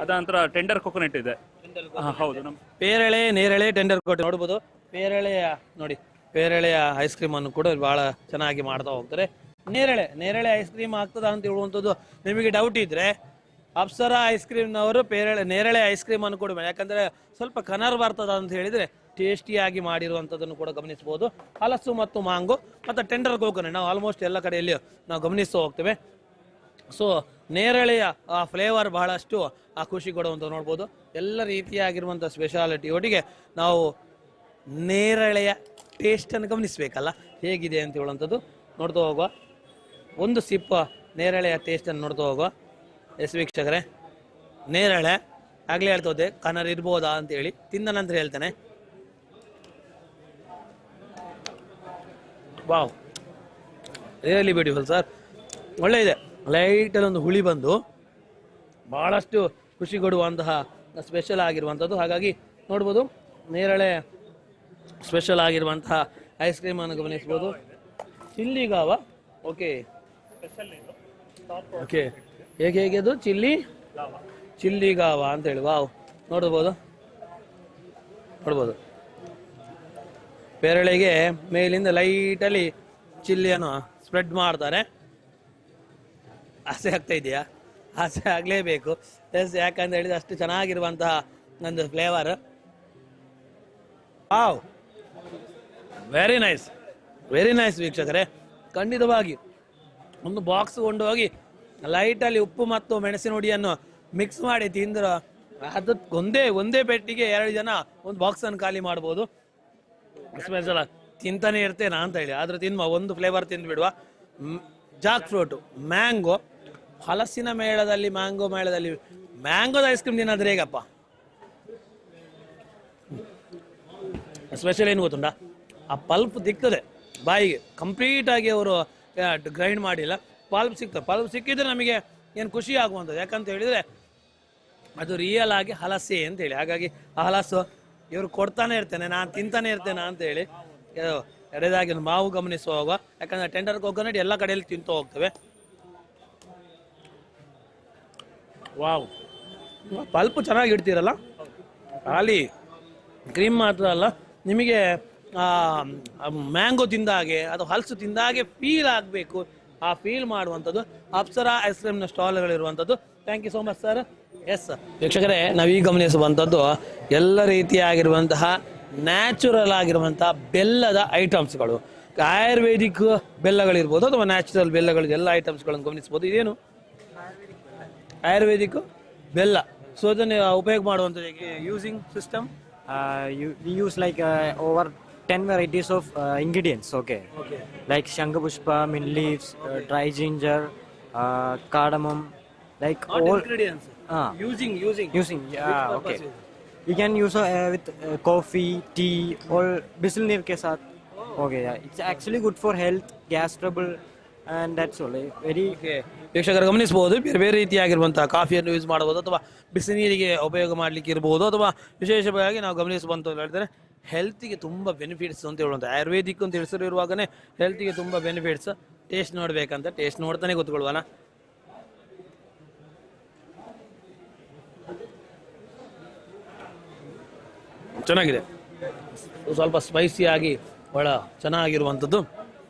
ಅದಂತರ ಟೆಂಡರ್ ಕೊಕೊನಟ್ ಇದೆ. ಹೌದು, ನಮ್ಮ ಪೇರಳೆ, ನೇರಳೆ, ಟೆಂಡರ್ ಕೊಟ್ಟು ನೋಡ್ಬೋದು. ಪೇರಳೆಯ ನೋಡಿ, ಪೇರಳೆಯ ಐಸ್ ಕ್ರೀಮ್ ಅನ್ನು ಕೂಡ ಬಹಳ ಚೆನ್ನಾಗಿ ಮಾಡ್ತಾ ಹೋಗ್ತಾರೆ. ನೇರಳೆ ಐಸ್ ಕ್ರೀಮ್ ಆಗ್ತದ ಅಂತ ಹೇಳುವಂಥದ್ದು ನಿಮಗೆ ಡೌಟ್ ಇದ್ರೆ ಅಪ್ಸರಾ ಐಸ್ ಕ್ರೀಮ್ನವರು ನೇರಳೆ ಐಸ್ ಕ್ರೀಮ್ ಅನ್ನು ಕೊಡಬೇಕು. ಯಾಕಂದ್ರೆ ಸ್ವಲ್ಪ ಕನರ್ ಬರ್ತದ ಅಂತ ಹೇಳಿದ್ರೆ ಟೇಸ್ಟಿಯಾಗಿ ಮಾಡಿರುವಂಥದ್ದನ್ನು ಕೂಡ ಗಮನಿಸಬಹುದು. ಹಲಸು ಮತ್ತು ಮಾಂಗೋ ಮತ್ತು ಟೆಂಡರ್ ಕೋಕೋನಟ್ ನಾವು ಆಲ್ಮೋಸ್ಟ್ ಎಲ್ಲ ಕಡೆಯಲ್ಲಿ ನಾವು ಗಮನಿಸ್ತಾ ಹೋಗ್ತೇವೆ. ಸೊ ನೇರಳೆಯ ಆ ಫ್ಲೇವರ್ ಬಹಳಷ್ಟು ಆ ಖುಷಿ ಕೊಡುವಂಥ ನೋಡ್ಬೋದು. ಎಲ್ಲ ರೀತಿಯಾಗಿರುವಂಥ ಸ್ಪೆಷಾಲಿಟಿ ಒಟ್ಟಿಗೆ ನಾವು ನೇರಳೆಯ ಟೇಸ್ಟನ್ನು ಗಮನಿಸಬೇಕಲ್ಲ ಹೇಗಿದೆ ಅಂತ ಹೇಳುವಂಥದ್ದು ನೋಡ್ತಾ ಹೋಗುವ. ಒಂದು ಸಿಪ್ಪ ನೇರಳೆಯ ಟೇಸ್ಟನ್ನು ನೋಡ್ತಾ ಹೋಗುವ. ಎಸ್ ವೀಕ್ಷಕರೇ, ನೇರಳೆ ಆಗಲೇ ಹೇಳ್ತೋದೆ ಕನರ್ ಇರ್ಬೋದಾ ಅಂತೇಳಿ, ತಿಂದ ನಂತರ ಹೇಳ್ತೇನೆ. Wow, really beautiful sir. ಒಳ್ಳೆ ಇದೆ. ಲೈಟಲ್ಲಿ ಒಂದು ಹುಳಿ ಬಂದು ಭಾಳಷ್ಟು ಖುಷಿ ಕೊಡುವಂತಹ ಸ್ಪೆಷಲ್ ಆಗಿರುವಂಥದ್ದು. ಹಾಗಾಗಿ ನೋಡ್ಬೋದು ನೇರಳೆ ಸ್ಪೆಷಲ್ ಆಗಿರುವಂತಹ ಐಸ್ ಕ್ರೀಮನ್ನು ಗಮನಿಸ್ಬೋದು. ಚಿಲ್ಲಿಗಾವ ಓಕೆ ಓಕೆ ಹೇಗೆ ಅದು ಚಿಲ್ಲಿಗಾವ ಅಂತೇಳಿ ವಾವ್ ನೋಡ್ಬೋದು. ಪೇರಳೆಗೆ ಮೇಲಿಂದ ಲೈಟಲ್ಲಿ ಚಿಲ್ಲಿಯನ್ನು ಸ್ಪ್ರೆಡ್ ಮಾಡ್ತಾರೆ. ಆಸೆ ಆಗ್ತಾ ಇದೆಯಾ? ಆಸೆ ಆಗಲೇಬೇಕು. ಎಸ್, ಯಾಕಂತ ಹೇಳಿದ್ರೆ ಅಷ್ಟು ಚೆನ್ನಾಗಿರುವಂತಹ ಒಂದು ಫ್ಲೇವರ್. ವಾವ್, ವೆರಿ ನೈಸ್ ವೀಕ್ಷಕರೇ. ಖಂಡಿತವಾಗಿ ಒಂದು ಬಾಕ್ಸ್ ಕೊಂಡು ಹೋಗಿ ಲೈಟಲ್ಲಿ ಉಪ್ಪು ಮತ್ತು ಮೆಣಸಿನ ಹುಡಿಯನ್ನು ಮಿಕ್ಸ್ ಮಾಡಿ ತಿಂದ್ರೆ ಅದು ಒಂದೇ ಪೆಟ್ಟಿಗೆ 2 ಜನ ಒಂದು ಬಾಕ್ಸನ್ನು ಖಾಲಿ ಮಾಡ್ಬೋದು. ಸ್ಪೆಷಲ್ ತಿಂತಾನೆ ಇರ್ತೇನಾ ಅಂತ ಹೇಳಿ ಆದ್ರೆ ತಿನ್ನುವ ಒಂದು ಫ್ಲೇವರ್ ತಿಂದ್ಬಿಡುವ. ಜಾಕ್ ಫ್ರೂಟು, ಮ್ಯಾಂಗೋ, ಹಲಸಿನ ಮೇಳದಲ್ಲಿ ಮ್ಯಾಂಗೋದ ಐಸ್ ಕ್ರೀಮ್ ತಿನ್ನೋದ್ರೆ ಹೇಗಪ್ಪ. ಸ್ಪೆಷಲ್ ಏನು ಗೊತ್ತುಂಟ, ಆ ಪಲ್ಪ್ ದಿಕ್ತದೆ ಬಾಯಿಗೆ. ಕಂಪ್ಲೀಟಾಗಿ ಅವರು ಗ್ರೈಂಡ್ ಮಾಡಿಲ್ಲ, ಪಲ್ಪ್ ಸಿಗ್ತದೆ. ಪಲ್ಪ್ ಸಿಕ್ಕಿದ್ರೆ ನಮಗೆ ಏನು ಖುಷಿ ಆಗುವಂಥದ್ದು. ಯಾಕಂತ ಹೇಳಿದರೆ ಅದು ರಿಯಲ್ ಆಗಿ ಹಲಸೆ ಅಂತೇಳಿ. ಹಾಗಾಗಿ ಆ ಹಲಸು ಇವರು ಕೊಡ್ತಾನೆ ಇರ್ತೇನೆ, ನಾನು ತಿಂತಾನೆ ಇರ್ತೇನೆ ಅಂತೇಳಿ ಎಡೆದಾಗಿ ಮಾವು ಗಮನಿಸುವ ಹೋಗುವ. ಯಾಕಂದರೆ ಟೆಂಡರ್ ಕೋಕೋನಟ್ ಎಲ್ಲ ಕಡೆಯಲ್ಲಿ ತಿಂತು ಹೋಗ್ತೇವೆ. ವಾವ್, ಪಲ್ಪ್ ಚೆನ್ನಾಗಿ ಇಡ್ತೀರಲ್ಲ, ಖಾಲಿ ಕ್ರೀಮ್ ಮಾತ್ರ ಅಲ್ಲ, ನಿಮಗೆ ಮ್ಯಾಂಗೋ ತಿಂದ ಹಾಗೆ ಅದು ಹಲಸು ತಿಂದ ಹಾಗೆ ಫೀಲ್ ಆಗಬೇಕು. ಆ ಫೀಲ್ ಮಾಡುವಂಥದ್ದು ಅಪ್ಸರಾ ಐಸ್ ಕ್ರೀಮ್ನ ಸ್ಟಾಲ್ಗಳಿರುವಂಥದ್ದು. Thank you so much sir. Yes ವೀಕ್ಷಕರೇ, ನಾವೀಗ ಗಮನಿಸುವಂಥದ್ದು ಎಲ್ಲ ರೀತಿಯಾಗಿರುವಂತಹ ನ್ಯಾಚುರಲ್ ಆಗಿರುವಂತಹ ಬೆಲ್ಲದ ಐಟಮ್ಸ್ಗಳು. ಆಯುರ್ವೇದಿಕ್ ಬೆಲ್ಲಗಳಿರ್ಬೋದು ಅಥವಾ ನ್ಯಾಚುರಲ್ ಬೆಲ್ಲಗಳು, ಎಲ್ಲ ಐಟಮ್ಸ್ಗಳನ್ನು ಗಮನಿಸ್ಬೋದು. ಇದೇನು ಆಯುರ್ವೇದಿಕ್ ಬೆಲ್ಲ. ಸೊ ಅದನ್ನು ಉಪಯೋಗ ಮಾಡುವಂಥದ್ದು ಹೇಗೆ? Using system we use like over 10 varieties of ingredients. Okay, like Shankapushpa, mint leaves, dry ginger, cardamom, like all ingredients. using Yeah, okay. You can use with coffee, tea, or bisilnir ke sath. Okay, yeah, it's actually good for health, gas trouble, and that's all. Very ವೀಕ್ಷಕರು ಗಮನಿಸಬಹುದು, ಬೇರೆ ಬೇರೆ ರೀತಿಯಾಗಿರುವಂತಹ ಕಾಫಿಯನ್ನು ಯೂಸ್ ಮಾಡಬಹುದು ಅಥವಾ ಬಿಸಿ ನೀರಿಗೆ ಉಪಯೋಗ ಮಾಡಲಿಕ್ಕೆ ಇರಬಹುದು. ಅಥವಾ ವಿಶೇಷವಾಗಿ ನಾವು ಗಮನಿಸುವಂತ ಹೇಳಿದ್ರೆ ಹೆಲ್ತಿಗೆ ತುಂಬ ಬೆನಿಫಿಟ್ಸ್ ಅಂತ ಹೇಳುವಂಥ ಆಯುರ್ವೇದಿಕ್ ಅಂತ ಹೆಸರಿರುವಾಗನೇ ಹೆಲ್ತಿಗೆ ತುಂಬ ಬೆನಿಫಿಟ್ಸ್. ಟೇಸ್ಟ್ ನೋಡ್ಬೇಕಂತ ಟೇಸ್ಟ್ ನೋಡ್ತಾನೆ ಗೊತ್ತುಕೊಳ್ಳುವಲ್ಲ. ಚೆನ್ನಾಗಿದೆ, ಸ್ವಲ್ಪ ಸ್ಪೈಸಿ ಆಗಿ ಬಹಳ ಚೆನ್ನಾಗಿರುವಂಥದ್ದು.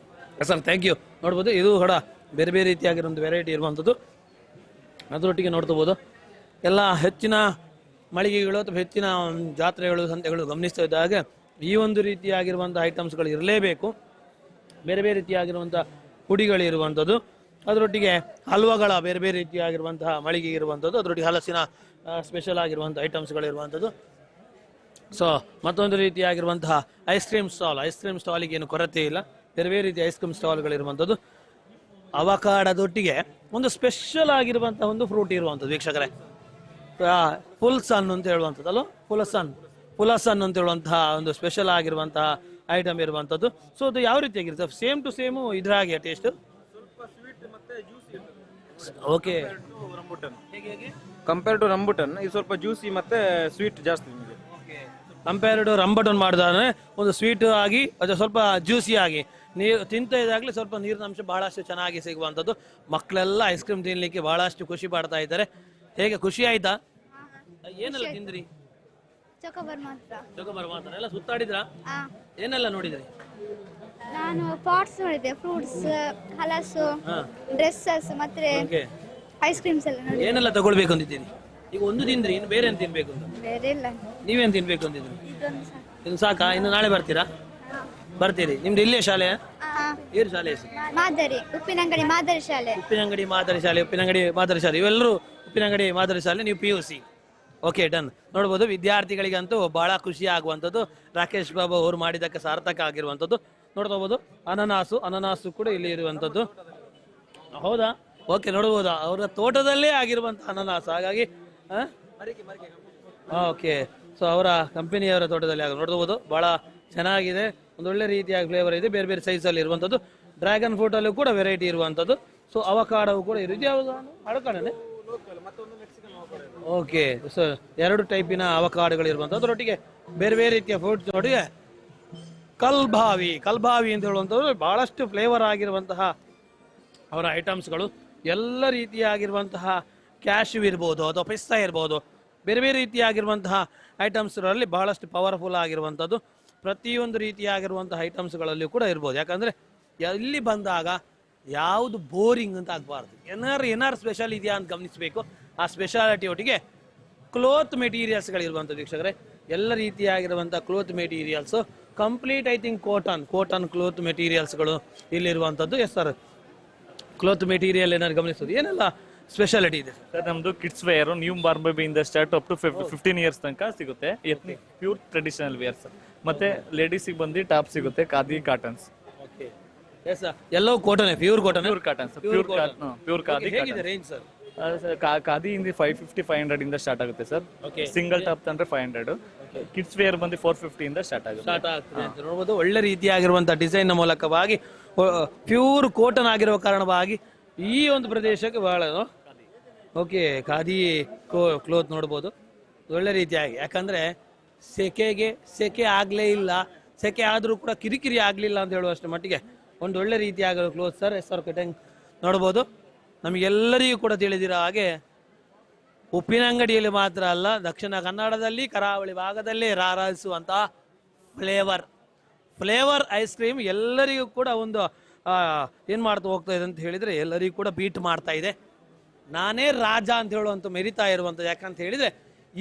Sir thank you. ನೋಡ್ಬೋದು ಇದು ಕೂಡ ಬೇರೆ ಬೇರೆ ರೀತಿಯಾಗಿರೋ ವೆರೈಟಿ ಇರುವಂಥದ್ದು. ಅದರೊಟ್ಟಿಗೆ ನೋಡ್ಕೋಬೋದು ಎಲ್ಲ ಹೆಚ್ಚಿನ ಮಳಿಗೆಗಳು ಅಥವಾ ಹೆಚ್ಚಿನ ಜಾತ್ರೆಗಳು ಸಂತೆಗಳು ಗಮನಿಸ್ತಾ ಇದ್ದಾಗ ಈ ಒಂದು ರೀತಿಯಾಗಿರುವಂಥ ಐಟಮ್ಸ್ಗಳು ಇರಲೇಬೇಕು. ಬೇರೆ ಬೇರೆ ರೀತಿಯಾಗಿರುವಂಥ ಪುಡಿಗಳಿರುವಂಥದ್ದು, ಅದರೊಟ್ಟಿಗೆ ಹಲ್ವಗಳ ಬೇರೆ ಬೇರೆ ರೀತಿಯಾಗಿರುವಂತಹ ಮಳಿಗೆ ಇರುವಂಥದ್ದು, ಅದರೊಟ್ಟಿಗೆ ಹಲಸಿನ ಸ್ಪೆಷಲ್ ಆಗಿರುವಂಥ ಐಟಮ್ಸ್ಗಳಿರುವಂಥದ್ದು. ಸೊ ಮತ್ತೊಂದು ರೀತಿಯಾಗಿರುವಂತಹ ಐಸ್ ಕ್ರೀಮ್ ಸ್ಟಾಲಿಗೆ ಏನು ಕೊರತೆ ಇಲ್ಲ, ಬೇರೆ ಬೇರೆ ರೀತಿಯ ಐಸ್ ಕ್ರೀಮ್ ಸ್ಟಾಲ್ಗಳಿರುವಂಥದ್ದು. ಅವಕಾಡದೊಟ್ಟಿಗೆ ಒಂದು ಸ್ಪೆಷಲ್ ಆಗಿರುವಂತಹ ಒಂದು ಫ್ರೂಟ್ ಇರುವಂಥದ್ದು ವೀಕ್ಷಕರೇ, ಫುಲ್ ಸನ್ ಅಂತ ಹೇಳುವಂಥದ್ದಲ್ಲ, ಫುಲಸನ್ ಅಂತ ಹೇಳುವಂತಹ ಒಂದು ಸ್ಪೆಷಲ್ ಆಗಿರುವಂತಹ ಐಟಮ್ ಇರುವಂಥದ್ದು. ಸೊ ಅದು ಯಾವ ರೀತಿಯಾಗಿರುತ್ತೆ? ಸೇಮ್ ಟು ಸೇಮು ಇದ್ರ ಹಾಗೆ taste. Okay, compare to rambutan ಇದು ಸ್ವಲ್ಪ ಜ್ಯೂಸಿ ಮತ್ತೆ ಸ್ವೀಟ್ ಜಾಸ್ತಿ ನಿಮಗೆ. ಕಂಪೇರ್ಡ್ ರಂಬಟನ್ ಮಾಡಿದ್ರೆ ಒಂದು ಸ್ವೀಟ್ ಆಗಿ ಅದು ಸ್ವಲ್ಪ ಜ್ಯೂಸಿ ಆಗಿ ನೀರು ತಿಂತ ಇದಾಗಲಿ ಸ್ವಲ್ಪ ನೀರಿನ ಅಂಶ ಬಹಳಷ್ಟು ಚೆನ್ನಾಗಿ ಸಿಗುವಂಥದ್ದು. ಮಕ್ಕಳೆಲ್ಲ ಐಸ್ ಕ್ರೀಮ್ ತಿನ್ಲಿಕ್ಕೆ ಬಹಳಷ್ಟು ಖುಷಿ ಪಡ್ತಾ ಇದ್ದಾರೆ. ಹೇಗೆ ಖುಷಿ ಆಯ್ತಾ? ಏನೆಲ್ಲ ತಿಂದ್ರಿ? ಚೊಕೊಬಾರ್ ಮಾತ್ರ ಎಲ್ಲ ಸುತ್ತಾಡಿದ್ರ? ಏನೆಲ್ಲ ನೋಡಿದ್ರಿ? ನಾನು ಪಾಟ್ಸ್ ನೋಡಿದೆ, ಫ್ರೂಟ್ಸ್, ಹಲಸು, ಡ್ರೆಸ್ಸಸ್ ಮತ್ತೆ ಐಸ್ ಕ್ರೀಮ್ಸ್ ಎಲ್ಲ ನೋಡಿ. ಏನೆಲ್ಲ ತಗೊಳ್ಬೇಕು ಅಂತಿದ್ದೀರಿ? ಈಗ ಒಂದು ತಿಂದ್ರಿ, ಇನ್ನು ಬೇರೆ ಏನು ತಿನ್ಬೇಕು ಅಂತ? ಬೇರೆ ಇಲ್ಲ. ನೀವೇನು ತಿನ್ಬೇಕು ಅಂತಿದ್ರಿ? ಇನ್ನು ಸಾಕಾ? ಇನ್ನು ನಾಳೆ ಬರ್ತೀರಾ? ಬರ್ತೀರಿ. ನಿಮ್ದು ಇಲ್ಲೇ ಶಾಲೆ? ಏನು ಶಾಲೆ ಹೆಸರು? ಮಾದರಿ ಉಪ್ಪಿನಂಗಡಿ ಮಾದರಿ ಶಾಲೆ. ಉಪ್ಪಿನಂಗಡಿ ಮಾದರಿ ಶಾಲೆ ಇವೆಲ್ಲರೂ ಉಪ್ಪಿನಂಗಡಿ ಮಾದರಿ ಶಾಲೆ. ನೀವು PUC. Okay, done. ನೋಡ್ಬೋದು ವಿದ್ಯಾರ್ಥಿಗಳಿಗಂತೂ ಬಹಳ ಖುಷಿ ಆಗುವಂಥದ್ದು. ರಾಕೇಶ್ ಬಾಬು ಅವರು ಮಾಡಿದ್ದಕ್ಕೆ ಸಾರ್ಥಕ ಆಗಿರುವಂಥದ್ದು. ನೋಡ್ಕೋಬಹುದು ಅನನಾಸು ಕೂಡ ಇಲ್ಲಿ ಇರುವಂಥದ್ದು. ಹೌದಾ? ಓಕೆ, ನೋಡ್ಬೋದು ಅವರ ತೋಟದಲ್ಲೇ ಆಗಿರುವಂಥ ಅನನಾಸು. ಹಾಗಾಗಿ ಓಕೆ, ಸೊ ಅವರ ಕಂಪನಿಯವರ ತೋಟದಲ್ಲಿ ನೋಡ್ಬೋದು ಬಹಳ ಚೆನ್ನಾಗಿದೆ. ಒಂದೊಳ್ಳೆ ರೀತಿಯಾಗಿ ಫ್ಲೇವರ್ ಇದೆ, ಬೇರೆ ಬೇರೆ ಸೈಜಲ್ಲಿ ಇರುವಂಥದ್ದು. ಡ್ರ್ಯಾಗನ್ ಫ್ರೂಟ್ ಅಲ್ಲೂ ಕೂಡ ವೆರೈಟಿ ಇರುವಂಥದ್ದು. ಸೊ ಅವಕಾಡವು ಕೂಡ ಇರುತ್ತೆ. ಯಾವುದು ಅಡಕಾಡನೆ? ಓಕೆ, ಸೊ 2 ಟೈಪಿನ ಅವಕಾಡಗಳು ಇರುವಂಥದ್ದು. ಅದರೊಟ್ಟಿಗೆ ಬೇರೆ ಬೇರೆ ರೀತಿಯ ಫ್ರೂಟ್ಸ್ ನೋಡಿ. ಕಲ್ಬಾವಿ ಅಂತ ಹೇಳುವಂಥದ್ದು ಬಹಳಷ್ಟು ಫ್ಲೇವರ್ ಆಗಿರುವಂತಹ ಅವರ ಐಟಮ್ಸ್ಗಳು. ಎಲ್ಲ ರೀತಿಯಾಗಿರುವಂತಹ ಕ್ಯಾಶ್ಯೂ ಇರ್ಬೋದು ಅಥವಾ ಪಿಸ್ತಾ ಇರ್ಬೋದು, ಬೇರೆ ಬೇರೆ ರೀತಿಯಾಗಿರುವಂತಹ ಐಟಮ್ಸ್ಗಳಲ್ಲಿ ಬಹಳಷ್ಟು ಪವರ್ಫುಲ್ ಆಗಿರುವಂಥದ್ದು. ಪ್ರತಿಯೊಂದು ರೀತಿಯಾಗಿರುವಂತಹ ಐಟಮ್ಸ್ಗಳಲ್ಲಿ ಕೂಡ ಇರ್ಬೋದು. ಯಾಕಂದರೆ ಇಲ್ಲಿ ಬಂದಾಗ ಯಾವುದು ಬೋರಿಂಗ್ ಅಂತ ಆಗಬಾರ್ದು. ಏನಾರು ಸ್ಪೆಷಲ್ ಇದೆಯಾ ಅಂತ ಗಮನಿಸಬೇಕು. ಆ ಸ್ಪೆಷಾಲಿಟಿ ಒಟ್ಟಿಗೆ ಕ್ಲೋತ್ ಮೆಟೀರಿಯಲ್ಸ್ಗಳಿರುವಂಥದ್ದು ವೀಕ್ಷಕರೇ. ಎಲ್ಲ ರೀತಿಯಾಗಿರುವಂಥ cloth materials complete I think cotton cloth ಮೆಟೀರಿಯಲ್ಸ್ಗಳು ಇಲ್ಲಿರುವಂಥದ್ದು. ಎಸ್ ಸರ್, ಕ್ಲೋತ್ ಮೆಟೀರಿಯಲ್ ಏನಾದ್ರು ಗಮನಿಸೋದು ಏನೆಲ್ಲ ಸ್ಪೆಷಾಲಿಟಿ ಇದೆ ಸರ್? ನಮ್ದು ಕಿಡ್ಸ್ ವೇರ್ ನ್ಯೂ ಬಾರ್ಬೆಬಿಯಿಂದ ಸ್ಟಾರ್ಟ್ ಅಪ್ ಟು 15 ಇಯರ್ಸ್ ತನಕ ಸಿಗುತ್ತೆ. Ethnic pure traditional wears. ಮತ್ತೆ ಲೇಡೀಸಿಗೆ ಬಂದು ಟಾಪ್ ಸಿಗುತ್ತೆ, ಖಾದಿ ಕಾಟನ್ಸ್. ಎಲ್ಲವೂ ಕಾಟನ್, ಪ್ಯೂರ್ ಕಾಟನ್ ಖಾದಿ. ಹೇಗಿದೆ ರೇಂಜ್ ಸರ್? ಖಾದಿ ಇಂದ 550-500 ಇಂದ ಸ್ಟಾರ್ಟ್ ಆಗುತ್ತೆ ಸರ್. ಸಿಂಗಲ್ ಟಾಪ್ ತಂದ್ರೆ 500. ಕಿಡ್ಸ್ ವೇರ್ ಬಂದು 450 ಇಂದ ಸ್ಟಾರ್ಟ್ ಆಗುತ್ತೆ. ನೋಡಬಹುದು ಒಳ್ಳೆ ರೀತಿಯಾಗಿರುವಂತಹ ಡಿಸೈನ್ ಮೂಲಕವಾಗಿ ಪ್ಯೂರ್ ಕಾಟನ್ ಆಗಿರುವ ಕಾರಣವಾಗಿ ಈ ಒಂದು ಪ್ರದೇಶಕ್ಕೆ ಬಹಳ ಓಕೆ ಖಾದಿ ಕ್ಲೋತ್ ನೋಡ್ಬೋದು ಒಳ್ಳೆ ರೀತಿಯಾಗಿ. ಯಾಕಂದ್ರೆ ಸೆಕೆ ಆಗ್ಲೇ ಇಲ್ಲ, ಸೆಕೆ ಆದ್ರೂ ಕೂಡ ಕಿರಿಕಿರಿ ಆಗ್ಲಿಲ್ಲ ಅಂತ ಹೇಳುವಷ್ಟು ಮಟ್ಟಿಗೆ ಒಂದು ಒಳ್ಳೆ ರೀತಿಯಾಗಿರೋ ಕ್ಲೋತ್ ಸರ್. ಸರ್ ಕಟಿಂಗ್ ನೋಡ್ಬೋದು. ನಮಗೆಲ್ಲರಿಗೂ ಕೂಡ ತಿಳಿದಿರೋ ಹಾಗೆ ಉಪ್ಪಿನಂಗಡಿಯಲ್ಲಿ ಮಾತ್ರ ಅಲ್ಲ, ದಕ್ಷಿಣ ಕನ್ನಡದಲ್ಲಿ ಕರಾವಳಿ ಭಾಗದಲ್ಲಿ ರಾರಾಯಿಸುವಂತಹ ಫ್ಲೇವರ್ ಐಸ್ ಕ್ರೀಮ್ ಎಲ್ಲರಿಗೂ ಕೂಡ ಒಂದು ಏನು ಮಾಡ್ತಾ ಹೋಗ್ತಾ ಇದೆ ಅಂತ ಹೇಳಿದರೆ ಎಲ್ಲರಿಗೂ ಕೂಡ ಬೀಟ್ ಮಾಡ್ತಾ ಇದೆ. ನಾನೇ ರಾಜ ಅಂತ ಹೇಳುವಂಥ ಮೆರಿತಾ ಇರುವಂಥದ್ದು. ಯಾಕಂತ ಹೇಳಿದರೆ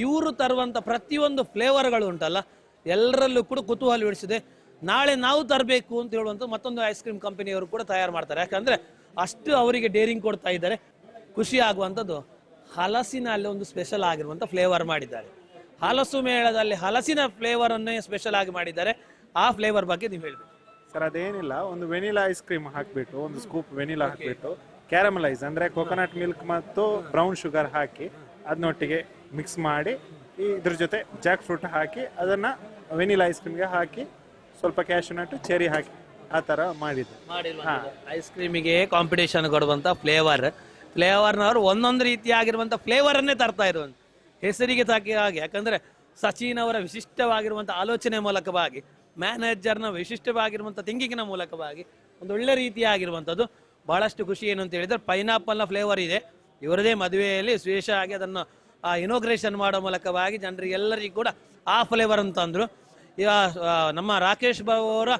ಇವರು ತರುವಂಥ ಪ್ರತಿಯೊಂದು ಫ್ಲೇವರ್ಗಳು ಉಂಟಲ್ಲ ಎಲ್ಲರಲ್ಲೂ ಕೂಡ ಕುತೂಹಲ ಬಿಡಿಸಿದೆ. ನಾಳೆ ನಾವು ತರಬೇಕು ಅಂತ ಹೇಳುವಂಥ ಮತ್ತೊಂದು ಐಸ್ ಕ್ರೀಮ್ ಕಂಪನಿಯವರು ಕೂಡ ತಯಾರು ಮಾಡ್ತಾರೆ. ಯಾಕಂದರೆ ಅಷ್ಟು ಅವರಿಗೆ ಡೇರಿಂಗ್ ಕೊಡ್ತಾ ಇದ್ದಾರೆ. ಖುಷಿ ಆಗುವಂಥದ್ದು ಹಲಸಿನಲ್ಲಿ ಒಂದು ಸ್ಪೆಷಲ್ ಆಗಿರುವಂಥ ಫ್ಲೇವರ್ ಮಾಡಿದ್ದಾರೆ. ಹಲಸು ಮೇಳದಲ್ಲಿ ಹಲಸಿನ ಫ್ಲೇವರನ್ನೇ ಸ್ಪೆಷಲ್ ಆಗಿ ಮಾಡಿದ್ದಾರೆ. ಆ ಫ್ಲೇವರ್ ಬಗ್ಗೆ ನೀವು ಹೇಳಬೇಕು ಸರ್. ಅದೇನಿಲ್ಲ, ಒಂದು ವೆನಿಲಾ ಐಸ್ ಕ್ರೀಮ್ ಹಾಕಿಬಿಟ್ಟು ಒಂದು ಸ್ಕೂಪ್ ವೆನಿಲಾ ಹಾಕಿಬಿಟ್ಟು ಕ್ಯಾರಮಲೈಸ್ ಅಂದರೆ ಕೊಕೊನಟ್ ಮಿಲ್ಕ್ ಮತ್ತು ಬ್ರೌನ್ ಶುಗರ್ ಹಾಕಿ ಅದನ್ನೊಟ್ಟಿಗೆ ಮಿಕ್ಸ್ ಮಾಡಿ ಇದ್ರ ಜೊತೆ ಜಾಕ್ ಫ್ರೂಟ್ ಹಾಕಿ ಅದನ್ನು ವೆನಿಲಾ ಐಸ್ ಕ್ರೀಮ್ಗೆ ಹಾಕಿ ಸ್ವಲ್ಪ ಕ್ಯಾಶ್ಯೂ ನಟ್ ಚೆರಿ ಹಾಕಿ ಆ ಥರ ಮಾಡಿದ್ರು. ಐಸ್ ಕ್ರೀಮಿಗೆ ಕಾಂಪಿಟೇಷನ್ ಕೊಡುವಂಥ ಫ್ಲೇವರ್ನವರು ಒಂದೊಂದು ರೀತಿಯಾಗಿರುವಂಥ ಫ್ಲೇವರನ್ನೇ ತರ್ತಾ ಇರುವಂಥ ಹೆಸರಿಗೆ ತಾಕಿ ಹಾಗೆ. ಯಾಕಂದರೆ ಸಚಿನ್ ಅವರ ವಿಶಿಷ್ಟವಾಗಿರುವಂಥ ಆಲೋಚನೆ ಮೂಲಕವಾಗಿ, ಮ್ಯಾನೇಜರ್ನ ವಿಶಿಷ್ಟವಾಗಿರುವಂಥ ಥಿಂಕಿಂಗಿನ ಮೂಲಕವಾಗಿ ಒಂದು ಒಳ್ಳೆ ರೀತಿಯಾಗಿರುವಂಥದ್ದು. ಬಹಳಷ್ಟು ಖುಷಿ ಏನು ಅಂತ ಹೇಳಿದರೆ ಪೈನಾಪಲ್ನ ಫ್ಲೇವರ್ ಇದೆ. ಇವರದೇ ಮದುವೆಯಲ್ಲಿ ವಿಶೇಷ ಆಗಿ ಅದನ್ನು ಇನೋಗ್ರೇಷನ್ ಮಾಡೋ ಮೂಲಕವಾಗಿ ಜನರಿಗೆ ಎಲ್ಲರಿಗೂ ಕೂಡ ಆ ಫ್ಲೇವರ್ ಅಂತಂದ್ರು. ಈಗ ನಮ್ಮ ರಾಕೇಶ್ ಬಾಬು ಅವರ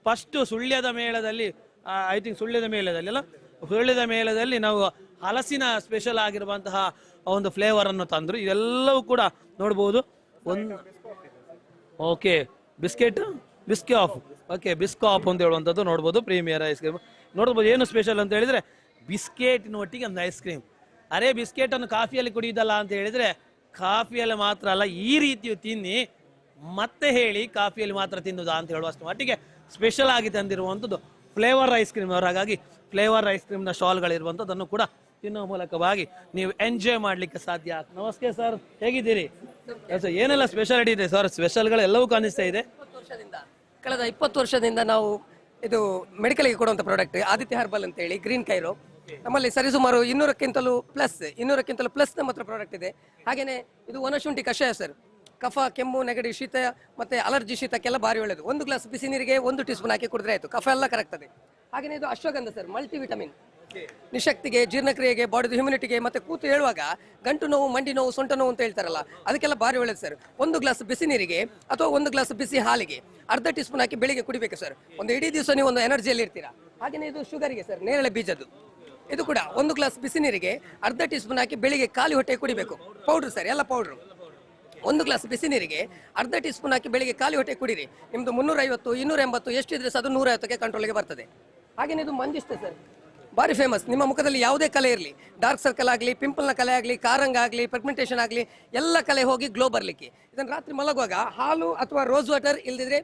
ಫಸ್ಟ್ ಸುಳ್ಯದ ಮೇಳದಲ್ಲಿ ಐ ಥಿಂಕ್ ಸುಳ್ಯದ ಮೇಳದಲ್ಲಿ ನಾವು ಹಲಸಿನ ಸ್ಪೆಷಲ್ ಆಗಿರುವಂತಹ ಒಂದು ಫ್ಲೇವರ್ ಅನ್ನು ತಂದ್ರು. ಇದೆಲ್ಲವೂ ಕೂಡ ನೋಡ್ಬೋದು. ಒಂದು ಓಕೆ ಬಿಸ್ಕಾಫ್ ಅಂತ ಹೇಳುವಂಥದ್ದು ನೋಡ್ಬೋದು. ಪ್ರೀಮಿಯರ್ ಐಸ್ ಕ್ರೀಮ್ ನೋಡ್ಬೋದು. ಏನು ಸ್ಪೆಷಲ್ ಅಂತ ಹೇಳಿದ್ರೆ ಬಿಸ್ಕೆಟ್ನ ಒಟ್ಟಿಗೆ ಒಂದು ಐಸ್ ಕ್ರೀಮ್. ಅರೆ ಬಿಸ್ಕೆಟ್ ಅನ್ನು ಕಾಫಿಯಲ್ಲಿ ಕುಡಿಯುವುದಲ್ಲ ಅಂತ ಹೇಳಿದ್ರೆ ಕಾಫಿಯಲ್ಲಿ ಮಾತ್ರ ಅಲ್ಲ, ಈ ರೀತಿಯು ತಿನ್ನಿ ಮತ್ತೆ ಹೇಳಿ ಕಾಫಿಯಲ್ಲಿ ಮಾತ್ರ ತಿನ್ನುವುದಾ ಅಂತ ಹೇಳುವಷ್ಟು ಮಟ್ಟಿಗೆ ಸ್ಪೆಷಲ್ ಆಗಿ ತಂದಿರುವಂಥದ್ದು ಫ್ಲೇವರ್ ಐಸ್ ಕ್ರೀಮ್ ಅವರು. ಹಾಗಾಗಿ ಫ್ಲೇವರ್ ಐಸ್ ಕ್ರೀಮ್ನ ಸ್ಟಾಲ್ಗಳಿರುವಂಥದ್ದನ್ನು ಕೂಡ ತಿನ್ನುವ ಮೂಲಕವಾಗಿ ನೀವು ಎಂಜಾಯ್ ಮಾಡಲಿಕ್ಕೆ ಸಾಧ್ಯ. ನಮಸ್ತೆ ಸರ್, ಹೇಗಿದ್ದೀರಿ? ಏನೆಲ್ಲ ಸ್ಪೆಷಾಲಿಟಿ ಇದೆ ಸರ್? ಸ್ಪೆಷಲ್ಗಳು ಎಲ್ಲವೂ ಕಾಣಿಸ್ತಾ ಇದೆ. ಕಳೆದ 20 ವರ್ಷದಿಂದ ನಾವು ಇದು ಮೆಡಿಕಲ್ಗೆ ಕೊಡುವಂಥ ಪ್ರಾಡಕ್ಟ್ ಆದಿತ್ಯ ಹರ್ಬಲ್ ಅಂತ ಹೇಳಿ ಗ್ರೀನ್ ಕೈರೋ. ನಮ್ಮಲ್ಲಿ ಸರಿಸುಮಾರು 200ಕ್ಕಿಂತಲೂ ಪ್ಲಸ್ ನಮ್ಮ ಹತ್ರ ಪ್ರಾಡಕ್ಟ್ ಇದೆ. ಹಾಗೇನೆ ಇದು ಒಣಶುಂಠಿ ಕಷಾಯ ಸರ್. ಕಫ, ಕೆಮ್ಮು, ನೆಗಡಿ, ಶೀತ ಮತ್ತೆ ಅಲರ್ಜಿ ಶೀತಕ್ಕೆಲ್ಲ ಭಾರಿ ಒಳ್ಳೆಯದು. 1 ಗ್ಲಾಸ್ ಬಿಸಿ ನೀರಿಗೆ 1 ಟೀ ಸ್ಪೂನ್ ಹಾಕಿ ಕುಡಿದ್ರೆ ಆಯ್ತು, ಕಫ ಎಲ್ಲ ಕರಗ್ತದೆ. ಹಾಗೇನೆ ಇದು ಅಶ್ವಗಂಧ ಸರ್, ಮಲ್ಟಿ ವಿಟಮಿನ್, ನಿಶಕ್ತಿಗೆ, ಜೀರ್ಣಕ್ರಿಯೆಗೆ, ಬಾಡಿದು ಹ್ಯುಮಿನಿಟಿಗೆ, ಮತ್ತೆ ಕೂತು ಹೇಳುವಾಗ ಗಂಟು ನೋವು, ಮಂಡಿ ನೋವು, ಸೊಂಟ ನೋವು ಅಂತ ಹೇಳ್ತಾರಲ್ಲ ಅದಕ್ಕೆಲ್ಲ ಭಾರಿ ಒಳ್ಳೆಯದು ಸರ್. 1 ಗ್ಲಾಸ್ ಬಿಸಿ ನೀರಿಗೆ ಅಥವಾ 1 ಗ್ಲಾಸ್ ಬಿಸಿ ಹಾಲಿಗೆ ಅರ್ಧ ಟೀ ಸ್ಪೂನ್ ಹಾಕಿ ಬೆಳಿಗ್ಗೆ ಕುಡಿಬೇಕು ಸರ್. ಒಂದು ಇಡೀ ದಿವಸ ನೀವು ಒಂದು ಎನರ್ಜಿಯಲ್ಲಿ ಇರ್ತೀರಾ. ಹಾಗೇನೆ ಇದು ಶುಗರಿಗೆ ಸರ್, ನೇರಳೆ ಬೀಜದ್ದು. ಇದು ಕೂಡ 1 ಗ್ಲಾಸ್ ಬಿಸಿ ನೀರಿಗೆ ಅರ್ಧ ಟೀ ಸ್ಪೂನ್ ಹಾಕಿ ಬೆಳಿಗ್ಗೆ ಖಾಲಿ ಹೊಟ್ಟೆ ಕುಡಿಬೇಕು. ಪೌಡ್ರ್ ಸರ್, ಎಲ್ಲ ಪೌಡ್ರು. 1 ಗ್ಲಾಸ್ ಬಿಸಿ ನೀರಿಗೆ ಅರ್ಧ ಟೀ ಸ್ಪೂನ್ ಹಾಕಿ ಬೆಳಿಗ್ಗೆ ಖಾಲಿ ಹೊಟ್ಟೆ ಕುಡಿರಿ. ನಿಮ್ದು 350, 280 ಎಷ್ಟಿದ್ರೆ ಅದು 150ಕ್ಕೆ ಕಂಟ್ರೋಲ್ಗೆ ಬರ್ತದೆ. ಹಾಗೇನೆ ಇದು ಮಂಜಿಷ್ಟ ಸರ್, ಭಾರಿ ಫೇಮಸ್. ನಿಮ್ಮ ಮುಖದಲ್ಲಿ ಯಾವುದೇ ಕಲೆ ಇರಲಿ, ಡಾರ್ಕ್ ಸರ್ಕಲ್ ಆಗಲಿ, ಪಿಂಪಲ್ನ ಕಲೆ ಆಗಲಿ, ಕಾರಂಗ ಆಗಲಿ, ಪಿಗ್ಮೆಂಟೇಷನ್ ಆಗಲಿ, ಎಲ್ಲ ಕಲೆ ಹೋಗಿ ಗ್ಲೋ ಬರಲಿಕ್ಕೆ ಇದನ್ನು ರಾತ್ರಿ ಮಲಗುವಾಗ ಹಾಲು ಅಥವಾ ರೋಸ್ ವಾಟರ್ ಇಲ್ದಿದ್ರೆ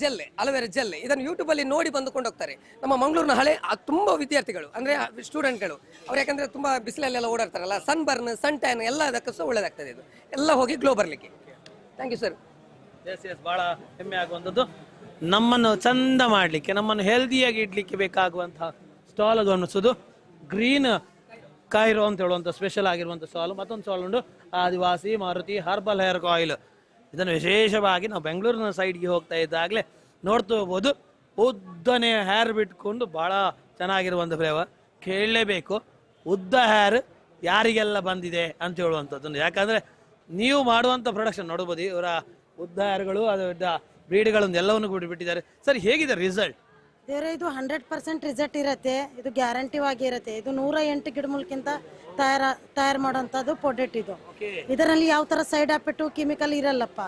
ಜೆಲ್, ಅಲೋವೆರಾ ಜೆಲ್, ಇದನ್ನು ಯೂಟ್ಯೂಬಲ್ಲಿ ನೋಡಿ ಬಂದುಕೊಂಡು ಹೋಗ್ತಾರೆ. ನಮ್ಮ ಮಂಗಳೂರಿನ ಹಳೆ ತುಂಬ ವಿದ್ಯಾರ್ಥಿಗಳು ಅಂದರೆ ಸ್ಟೂಡೆಂಟ್ಗಳು ಅವ್ರು, ಯಾಕಂದರೆ ತುಂಬ ಬಿಸಿಲಲ್ಲೆಲ್ಲ ಓಡಾಡ್ತಾರಲ್ಲ, ಸನ್ ಬರ್ನ್, ಸನ್ ಟ್ಯಾನ್ ಎಲ್ಲ ಅದಕ್ಕೆ ಸಹ ಒಳ್ಳೆದಾಗ್ತದೆ. ಇದು ಎಲ್ಲ ಹೋಗಿ ಗ್ಲೋ ಬರಲಿಕ್ಕೆ. Thank you sir. ಭಾಳ ಹೆಮ್ಮೆ ಆಗುವಂಥದ್ದು. ನಮ್ಮನ್ನು ಚಂದ ಮಾಡಲಿಕ್ಕೆ, ನಮ್ಮನ್ನು ಹೆಲ್ದಿಯಾಗಿ ಇಡ್ಲಿಕ್ಕೆ ಬೇಕಾಗುವಂತಹ ಸ್ಟಾಲ್ ಗಮನಿಸೋದು ಗ್ರೀನ್ ಕೈರೋ ಅಂತ ಹೇಳುವಂಥ ಸ್ಪೆಷಲ್ ಆಗಿರುವಂಥ ಸ್ಟಾಲ್. ಮತ್ತೊಂದು ಸ್ಟಾಲ್ ಉಂಟು, ಆದಿವಾಸಿ ಮಾರುತಿ ಹರ್ಬಲ್ ಹೇರ್ ಆಯಿಲ್. ಇದನ್ನು ವಿಶೇಷವಾಗಿ ನಾವು ಬೆಂಗಳೂರಿನ ಸೈಡ್ಗೆ ಹೋಗ್ತಾ ಇದ್ದಾಗಲೇ ನೋಡ್ತಾ ಹೋಗ್ಬೋದು. ಉದ್ದನೇ ಹೇರ್ ಬಿಟ್ಕೊಂಡು ಭಾಳ ಚೆನ್ನಾಗಿರುವಂಥ ಫ್ಲೇವರ್. ಕೇಳಲೇಬೇಕು, ಉದ್ದ ಹೇರ್ ಯಾರಿಗೆಲ್ಲ ಬಂದಿದೆ ಅಂತ ಹೇಳುವಂಥದ್ದು. ಯಾಕಂದರೆ ನೀವು ಮಾಡುವಂಥ ಪ್ರೊಡಕ್ಷನ್ ನೋಡ್ಬೋದು, ಇವರ ಉದ್ದ ಹೇರ್ಗಳು, ಅದು ಬ್ರೀಡ್ಗಳನ್ನು ಎಲ್ಲವನ್ನು ಬಿಟ್ಟಿದ್ದಾರೆ. ಸರ್, ಹೇಗಿದೆ ರಿಸಲ್ಟ್? ಇದು 100% ರಿಸಲ್ಟ್ ಇರುತ್ತೆ. ಇದು ಗ್ಯಾರಂಟಿವಾಗಿ ಇರುತ್ತೆ. ಇದು 108 ಗಿಡಮೂಲಿಕೆಯಿಂದ ತಯಾರು ಮಾಡುವಂಥದ್ದು ಪ್ರಾಡಕ್ಟ್. ಇದು ಇದರಲ್ಲಿ ಯಾವ ಥರ ಸೈಡ್ ಎಫೆಕ್ಟು ಕೆಮಿಕಲ್ ಇರಲ್ಲಪ್ಪ.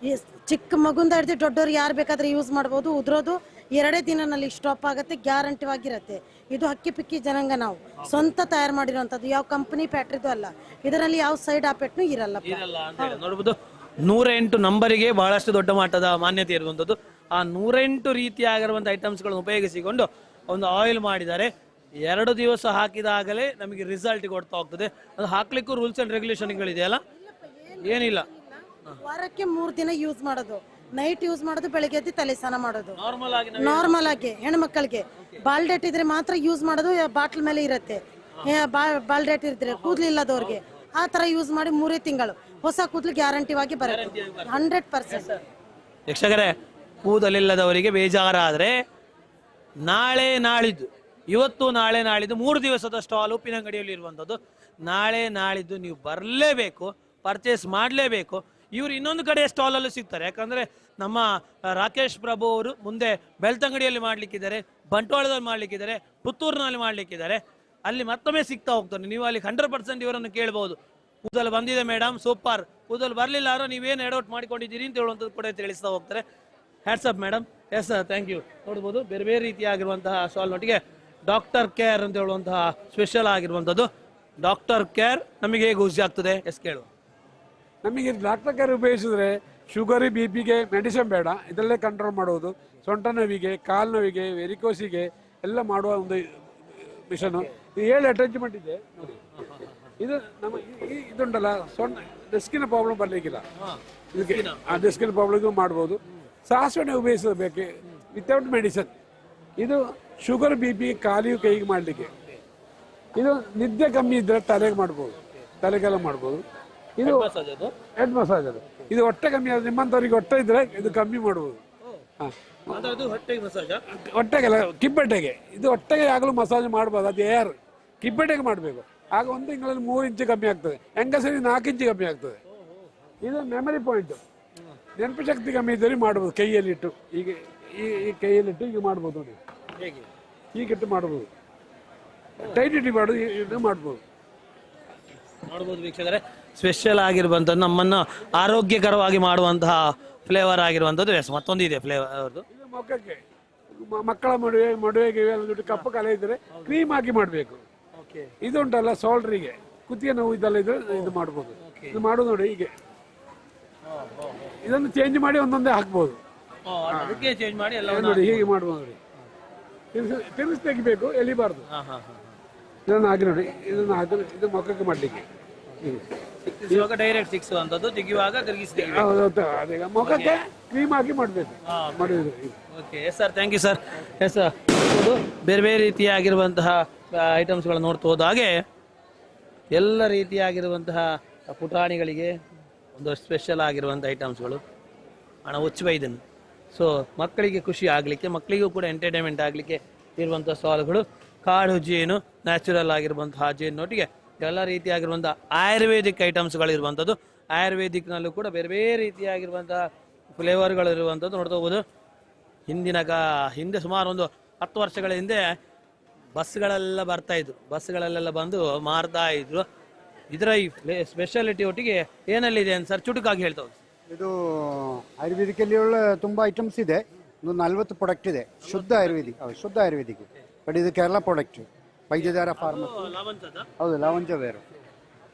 ಈ ಚಿಕ್ಕ ಮಗುಂದ ಹಿಡಿದು ದೊಡ್ಡವ್ರು ಯಾರು ಬೇಕಾದ್ರೆ ಯೂಸ್ ಮಾಡ್ಬೋದು. ಉದ್ರೋದು 2 ದಿನದಲ್ಲಿ ಸ್ಟಾಪ್ ಆಗುತ್ತೆ, ಗ್ಯಾರಂಟಿವಾಗಿರುತ್ತೆ. ಇದು ಹಕ್ಕಿ ಪಿಕ್ಕಿ ಜನಾಂಗ ನಾವು ಸ್ವಂತ ತಯಾರು ಮಾಡಿರುವಂಥದ್ದು, ಯಾವ ಕಂಪನಿ ಫ್ಯಾಕ್ಟ್ರಿದು ಅಲ್ಲ. ಇದರಲ್ಲಿ ಯಾವ ಸೈಡ್ ಎಫೆಕ್ಟ್ನು ಇರಲ್ಲಪ್ಪ. ನೋಡ್ಬೋದು, 108 ನಂಬರಿಗೆ ಬಹಳಷ್ಟು ದೊಡ್ಡ ಮಟ್ಟದ ಮಾನ್ಯತೆ ಇರುವಂಥದ್ದು. ಆ 108 ರೀತಿಯಾಗಿರುವಂಥ ಐಟಮ್ಸ್ಗಳನ್ನು ಉಪಯೋಗಿಸಿಕೊಂಡು ಒಂದು ಆಯಿಲ್ ಮಾಡಿದ್ದಾರೆ. 2 ದಿವಸ ಹಾಕಿದಾಗಲೇ ನಮಗೆ ರಿಸಲ್ಟ್ ಕೊಡ್ತಾ ಹೋಗ್ತದೆ. ಅದು ಹಾಕ್ಲಿಕ್ಕೂ ರೂಲ್ಸ್ ಅಂಡ್ ರೆಗ್ಯುಲೇಷನ್ಗಳಿದೆಯಲ್ಲ, ಏನಿಲ್ಲ. ವಾರಕ್ಕೆ 3 ದಿನ ಯೂಸ್ ಮಾಡೋದು, ನೈಟ್ ಯೂಸ್ ಮಾಡೋದು, ಬೆಳಗ್ಗೆ ಎದ್ದು ತಲೆ ಸ್ನಾನ ಮಾಡೋದು. ನಾರ್ಮಲ್ ಆಗಿ ಹೆಣ್ಮಕ್ಳಿಗೆ ಬಾಲ್ಡೇಟ್ ಇದ್ರೆ ಮಾತ್ರ ಯೂಸ್ ಮಾಡೋದು. ಬಾಟ್ಲ್ ಮೇಲೆ ಇರುತ್ತೆ ಬಾಲ್ಡೇಟ್ ಇದ್ರೆ, ಕೂದಲಿಲ್ಲದವ್ರಿಗೆ ಆ ತರ ಯೂಸ್ ಮಾಡಿ 3 ತಿಂಗಳು ಹೊಸ ಕೂದಲು ಗ್ಯಾರಂಟಿವಾಗಿ ಬರುತ್ತೆ 100%. ಯಕ್ಷಕರೇ, ಕೂದಲಿಲ್ಲದವರಿಗೆ ಬೇಜಾರಾದರೆ ನಾಳೆ ನಾಳಿದ್ದು, ಇವತ್ತು ನಾಳೆ ನಾಳಿದ್ದು 3 ದಿವಸದ ಸ್ಟಾಲ್ ಉಪ್ಪಿನಂಗಡಿಯಲ್ಲಿ ಇರುವಂಥದ್ದು. ನಾಳೆ ನಾಳಿದ್ದು ನೀವು ಬರಲೇಬೇಕು, ಪರ್ಚೇಸ್ ಮಾಡಲೇಬೇಕು. ಇವರು ಇನ್ನೊಂದು ಕಡೆ ಸ್ಟಾಲಲ್ಲೂ ಸಿಗ್ತಾರೆ. ಯಾಕಂದರೆ ನಮ್ಮ ರಾಕೇಶ್ ಪ್ರಭು ಅವರು ಮುಂದೆ ಬೆಳ್ತಂಗಡಿಯಲ್ಲಿ ಮಾಡಲಿಕ್ಕಿದ್ದಾರೆ, ಬಂಟ್ವಾಳದಲ್ಲಿ ಮಾಡಲಿಕ್ಕಿದ್ದಾರೆ, ಪುತ್ತೂರಿನಲ್ಲಿ ಮಾಡಲಿಕ್ಕಿದ್ದಾರೆ. ಅಲ್ಲಿ ಮತ್ತೊಮ್ಮೆ ಸಿಗ್ತಾ ಹೋಗ್ತಾರೆ. ನೀವು ಅಲ್ಲಿ 100% ಇವರನ್ನು ಕೇಳ್ಬೋದು. ಕೂದಲು ಬಂದಿದೆ ಮೇಡಮ್, ಸೂಪರ್. ಕೂದಲು ಬರಲಿಲ್ಲ ಆರೋ ನೀವೇನು ಎಡೌಟ್ ಮಾಡಿಕೊಂಡಿದ್ದೀರಿ ಅಂತ ಹೇಳುವಂಥದ್ದು ಕೂಡ ತಿಳಿಸ್ತಾ ಹೋಗ್ತಾರೆ. Hats off madam. Yes sir, thank you. ನೋಡ್ಬೋದು, ಬೇರೆ ಬೇರೆ ರೀತಿಯಾಗಿರುವಂತಹ ಸ್ಟಾಲ್ನೊಟ್ಟಿಗೆ ಡಾಕ್ಟರ್ ಕೇರ್ ಅಂತ ಹೇಳುವಂತಹ ಸ್ಪೆಷಲ್ ಆಗಿರುವಂಥದ್ದು. ಡಾಕ್ಟರ್ ಕೇರ್ ನಮಗೆ ಹೇಗೆ ಯೂಸ್ ಆಗ್ತದೆ? ಎಸ್ ಕೇಳು. ನಮಗೆ ಡಾಕ್ಟರ್ ಕೇರ್ ಉಪಯೋಗಿಸಿದ್ರೆ ಶುಗರ್, BP-ಗೆ ಮೆಡಿಸಿನ್ ಬೇಡ, ಇದರಲ್ಲೇ ಕಂಟ್ರೋಲ್ ಮಾಡುವುದು. ಸೊಂಟ ನೋವಿಗೆ, ಕಾಲು ನೋವಿಗೆ, ವೆರಿಕೋಸಿಗೆ ಎಲ್ಲ ಮಾಡುವ ಒಂದು ಮಿಷನ್. 7 ಅಟ್ಯಾಚ್ಮೆಂಟ್ ಇದೆ ನೋಡಿ. ಇದು ನಮ್ಮ ಇದುಂಟಲ್ಲ, ಡೆಸ್ಕಿನ ಪ್ರಾಬ್ಲಮ್ ಬರಲಿಕ್ಕಿಲ್ಲ. ಇದಕ್ಕೆ ಆ ಡೆಸ್ಕಿನ ಪ್ರಾಬ್ಲಮ್ಗೂ ಮಾಡ್ಬೋದು. ಸಾಸಿವೆ ಉಪಯೋಗಿಸಬೇಕು ವಿತೌಟ್ ಮೆಡಿಸಿನ್. ಇದು ಶುಗರ್, BP, ಕಾಲಿಗೆ, ಕೈಗೆ ಮಾಡಲಿಕ್ಕೆ. ಇದು ನಿದ್ದೆ ಕಮ್ಮಿ ಇದ್ದರೆ ತಲೆಗೆ ಮಾಡ್ಬೋದು, ತಲೆಗೆಲ್ಲ ಮಾಡ್ಬೋದು. ಇದು ಹೆಡ್ ಮಸಾಜ್. ಅದು ಇದು ಹೊಟ್ಟೆ ಕಮ್ಮಿ ಆದ್ರೆ, ನಿಮ್ಮಂಥವ್ರಿಗೆ ಹೊಟ್ಟೆ ಇದ್ರೆ ಇದು ಕಮ್ಮಿ ಮಾಡ್ಬೋದು. ಹೊಟ್ಟೆಗೆಲ್ಲ, ಕಿಬ್ಬೆಟ್ಟೆಗೆ. ಇದು ಹೊಟ್ಟೆಗೆ ಆಗಲೂ ಮಸಾಜ್ ಮಾಡ್ಬೋದು. ಅದು ಏರ್ ಕಿಬ್ಬೆಟ್ಟೆಗೆ ಮಾಡಬೇಕು, ಆಗ 1 ತಿಂಗಳಲ್ಲಿ 3 ಇಂಚು ಕಮ್ಮಿ ಆಗ್ತದೆ, ಹೆಂಗಸರಿಗೆ 4 ಇಂಚು ಕಮ್ಮಿ ಆಗ್ತದೆ. ಇದು ಮೆಮರಿ ಪಾಯಿಂಟ್. ನೆನಪು ಶಕ್ತಿ ಕಮ್ಮಿ ಇದ್ದರೆ ಮಾಡ್ಬೋದು, ಕೈಯಲ್ಲಿಟ್ಟು ಈಗ ಈ ಕೈಯಲ್ಲಿಟ್ಟು ಈಗ ಮಾಡ್ಬೋದು ನೋಡಿ, ಹೀಗಿಟ್ಟು ಮಾಡ್ಬೋದು, ಟೈಟ್ ಇಟ್ಟು ಮಾಡೋದು ಇದು ಮಾಡ್ಬೋದು. ನೋಡ್ಬೋದು ವೀಕ್ಷಕರೇ, ಸ್ಪೆಷಲ್ ಆಗಿರುವಂಥದ್ದು ನಮ್ಮನ್ನು ಆರೋಗ್ಯಕರವಾಗಿ ಮಾಡುವಂತಹ ಫ್ಲೇವರ್ ಆಗಿರುವಂಥದ್ದು ಮತ್ತೊಂದು ಇದೆ ಫ್ಲೇವರ್ ಅವ್ರದ್ದು. ಇದು ಮುಖಕ್ಕೆ ಮಕ್ಕಳ ಮದುವೆಗೆ ಕಪ್ಪು ಕಲೆ ಇದ್ರೆ ಕ್ರೀಮ್ ಹಾಕಿ ಮಾಡಬೇಕು. ಇದು ಉಂಟಲ್ಲ ಸೋಲ್ಡ್ರಿಗೆ ಕುತ್ತಿಗೆ ನೋವು ಇದೆಲ್ಲ ಇದ್ರೆ ಇದು ಮಾಡ್ಬೋದು. ಇದು ಮಾಡೋದು ನೋಡಿ ಹೀಗೆ, ಇದನ್ನು ಚೇಂಜ್ ಮಾಡಿ ಒಂದೊಂದೇ ಹಾಕ್ಬೋದು ನೋಡಿ, ಹೀಗೆ ಮಾಡ್ಬೋದು ನೋಡಿ. ತಿರುಗಿಸಿ ತೆಗಿಬೇಕು, ಎಳಿಬಾರ್ದು. ಇದನ್ನು ಹಾಕಿ ನೋಡಿ, ಇದನ್ನು ಹಾಕಿ ಇದು ಮುಖಕ್ಕೆ ಮಾಡಲಿಕ್ಕೆ ಡೈರೆಕ್ಟ್ ಸಿಕ್ಸುವಂಥದ್ದು, ತೆಗೆಯುವಾಗ ತಿರುಗಿಸಿ ಅದೇ ಮುಖಕ್ಕೆ ಕ್ರೀಮ್ ಹಾಕಿ ಮಾಡಬೇಕು. Okay yes sir, thank you sir. Yes sir, ಬೇರೆ ಬೇರೆ ರೀತಿಯಾಗಿರುವಂತಹ ಐಟಮ್ಸ್ಗಳು ನೋಡ್ತಾ ಹೋದ ಹಾಗೆ ಎಲ್ಲ ರೀತಿಯಾಗಿರುವಂತಹ ಪುಟಾಣಿಗಳಿಗೆ ಒಂದು ಸ್ಪೆಷಲ್ ಆಗಿರುವಂಥ ಐಟಮ್ಸ್ಗಳು ಹಣ ಹುಚ್ಚುವ ಇದನ್ನು. ಸೊ ಮಕ್ಕಳಿಗೆ ಖುಷಿ ಆಗಲಿಕ್ಕೆ, ಮಕ್ಕಳಿಗೂ ಕೂಡ ಎಂಟರ್ಟೈನ್ಮೆಂಟ್ ಆಗಲಿಕ್ಕೆ ಇರುವಂಥ ಸ್ಟಾಲ್ಗಳು. ಕಾಡು ಜೇನು, ನ್ಯಾಚುರಲ್ ಆಗಿರುವಂತಹ ಜೇನೊಟ್ಟಿಗೆ ಎಲ್ಲ ರೀತಿಯಾಗಿರುವಂಥ ಆಯುರ್ವೇದಿಕ್ ಐಟಮ್ಸ್ಗಳು ಇರುವಂಥದ್ದು. ಆಯುರ್ವೇದಿಕ್ನಲ್ಲೂ ಕೂಡ ಬೇರೆ ಬೇರೆ ರೀತಿಯಾಗಿರುವಂತಹ ಫ್ಲೇವರ್ಗಳು ಇರುವಂಥದ್ದು ನೋಡ್ತಾ ಹೋಗ್ಬೋದು. ಹಿಂದೆ ಸುಮಾರು ಒಂದು 10 ವರ್ಷಗಳ ಹಿಂದೆ ಬಸ್ಗಳೆಲ್ಲ ಬರ್ತಾ ಇದ್ರು, ಬಸ್ಗಳಲ್ಲೆಲ್ಲ ಬಂದು ಮಾರ್ತಾ ಇದ್ರು. ಇದರ ಈ ಸ್ಪೆಷಾಲಿಟಿ ಒಟ್ಟಿಗೆ ಏನಲ್ಲಿದೆ ಅಂತ ಸರ್ ಚುಟುಕಾಗಿ ಹೇಳ್ತಾ ಹೋಗಿ. ಇದು ಆಯುರ್ವೇದಿಕಲ್ಲಿ ತುಂಬ ಐಟಮ್ಸ್ ಇದೆ. ಒಂದು 40 ಪ್ರಾಡಕ್ಟ್ ಇದೆ, ಶುದ್ಧ ಆಯುರ್ವೇದಿಕ್. ಬಟ್ ಇದು ಕೇರಳ ಪ್ರಾಡಕ್ಟ್, ವೈದ್ಯಧಾರ ಫಾರ್ಮಸಿ. ಹೌದು, ಲಾವಂಜವೇರು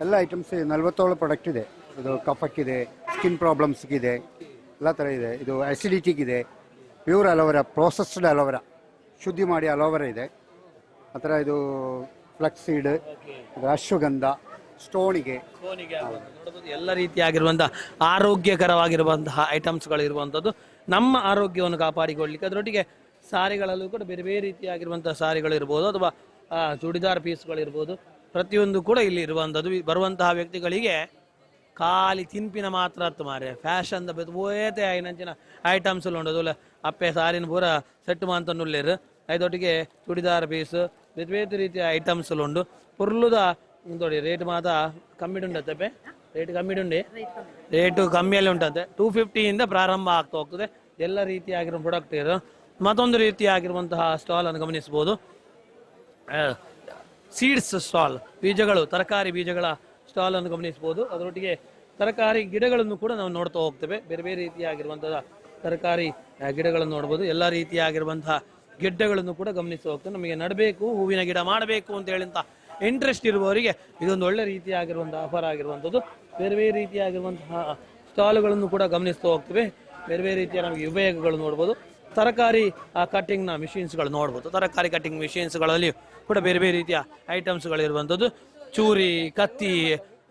ಎಲ್ಲ ಐಟಮ್ಸ್ 47 ಪ್ರಾಡಕ್ಟ್ ಇದೆ. ಇದು ಕಫಕ್ಕಿದೆ, ಸ್ಕಿನ್ ಪ್ರಾಬ್ಲಮ್ಸ್ಗಿದೆ, ಎಲ್ಲ ಥರ ಇದೆ. ಇದು ಆ್ಯಸಿಡಿಟಿಗಿದೆ, ಪ್ಯೂರ್ ಅಲೋವೆರಾ, ಪ್ರೋಸೆಸ್ಡ್ ಅಲೋವೆರಾ, ಶುದ್ಧಿ ಮಾಡಿ ಅಲೋವೆರಾ ಇದೆ. ಆ ಥರ ಇದು ಫ್ಲಕ್ಸ್ ಸೀಡ್, ಅಶ್ವಗಂಧ, ಸ್ಟೋನಿಗೆ ಎಲ್ಲ ರೀತಿಯಾಗಿರುವಂತಹ ಆರೋಗ್ಯಕರವಾಗಿರುವಂತಹ ಐಟಮ್ಸ್ಗಳು ಇರುವಂಥದ್ದು. ನಮ್ಮ ಆರೋಗ್ಯವನ್ನು ಕಾಪಾಡಿಕೊಳ್ಳಲಿಕ್ಕೆ ಅದರೊಟ್ಟಿಗೆ ಸಾರಿಗಳಲ್ಲೂ ಕೂಡ ಬೇರೆ ಬೇರೆ ರೀತಿಯಾಗಿರುವಂತಹ ಸಾರಿಗಳು ಇರ್ಬೋದು, ಅಥವಾ ಚೂಡಿದಾರ್ ಪೀಸ್ಗಳು ಇರ್ಬೋದು, ಪ್ರತಿಯೊಂದು ಕೂಡ ಇಲ್ಲಿ ಇರುವಂಥದ್ದು. ಬರುವಂತಹ ವ್ಯಕ್ತಿಗಳಿಗೆ ಖಾಲಿ ತಿನ್ಪಿನ ಮಾತ್ರ ಅತ್ತು ಮಾರೆ, ಫ್ಯಾಷನ್ ಓಯತೆ ಐನಂಚಿನ ಐಟಮ್ಸ್ ಉಂಟು. ಅಪ್ಪೆ ಸಾರಿನ ಪೂರ ಸೆಟ್ ಮಾಂತ ನುಲ್ಲೇರು ಐದೊಟ್ಟಿಗೆ ಚೂಡಿದಾರ್ ಪೀಸ್ ಬೇರೆ ಬೇರೆ ರೀತಿಯ ಐಟಮ್ಸ್ ಉಂಟು. ಪುರ್ಲುದ ನೋಡಿ ರೇಟ್ ಮಾತ್ರ ಕಮ್ಮಿ ಉಂಟಪ್ಪೆ, ರೇಟ್ ಕಮ್ಮಿ ಉಂಡಿ, ರೇಟು ಕಮ್ಮಿಯಲ್ಲಿ ಉಂಟಂತೆ. 250 ಪ್ರಾರಂಭ ಆಗ್ತಾ ಹೋಗ್ತದೆ ಎಲ್ಲ ರೀತಿಯಾಗಿರೋ ಪ್ರಾಡಕ್ಟ್ ಇರೋ. ಮತ್ತೊಂದು ರೀತಿಯಾಗಿರುವಂತಹ ಸ್ಟಾಲ್ ಅನ್ನು ಗಮನಿಸಬಹುದು, ಸೀಡ್ಸ್ ಸ್ಟಾಲ್, ಬೀಜಗಳು, ತರಕಾರಿ ಬೀಜಗಳ ಸ್ಟಾಲ್ ಅನ್ನು ಗಮನಿಸಬಹುದು. ಅದರೊಟ್ಟಿಗೆ ತರಕಾರಿ ಗಿಡಗಳನ್ನು ಕೂಡ ನಾವು ನೋಡ್ತಾ ಹೋಗ್ತೇವೆ. ಬೇರೆ ಬೇರೆ ರೀತಿಯಾಗಿರುವಂತಹ ತರಕಾರಿ ಗಿಡಗಳನ್ನು ನೋಡ್ಬೋದು. ಎಲ್ಲ ರೀತಿಯಾಗಿರುವಂತಹ ಗಿಡ್ಡಗಳನ್ನು ಕೂಡ ಗಮನಿಸಿ ಹೋಗ್ತೇವೆ. ನಮಗೆ ನಡಬೇಕು, ಹೂವಿನ ಗಿಡ ಮಾಡಬೇಕು ಅಂತ ಹೇಳಿಂತ ಇಂಟ್ರೆಸ್ಟ್ ಇರುವವರಿಗೆ ಇದೊಂದು ಒಳ್ಳೆ ರೀತಿಯಾಗಿರುವಂತಹ ಆಫರ್ ಆಗಿರುವಂಥದ್ದು. ಬೇರೆ ಬೇರೆ ರೀತಿಯಾಗಿರುವಂತಹ ಸ್ಟಾಲ್ಗಳನ್ನು ಕೂಡ ಗಮನಿಸ್ತಾ ಹೋಗ್ತೇವೆ. ಬೇರೆ ಬೇರೆ ರೀತಿಯ ನಮಗೆ ಉಪಯೋಗಗಳು ನೋಡ್ಬೋದು. ತರಕಾರಿ ಕಟ್ಟಿಂಗ್ನ ಮಿಷಿನ್ಸ್ಗಳು ನೋಡ್ಬೋದು. ತರಕಾರಿ ಕಟ್ಟಿಂಗ್ ಮಿಷಿನ್ಸ್ಗಳಲ್ಲಿ ಕೂಡ ಬೇರೆ ಬೇರೆ ರೀತಿಯ ಐಟಮ್ಸ್ಗಳಿರುವಂಥದ್ದು. ಚೂರಿ, ಕತ್ತಿ,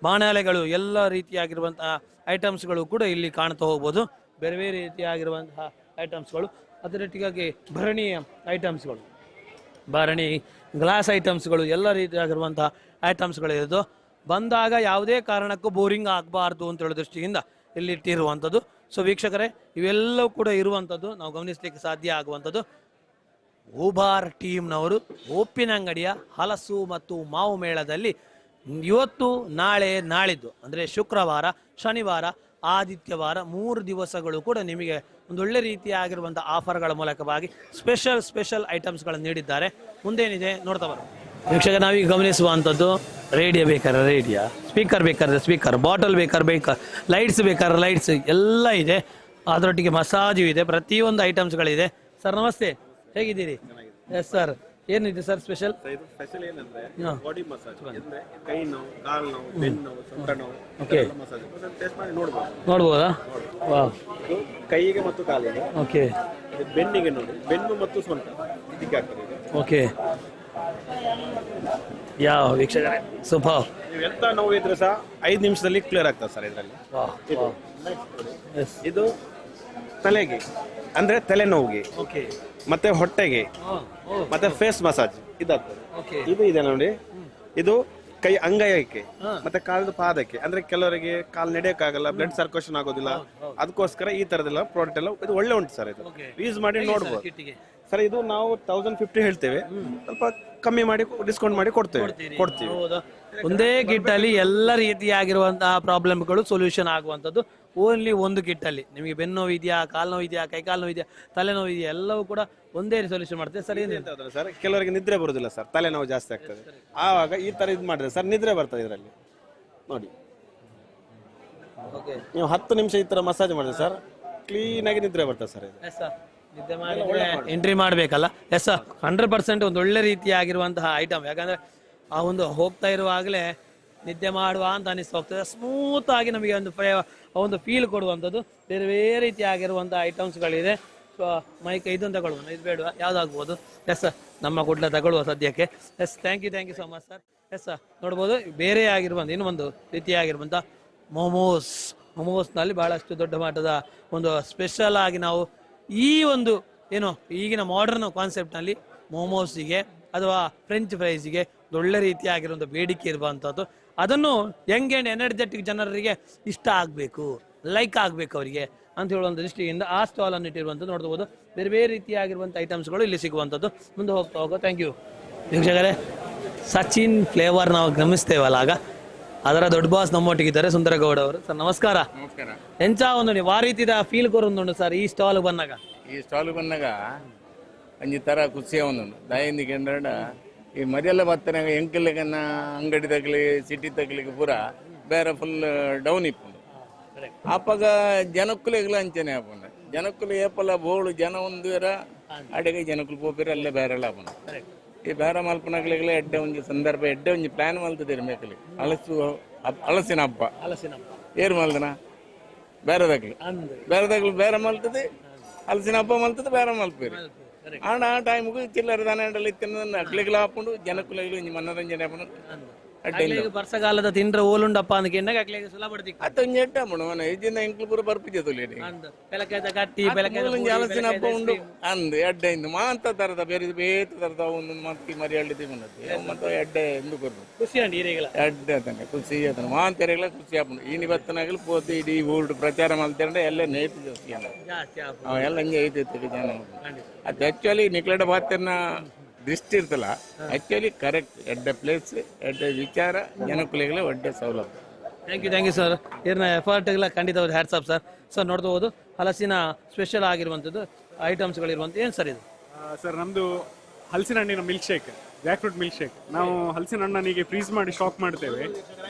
ಬಾಣಲೆಗಳು, ಎಲ್ಲ ರೀತಿಯಾಗಿರುವಂತಹ ಐಟಮ್ಸ್ಗಳು ಕೂಡ ಇಲ್ಲಿ ಕಾಣ್ತಾ ಹೋಗ್ಬೋದು. ಬೇರೆ ಬೇರೆ ರೀತಿಯಾಗಿರುವಂತಹ ಐಟಮ್ಸ್ಗಳು. ಅದರೊಟ್ಟಿಗಾಗಿ ಭರಣಿ ಐಟಮ್ಸ್ಗಳು, ಭರಣಿ ಗ್ಲಾಸ್ ಐಟಮ್ಸ್ಗಳು, ಎಲ್ಲ ರೀತಿಯಾಗಿರುವಂತಹ ಐಟಮ್ಸ್ಗಳಿರೋದು. ಬಂದಾಗ ಯಾವುದೇ ಕಾರಣಕ್ಕೂ ಬೋರಿಂಗ್ ಆಗಬಾರ್ದು ಅಂತ ಹೇಳೋ ದೃಷ್ಟಿಯಿಂದ ಇಲ್ಲಿ ಇಟ್ಟಿರುವಂಥದ್ದು. ಸೊ ವೀಕ್ಷಕರೇ, ಇವೆಲ್ಲವೂ ಕೂಡ ಇರುವಂಥದ್ದು ನಾವು ಗಮನಿಸಲಿಕ್ಕೆ ಸಾಧ್ಯ ಆಗುವಂಥದ್ದು. ಉಬಾರ್ ಟೀಮ್ನವರು ಉಪ್ಪಿನಂಗಡಿಯ ಹಲಸು ಮತ್ತು ಮಾವು ಮೇಳದಲ್ಲಿ ಇವತ್ತು, ನಾಳೆ, ನಾಳಿದ್ದು ಅಂದರೆ ಶುಕ್ರವಾರ, ಶನಿವಾರ, ಆದಿತ್ಯವಾರ 3 ದಿವಸಗಳು ಕೂಡ ನಿಮಗೆ ಒಂದೊಳ್ಳೆ ರೀತಿಯಾಗಿರುವಂಥ ಆಫರ್ಗಳ ಮೂಲಕವಾಗಿ ಸ್ಪೆಷಲ್ ಐಟಮ್ಸ್ಗಳನ್ನು ನೀಡಿದ್ದಾರೆ. ಮುಂದೇನಿದೆ ನೋಡ್ತಾ ಬರೋ ವೀಕ್ಷಕ, ನಾವೀಗ ಗಮನಿಸುವಂಥದ್ದು ರೇಡಿಯೋ ಬೇಕಾದ್ರೆ ರೇಡಿಯೋ, ಸ್ಪೀಕರ್ ಬೇಕಾದ್ರೆ ಸ್ಪೀಕರ್, ಬಾಟಲ್ ಬೇಕಾದ್ರೆ ಲೈಟ್ಸ್ ಬೇಕಾದ್ರೆ ಲೈಟ್ಸ್ ಎಲ್ಲ ಇದೆ. ಅದರೊಟ್ಟಿಗೆ ಮಸಾಜು ಇದೆ, ಪ್ರತಿಯೊಂದು ಐಟಮ್ಸ್ಗಳಿದೆ. ಸರ್ ನಮಸ್ತೆ, ಹೇಗಿದ್ದೀರಿ? ಎಸ್ ಸರ್, ಏನಿದೆ ಸರ್ ಸ್ಪೆಷಲ್? ಸ್ಪೆಷಲ್ ಏನಂದ್ರೆ ಬಾಡಿ ಮಸಾಜ್, ಅಂದ್ರೆ ಕೈ ನೋವು, ಕಾಲು ನೋವು, ಬೆನ್ನು ನೋವು, ಸೊಂಟ ನೋವು, ಓಕೆ, ಮಸಾಜ್ ಟೆಸ್ಟ್ ಮಾಡಿ ನೋಡ್ಬೋದು. ನೋಡ್ಬೋದಾ? ವಾ, ಕೈಗೆ ಮತ್ತು ಕಾಲಿಗೆ. ಓಕೆ, ಬೆನ್ನಿಗೆ ನೋಡಿ, ಬೆನ್ನು ಮತ್ತು ಸೊಂಟ ಇದಕ್ಕೆ ಆಗ್ತದೆ. ಓಕೆ, ಯಾವ ವೀಕ್ಷಕರೇ ಸೂಪರ್. ನೀವು ಎಂತ ನೋವು ಇದ್ರೆ ಸಹ 5 ನಿಮಿಷದಲ್ಲಿ ಕ್ಲಿಯರ್ ಆಗ್ತದೆ ಸರ್ ಇದರಲ್ಲಿ. ಇದು ತಲೆಗೆ ಅಂದ್ರೆ ತಲೆನೋವಿಗೆ, ಮತ್ತೆ ಹೊಟ್ಟೆಗೆ, ಮತ್ತೆ ಫೇಸ್ ಮಸಾಜ್ ಇದಾಗ್ತದೆ. ಇದು ಇದೆ ನೋಡಿ, ಇದು ಕೈ ಅಂಗೈಕ್ಕೆ ಮತ್ತೆ ಕಾಲದ ಪಾದಕ್ಕೆ. ಅಂದ್ರೆ ಕೆಲವರಿಗೆ ಕಾಲು ನಡೆಯಕ್ಕಾಗಲ್ಲ, ಬ್ಲಡ್ ಸರ್ಕ್ಯುಲೇಷನ್ ಆಗೋದಿಲ್ಲ, ಅದಕ್ಕೋಸ್ಕರ ಈ ತರದೆಲ್ಲ ಪ್ರಾಡಕ್ಟ್ ಎಲ್ಲ ಇದು ಒಳ್ಳೆ ಉಂಟು ಸರ್. ಇದು ಯೂಸ್ ಮಾಡಿ ನೋಡ್ಬೋದು. ಸರ್ ಇದು ನಾವು 1050 ಹೇಳ್ತೇವೆ, ಸ್ವಲ್ಪ ಕಮ್ಮಿ ಮಾಡಿ ಡಿಸ್ಕೌಂಟ್ ಮಾಡಿ ಕೊಡ್ತೀವಿ. ಹೌದಾ? ಒಂದೇ ಕಿಟ್ ಅಲ್ಲಿ ಎಲ್ಲ ರೀತಿಯಾಗಿರುವಂತಹ ಪ್ರಾಬ್ಲಮ್ಗಳು ಸೊಲ್ಯೂಷನ್ ಆಗುವಂಥದ್ದು ಓನ್ಲಿ ಒಂದು ಕಿಟ್ ಅಲ್ಲಿ. ನಿಮಗೆ ಬೆನ್ನು ನೋವು ಇದೆಯಾ, ಕಾಲು ನೋವು ಇದೆಯಾ, ಕೈಕಾಲು ನೋವು ಇದೆಯಾ, ತಲೆನೋವು ಇದೆಯಾ, ಎಲ್ಲವೂ ಕೂಡ ಒಂದೇ ಸೊಲ್ಯೂಷನ್ ಮಾಡ್ತೇವೆ ಸರ್. ಏನು ಸರ್ ಕೆಲವರಿಗೆ ನಿದ್ರೆ ಬರುದಿಲ್ಲ ಸರ್, ತಲೆನೋವು ಜಾಸ್ತಿ ಆಗ್ತದೆ, ಆವಾಗ ಈ ತರ ಇದು ಮಾಡಿದ್ರೆ ಸರ್ ನಿದ್ರೆ ಬರ್ತದೆ ಇದರಲ್ಲಿ ನೋಡಿ. ನೀವು 10 ನಿಮಿಷ ಈ ತರ ಮಸಾಜ್ ಮಾಡಿದ್ರೆ ಸರ್ ಕ್ಲೀನ್ ಆಗಿ ನಿದ್ರೆ ಬರ್ತದೆ ಸರ್. ನಿದ್ದೆ ಮಾಡಿದ್ರೆ ಎಂಟ್ರಿ ಮಾಡ್ಬೇಕಲ್ಲ. ಎಸ್ ಸರ್, 100% ಒಂದು ಒಳ್ಳೆ ರೀತಿಯಾಗಿರುವಂತಹ ಐಟಮ್. ಯಾಕಂದ್ರೆ ಆ ಒಂದು ಹೋಗ್ತಾ ಇರುವಾಗಲೇ ನಿದ್ದೆ ಮಾಡುವ ಅಂತ ಅನಿಸ್ತಾ ಹೋಗ್ತದೆ. ಸ್ಮೂತ್ ಆಗಿ ನಮಗೆ ಒಂದು ಫೀಲ್ ಕೊಡುವಂಥದ್ದು ಬೇರೆ ಬೇರೆ ರೀತಿಯಾಗಿರುವಂತಹ ಐಟಮ್ಸ್ಗಳಿದೆ. ಸೊ ಮೈಕ್ ಇದನ್ನು ತಗೊಳ್ಳುವ, ಇದು ಬೇಡವಾ, ಯಾವ್ದಾಗ್ಬೋದು? ಎಸ್ ಸರ್, ನಮ್ಮ ಕೂಡಲ ತಗೊಳ್ಳುವ ಸದ್ಯಕ್ಕೆ. Yes, thank you so much sir. Yes sir, ನೋಡ್ಬೋದು ಬೇರೆ ಆಗಿರುವಂಥ ಇನ್ನೊಂದು ರೀತಿಯಾಗಿರುವಂಥ ಮೊಮೋಸ್ನಲ್ಲಿ ಬಹಳಷ್ಟು ದೊಡ್ಡ ಮಟ್ಟದ ಒಂದು ಸ್ಪೆಷಲ್ ಆಗಿ ನಾವು ಈ ಒಂದು ಏನು ಈಗಿನ ಮಾಡರ್ನ್ ಕಾನ್ಸೆಪ್ಟ್ನಲ್ಲಿ ಮೋಮೋಸಿಗೆ ಅಥವಾ ಫ್ರೆಂಚ್ ಫ್ರೈಸಿಗೆ ಒಳ್ಳೆ ರೀತಿಯಾಗಿರುವಂಥ ಬೇಡಿಕೆ ಇರುವಂಥದ್ದು. ಅದನ್ನು ಯಂಗ್ ಆ್ಯಂಡ್ ಎನರ್ಜೆಟಿಕ್ ಜನರಿಗೆ ಇಷ್ಟ ಆಗಬೇಕು, ಲೈಕ್ ಆಗಬೇಕು ಅವರಿಗೆ ಅಂತ ಹೇಳುವಂಥ ದೃಷ್ಟಿಯಿಂದ ಆ ಸ್ಟಾಲನ್ನು ಇಟ್ಟಿರುವಂಥದ್ದು ನೋಡ್ಬೋದು. ಬೇರೆ ಬೇರೆ ರೀತಿಯಾಗಿರುವಂಥ ಐಟಮ್ಸ್ಗಳು ಇಲ್ಲಿ ಸಿಗುವಂಥದ್ದು. ಮುಂದೆ ಹೋಗೋ ಥ್ಯಾಂಕ್ ಯು ವೀಕ್ಷಕರೇ. ಸಚಿನ್ ಫ್ಲೇವರ್ ನಾವು ಗಮನಿಸ್ತೇವಲ್ಲ, ಆಗ ಅದರ ದೊಡ್ಡ ಬಾಸ್ ನಮ್ಮೊಟ್ಟಿಗಿದ್ದಾರೆ ಸುಂದರಗೌಡ ಅವರು. ಸರ್ ನಮಸ್ಕಾರ. ನಮಸ್ಕಾರ. ಎಂಚ ಒಂದು ಆ ರೀತಿಯ ಫೀಲ್ ಕೊರೊಂದುಂಡು ಸರ್ ಈ ಸ್ಟಾಲ್ ಬಂದಾಗ? ಈ ಸ್ಟಾಲ್ ಬಂದಾಗ ಒಂಜಿ ತರ ಖುಷಿಯ ಒಂದುಂಡು ದಾಯಿಂದಿ ಕೆಂಡ ಈ ಮರಿಯೆಲ್ಲ ಬರ್ತನಾಗ ಎಂಕಲ್ಗನ್ನ ಅಂಗಡಿ ತಗಲಿ ಸಿಟಿ ತಗಲಿಗೆ ಪೂರ ಬೇರೆ ಫುಲ್ ಡೌನ್ ಇಪ್ಪುಂಡು. ಆಪಾಗ ಜನಕ್ಕುಲೆಗಳ ಅಂಚನೆ ಆಪುಂಡು. ಜನಕ್ಕುಲು ಏಪಲ ಬೋಳು ಜನ ಒಂದುವೆರ ಅಡೆಗೆ ಜನಕ್ಕುಲು ಪೋಪಿರ ಅಲ್ಲೇ ಬೇರೆಲ್ಲ ಆಪುಂಡು. ಈ ಬೇರೆ ಮಲ್ಪನಗಲಿಗೆಲ್ಲ ಎಡ್ಡೆ ಒಂಜಿ ಸಂದರ್ಭ ಎಡ್ಡೆ ಒಂಜಿ ಪ್ಲಾನ್ ಮಲ್ತದೇರಿ ಮೇಕಲಿ ಹಲಸಿನ ಹಬ್ಬ ಏರು ಮಲ್ದನ ಬೇರೆದಾಗ್ಲಿ ಬೇರೆ ಮಲ್ತದೆ, ಹಲಸಿನ ಹಬ್ಬ ಮಲ್ತದೆ ಬೇರೆ ಮಲ್ಪೇರಿ. ಆಂಡ ಆ ಟೈಮ್ಗೂ ಚಿಲ್ಲರೆ ದಾನ ಇತ್ತಿನ ಅಕ್ಲಿಗಳ ಹಾಕೊಂಡು ಜನಕ್ಕುಲೆಗಳು ಒಂಜಿ ಮನೋರಂಜನೆ ಆಪುಂಡು. ವರ್ಷಕಾಲದ ತಿಂಡ್ರೆ ಓಲುಂಡಪ್ಪ ಅಂತ ಕೆಂಡಾಗ ಅಕ್ಲೆಗೆ ಸುಲಭ ಅತ್ತೊಂಜಿ ಎಡ್ಡ ಮಣ ಇಜಿನ ಎಂಕ್ಲು ಪೂರ ಬರ್ಪಿಜೆ ತುಲೇರಿ ಹಲಸಿನ ಹಬ್ಬ ಉಂಡು ಅಂದ್ ಎಡ್ಡೆ ಇಂದು ಮಾಂತ ತರದ ಬೇರೆ ಬೇತ ತರದ ಒಂದು ಮಕ್ಕಿ ಮರಿ ಹಳ್ಳಿದಿ ಬಂದದ್ದು ಮತ್ತೆ ಎಡ್ಡೆ ಎಂದು ಕೊರ್ರು ಖುಷಿ ಅಂడి ಎಡ್ಡೆ ಅತನೆ ಖುಷಿ ಅತನ ಮಾಂತೆರೆಗಳ ಖುಷಿ ಆಪುಂಡು. ಈ ನಿವತ್ತನಾಗಲು ಪೋತಿ ಇಡೀ ಊರು ಪ್ರಚಾರ ಮಾಡ್ತಾರೆ ಎಲ್ಲ ನೇತು ಜಾಸ್ತಿ ಅಲ್ಲ ಎಲ್ಲ ಹಂಗೆ ಐತೈತಿ ಜನ. ಅದು ಆಕ್ಚುಲಿ ನಿಕ್ಲಡ ಬಾತನ್ನ ದೃಷ್ಟಿ ಇರ್ತಲ್ಲ, ಆಕ್ಚುಲಿ ಕರೆಕ್ಟ್ ಎಡ್ಡೆ ಪ್ಲೇಸ್ ಎಡ್ಡೆ ವಿಚಾರ ಜನಕ್ಕುಲೆಗಳ ಒಡ್ಡೆ ಸೌಲಭ್ಯ. Thank you sir. ಇರ್ನ ಎಫರ್ಟ್ಗಳ ಖಂಡಿತ ಹ್ಯಾಟ್ಸ್ ಆಫ್ ಸರ್. ಸರ್ ನೋಡ್ಬೋದು ಹಲಸಿನ ಸ್ಪೆಷಲ್ ಆಗಿರುವಂಥದ್ದು ಐಟಮ್ಸ್ಗಳಿರುವಂಥ ಏನು ಸರ್ ಇದು? ಸರ್ ನಮ್ಮದು ಹಲಸಿನ ಹಣ್ಣಿನ milkshake, jackfruit milkshake. ನಾವು ಹಲಸಿನ ಹಣ್ಣನಿಗೆ ಫ್ರೀಸ್ ಮಾಡಿ ಸ್ಟಾಕ್ ಮಾಡ್ತೇವೆ.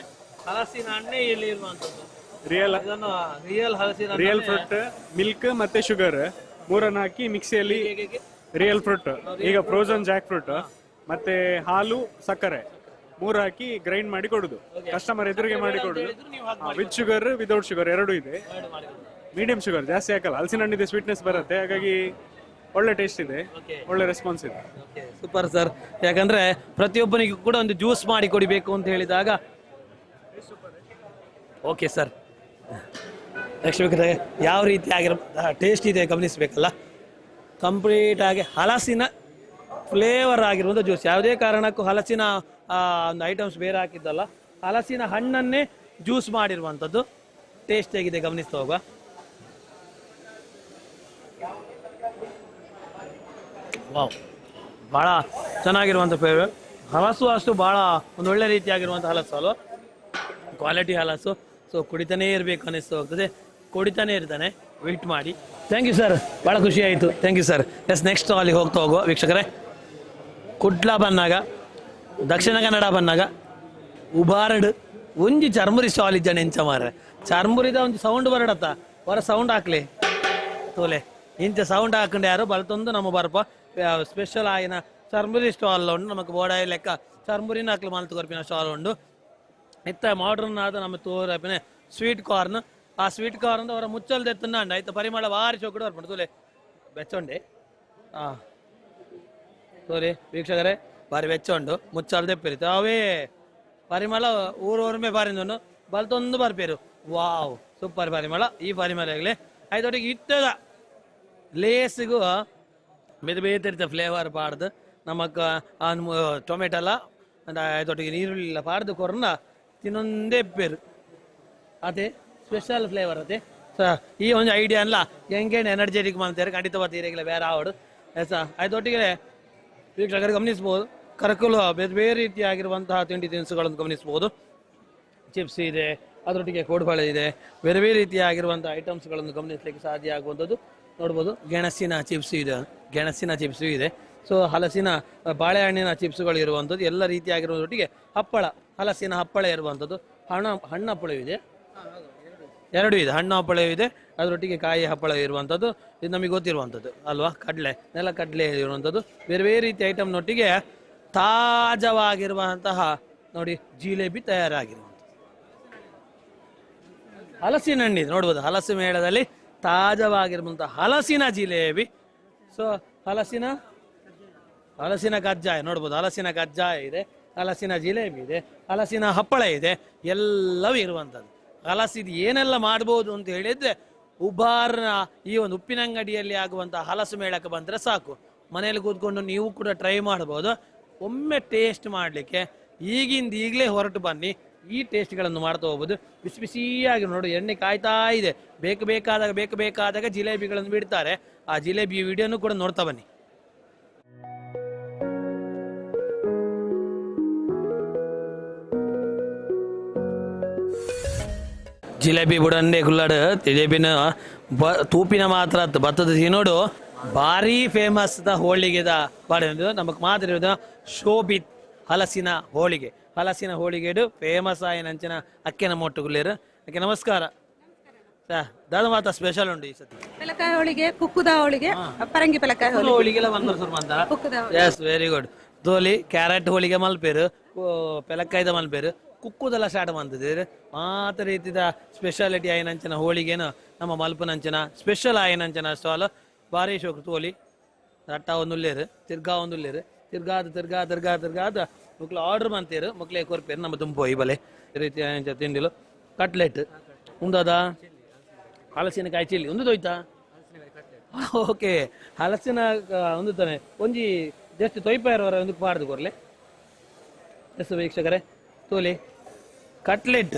ಹಲಸಿನ ಹಣ್ಣೆ ಇಲ್ಲಿ ಇರುವಂಥದ್ದು ರಿಯಲ್ ಫ್ರೂಟ್, ಮಿಲ್ಕ್ ಮತ್ತೆ ಶುಗರ್ ಮೂರನ್ನು ಹಾಕಿ ಮಿಕ್ಸಿಯಲ್ಲಿ ರಿಯಲ್ ಫ್ರೂಟ್, ಈಗ ಫ್ರೋಸನ್ ಜಾಕ್ ಫ್ರೂಟ್ ಮತ್ತೆ ಹಾಲು ಸಕ್ಕರೆ ಮೂರು ಹಾಕಿ ಗ್ರೈಂಡ್ ಮಾಡಿ ಕೊಡುದು. ಕಸ್ಟಮರ್ ಎದುರಿಗೆ ಮಾಡಿ ಕೊಡುದು. ವಿತ್ ಶುಗರ್ ವಿದೌಟ್ ಶುಗರ್ ಎರಡೂ ಇದೆ. ಮೀಡಿಯಂ ಶುಗರ್ ಜಾಸ್ತಿ ಹಾಕಲ್ಲ. ಹಲಸಿನ ಹಣ್ಣಿದೆ ಸ್ವೀಟ್ನೆಸ್ ಬರುತ್ತೆ, ಹಾಗಾಗಿ ಒಳ್ಳೆ ಟೇಸ್ಟ್ ಇದೆ, ಒಳ್ಳೆ ರೆಸ್ಪಾನ್ಸ್ ಇದೆ. Super sir. ಯಾಕಂದ್ರೆ ಪ್ರತಿಯೊಬ್ಬನಿಗೂ ಕೂಡ ಒಂದು ಜ್ಯೂಸ್ ಮಾಡಿ ಕೊಡಬೇಕು ಅಂತ ಹೇಳಿದಾಗ ಓಕೆ ಸರ್. ನೆಕ್ಸ್ಟ್ ಯಾವ ರೀತಿ ಆಗಿರೋ ಟೇಸ್ಟ್ ಇದೆ ಗಮನಿಸಬೇಕಲ್ಲ. ಕಂಪ್ಲೀಟ್ ಆಗಿ ಹಲಸಿನ ಫ್ಲೇವರ್ ಆಗಿರುವಂಥ ಜ್ಯೂಸ್. ಯಾವುದೇ ಕಾರಣಕ್ಕೂ ಹಲಸಿನ ಒಂದು ಐಟಮ್ಸ್ ಬೇರೆ ಹಾಕಿದ್ದಲ್ಲ, ಹಲಸಿನ ಹಣ್ಣನ್ನೇ ಜ್ಯೂಸ್ ಮಾಡಿರುವಂಥದ್ದು. ಟೇಸ್ಟ್ ಹೇಗಿದೆ ಗಮನಿಸ್ತಾ ಹೋಗುವ. ವಾವ್, ಭಾಳ ಚೆನ್ನಾಗಿರುವಂಥ ಫ್ಲೇವರ್. ಹಲಸು ಅಷ್ಟು ಭಾಳ ಒಂದು ಒಳ್ಳೆ ರೀತಿಯಾಗಿರುವಂಥ ಹಲಸು ಅಲ್ವ, ಕ್ವಾಲಿಟಿ ಹಲಸು. ಸೊ ಕುಡಿತಾನೇ ಇರಬೇಕು ಅನ್ನಿಸ್ತಾ ಹೋಗ್ತದೆ, ಕುಡಿತಾನೆ ಇರ್ತಾನೆ. ವೆಯ್ಟ್ ಮಾಡಿ. ಥ್ಯಾಂಕ್ ಯು ಸರ್, ಭಾಳ ಖುಷಿ ಆಯಿತು. Thank you sir. Yes, next ಅಲ್ಲಿಗೆ ಹೋಗ್ತಾ ಹೋಗುವ ವೀಕ್ಷಕರೇ. ಕುಡ್ಲ ಬಂದಾಗ ದಕ್ಷಿಣ ಕನ್ನಡ ಬಂದಾಗ ಉಬಾರಡ್ ಒಂಜಿ ಚರ್ಮುರಿ ಸ್ಟಾಲ್ ಇದ್ದಾನೆ ಎಂಚ ಮಾರ. ಚರ್ಮುರಿದ ಒಂದು ಸೌಂಡ್ ಬರಡತ್ತ ಹೊರ ಸೌಂಡ್ ಹಾಕ್ಲಿ ತೋಲೆ ಇಂಚ ಸೌಂಡ್ ಹಾಕೊಂಡು ಯಾರು ಬಲ್ತೊಂದು ನಮ್ಮ ಬರ್ಪ ಸ್ಪೆಷಲ್ ಆಯಿನ ಚರ್ಮುರಿ ಸ್ಟಾಲ್ ಉಂಡು. ನಮಗೆ ಬೋಡಾಯಿ ಲೆಕ್ಕ ಚರ್ಮುರಿನ ಹಾಕ್ಲಿ ಮಾಲ್ತು ಕೊರ್ಪಿನ ಸ್ಟಾಲ್ ಉಂಡು. ಇತ್ತ ಮಾಡ್ರನ್ ಆದ ನಮ್ಮ ತೋರಪಿನ ಸ್ವೀಟ್ ಕಾರ್ನ್. ಆ ಸ್ವೀಟ್ ಕಾರ್ನ್ ಅವರ ಮುಚ್ಚಲ್ದೆ ತಿನ್ನಂಡ ಆಯ್ತು ಪರಿಮಳ ಭಾರಿ ಚೌಕಡು ಬರ್ಪುಂಡು ತೋಲೆ ಬೆಚ್ಚೊಂಡೆ. ತೋರಿ ವೀಕ್ಷಕರೇ, ಭಾರಿ ಬೆಚ್ಚೊಂಡು ಮುಚ್ಚಲ್ದೆ ಪೆರಿತು ಅವೇ ಪರಿಮಳ ಊರೂರ್ಮೆ ಬಾರಿಂದು ಬಲ್ತೊಂದು ಬರ್ಪೇರು. ವಾವ್, ಸೂಪರ್ ಪರಿಮಳ. ಈ ಪರಿಮಳ ಆಗಲಿ ಆಯ್ತೊಟ್ಟಿಗೆ ಇತ್ತದ ಲೇಸಿಗೂ ಬೇರೆ ಬೇರೆ ಫ್ಲೇವರ್ ಪಾಡ್ದು ನಮಕ್ ಟೊಮೆಟೊಲ್ಲ ಆಯ್ತೊಟ್ಟಿಗೆ ನೀರುಳ್ಳಿ ಪಾಡ್ದು ಕೊರ್ನ ತಿನ್ನೊಂದೇ ಪೇರು ಅದೇ ಸ್ಪೆಷಲ್ ಫ್ಲೇವರ್ ಅದೇ. ಈ ಒಂದು ಐಡಿಯಾ ಅಲ್ಲ ಹೆಂಗೇನು ಎನರ್ಜೆಟಿಕ್ ಮಾಡ್ತಾರೆ ಖಂಡಿತವಾದ ಈರೆಗಿಲ್ಲ ಬೇರೆ ಆವಡು ಆಯ್ತಾ ಅದರೊಟ್ಟಿಗೆ ವೀಕ್ಷಕರು ಗಮನಿಸ್ಬೋದು ಕರಕುಲು ಬೇರೆ ಬೇರೆ ರೀತಿಯಾಗಿರುವಂತಹ ತಿಂಡಿ ತಿನಿಸುಗಳನ್ನು ಗಮನಿಸ್ಬೋದು. ಚಿಪ್ಸ್ ಇದೆ, ಅದರೊಟ್ಟಿಗೆ ಕೋಡುಬಳೆ ಇದೆ, ಬೇರೆ ಬೇರೆ ರೀತಿಯಾಗಿರುವಂತಹ ಐಟಮ್ಸ್ಗಳನ್ನು ಗಮನಿಸಲಿಕ್ಕೆ ಸಾಧ್ಯ ಆಗುವಂಥದ್ದು ನೋಡ್ಬೋದು. ಗೆಣಸಿನ ಚಿಪ್ಸು ಇದೆ. ಸೊ ಹಲಸಿನ ಬಾಳೆಹಣ್ಣಿನ ಚಿಪ್ಸ್ಗಳು ಇರುವಂಥದ್ದು, ಎಲ್ಲ ರೀತಿಯಾಗಿರುವುದರೊಟ್ಟಿಗೆ ಹಪ್ಪಳ, ಹಲಸಿನ ಹಪ್ಪಳ ಇರುವಂಥದ್ದು, ಹಣ್ಣು ಹಪ್ಪಳ ಇದೆ, ಎರಡೂ ಇದೆ, ಹಣ್ಣು ಹಪ್ಪಳ ಇದೆ, ಅದರೊಟ್ಟಿಗೆ ಕಾಯಿ ಹಪ್ಪಳ ಇರುವಂಥದ್ದು. ಇದು ನಮಗೆ ಗೊತ್ತಿರುವಂಥದ್ದು ಅಲ್ವಾ, ನೆಲಕಡಲೆ ಇರುವಂಥದ್ದು, ಬೇರೆ ಬೇರೆ ರೀತಿಯ ಐಟಮ್ನೊಟ್ಟಿಗೆ ತಾಜವಾಗಿರುವಂತಹ ನೋಡಿ ಜಿಲೇಬಿ ತಯಾರಾಗಿರುವಂಥದ್ದು. ಹಲಸಿನ ಹಣ್ಣಿದೆ ನೋಡ್ಬೋದು, ಹಲಸು ಮೇಳದಲ್ಲಿ ತಾಜವಾಗಿರುವಂತಹ ಹಲಸಿನ ಜಿಲೇಬಿ. ಸೊ ಹಲಸಿನ ಕಜ್ಜಾಯ ನೋಡ್ಬೋದು, ಹಲಸಿನ ಕಜ್ಜಾಯ ಇದೆ, ಹಲಸಿನ ಜಿಲೇಬಿ ಇದೆ, ಹಲಸಿನ ಹಪ್ಪಳ ಇದೆ, ಎಲ್ಲವೂ ಇರುವಂಥದ್ದು. ಹಲಸಿದು ಏನೆಲ್ಲ ಮಾಡ್ಬೋದು ಅಂತ ಹೇಳಿದ್ರೆ ಉಬಾರ್ನ ಈ ಒಂದು ಉಪ್ಪಿನಂಗಡಿಯಲ್ಲಿ ಆಗುವಂತಹ ಹಲಸು ಮೇಳಕ್ಕೆ ಬಂದರೆ ಸಾಕು. ಮನೆಯಲ್ಲಿ ಕೂತ್ಕೊಂಡು ನೀವು ಕೂಡ ಟ್ರೈ ಮಾಡ್ಬೋದು. ಒಮ್ಮೆ ಟೇಸ್ಟ್ ಮಾಡಲಿಕ್ಕೆ ಈಗಲೇ ಹೊರಟು ಬನ್ನಿ, ಈ ಟೇಸ್ಟ್ಗಳನ್ನು ಮಾಡ್ತಾ ಹೋಗ್ಬೋದು. ಬಿಸಿ ಬಿಸಿಯಾಗಿ ನೋಡಿ, ಎಣ್ಣೆ ಕಾಯ್ತಾ ಇದೆ, ಬೇಕು ಬೇಕಾದಾಗ ಜಿಲೇಬಿಗಳನ್ನು ಬಿಡ್ತಾರೆ. ಆ ಜಿಲೇಬಿ ವಿಡಿಯೋನು ಕೂಡ ನೋಡ್ತಾ ಬನ್ನಿ. ಜಿಲೇಬಿ ಬುಡಂಡೆ ಕುಲ್ಲಾಡು ಜಿಲೇಬಿನ ತೂಪಿನ ಮಾತ್ರ ಭತ್ತದ ತಿನ್ನೋಡು ಭಾರಿ ಫೇಮಸ್ ಹೋಳಿಗೆದ ಬಾಡಿದ್ದು ನಮಗೆ ಮಾತ್ರ ಇರೋದು ಶೋಭಿತ್ ಹಲಸಿನ ಹೋಳಿಗೆ ಫೇಮಸ್ ಆಯ್ನಂಚಿನ ಅಕ್ಕಿನ ಮೊಟ್ಟುಗುಳ್ಳೇರು. ಅಕ್ಕೆ ನಮಸ್ಕಾರ. ದಾದ ಮಾತ ಸ್ಪೆಷಲ್ ಉಂಟು ಈ ಸತಿ ಪೆಲಕಾಯಿ ಹೋಳಿಗೆ, ಕುಕ್ಕುದ ಹೋಳಿಗೆ, ಪರಂಗಿ ಪೆಲಕಾಯಿ ಹೋಳಿಗೆಲ್ಲ ಬಂದರು ಸುರ್ಮಂತ. Yes, very good. ತೋಲಿ ಕ್ಯಾರೆಟ್ ಹೋಳಿಗೆ ಮಲ್ಪೇರು, ಪೆಲಕಾಯ್ದ ಮಲ್ಪೇರು, ಕುಕ್ಕುದೆಲ್ಲ ಸ್ಟಾರ್ಟ್ ಮಾಡ್ತಿದ್ದೀರಿ. ಮಾತ್ರ ರೀತಿದ ಸ್ಪೆಷಾಲಿಟಿ ಆಯ್ನಂಚಿನ ಹೋಳಿಗೆನು ನಮ್ಮ ಮಲ್ಪನಂಚಿನ ಸ್ಪೆಷಲ್ ಆಯ್ನಂಚಿನ ಸ್ಟಾಲ್ ಭಾರಿ ಶೋಕು. ತೋಲಿ ರಟ್ಟ ಒಂದುಲ್ಲೇರು, ತಿರ್ಗಾ ತಿರ್ಗಾದ ಮಕ್ಳು ಆರ್ಡರ್ ಮಾಡ್ತೀರು, ಮಕ್ಳಿಗೆ ಕೊರ್ಪೇರು ನಮ್ಮ ತುಂಬ ಈ ಬಲೆ ರೀತಿ ತಿಂಡಿಲು. ಕಟ್ಲೆಟ್ ಉಂದದ, ಹಲಸಿನಕಾಯಿ ಚಿಲ್ಲಿ ಒಂದು ತೊಯ್ತಾ. ಓಕೆ, ಹಲಸಿನ ಒಂದು ತಾನೆ ಒಂಜಿ ಜಸ್ಟ್ ತೊಯ್ಪಾಯಿರೋರ ಒಂದು ಪಾಡ್ದು ಕೊರ್ಲೆ ಎಸ್ ವೀಕ್ಷಕರೇ. ತೋಲಿ ಕಟ್ಲೆಟ್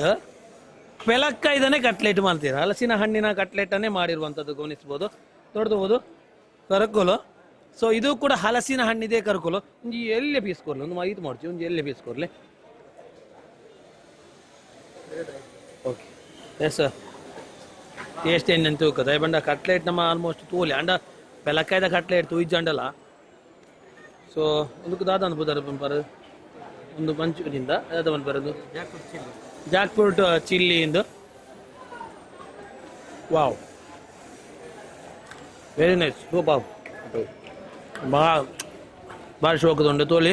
ಪೆಲಕ್ಕಾಯ್ದನೇ ಕಟ್ಲೆಟ್ ಮಾಡ್ತೀರ, ಹಲಸಿನ ಹಣ್ಣಿನ ಕಟ್ಲೆಟನ್ನೇ ಮಾಡಿರುವಂಥದ್ದು ಗಮನಿಸ್ಬೋದು. ನೋಡ್ಬೋದು ಕರಕೋಲು. ಸೊ ಇದು ಕೂಡ ಹಲಸಿನ ಹಣ್ಣಿದೆ ಕರಕೋಲು. ಒಂಜಿ ಎಲ್ಲೇ ಪೀಸ್ ಕೊರ್ಲಿ, ಒಂದು 5 ಮಾಡ್ತೀವಿ, ಒಂಜಿ ಎಲ್ಲೇ ಪೀಸ್ ಕೊರ್ಲಿ. ಓಕೆ ಎಸ್ ಟೇಸ್ಟ್ ಏನು ತೂಕದ ಬಂಡ ಕಟ್ಲೆಟ್ ನಮ್ಮ ಆಲ್ಮೋಸ್ಟ್ ತೂಲಿ ಅಂಡ ಪೆಲಕ್ಕಾಯ್ದ ಕಟ್ಲೆಟ್ ತೂಯ್ಜಂಡಲ್ಲ. ಸೊ ಒಂದು ದಾದ ಅನ್ಬೋದಾರ ಪಂಪರ್ ಒಂದು ಮಂಚೂರಿಂದ ಅದ ಒಂದು ಬರೋದು ಜಾಕ್ ಫ್ರೂಟ್ ಚಿಲ್ಲಿಂದು. Wow, very nice, super. ಭಾಳ ಶೋಕದುಂಡು ತೋಲಿ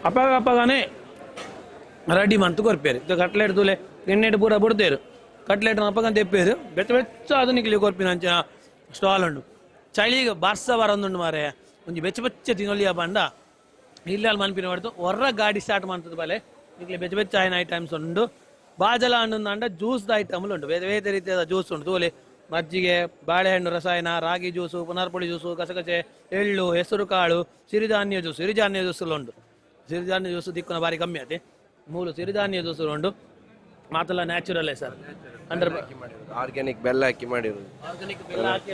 ಅಪ್ಪಗಾನೆ ರೆಡಿ ಮಂತು ಕೊರ್ಪೇರು. ಇದು ಕಟ್ಲೆಟ್ ತೂಲೆ ಎಣ್ಣೆಡು ಪೂರ ಬಿಡ್ತೇರು, ಕಟ್ಲೆಟ್ ಅಪ್ಪಗಂತ ತೆಪ್ಪೇರು ಬೆಚ್ಚ ಅದು ನಿಕ್ಲಿ ಕೊರ್ಪಿನ ಅಂಚ ಸ್ಟಾಲ್ ಉಂಡು. ಚಳಿಗೆ ಬರ್ಸ ಬರೋದುಂಡು ಮಾರೆ, ಒಂಜಿ ಬೆಚ್ಚ ತಿನ್ನೊಲಿಯ ಬಂಡ ಇಲ್ಲಿ ಅಲ್ಲಿ ಮನ್ಪಿನ ಮಾಡ್ತು ಹೊರ ಗಾಡಿ ಸ್ಟಾರ್ಟ್ ಮಾಡ್ತದೆ ಬಲೆ ನಿಕ್ಲಿ ಬೆಚ್ಚ ಆಯ್ನ ಐಟಮ್ಸ್ ಉಂಡು. ಬಾಜಲ ಹಣ್ಣು ಅಂಡ ಜ್ಯೂಸ್ದ ಐಟಮ್ಲು ಉಂಟು, ಬೇರೆ ಬೇರೆ ರೀತಿಯಾದ ಜ್ಯೂಸ್ ಉಂಟು. ತೋಲಿ ಮಜ್ಜಿಗೆ, ಬಾಳೆಹಣ್ಣು ರಸಾಯನ, ರಾಗಿ ಜ್ಯೂಸು, ಪುನರ್ಪುಳಿ ಜ್ಯೂಸು, ಕಸಕಸೆ, ಎಳ್ಳು, ಹೆಸರು ಕಾಳು, ಸಿರಿಧಾನ್ಯ ಜ್ಯೂಸ್ ಉಂಟು. ಸಿರಿಧಾನ್ಯ ಜ್ಯೂಸು ದಿಕ್ಕುನ ಭಾರಿ ಕಮ್ಮಿ ಆಯ್ತು. ಮೂಲು ಸಿರಿಧಾನ್ಯ ಜ್ಯೂಸ್ ಉಂಟು. ಮಾತೆಲ್ಲ ನ್ಯಾಚುರಲ್ ಸರ್, ಆರ್ಗ್ಯಾನಿಕ್ ಬೆಲ್ಲ ಹಾಕಿ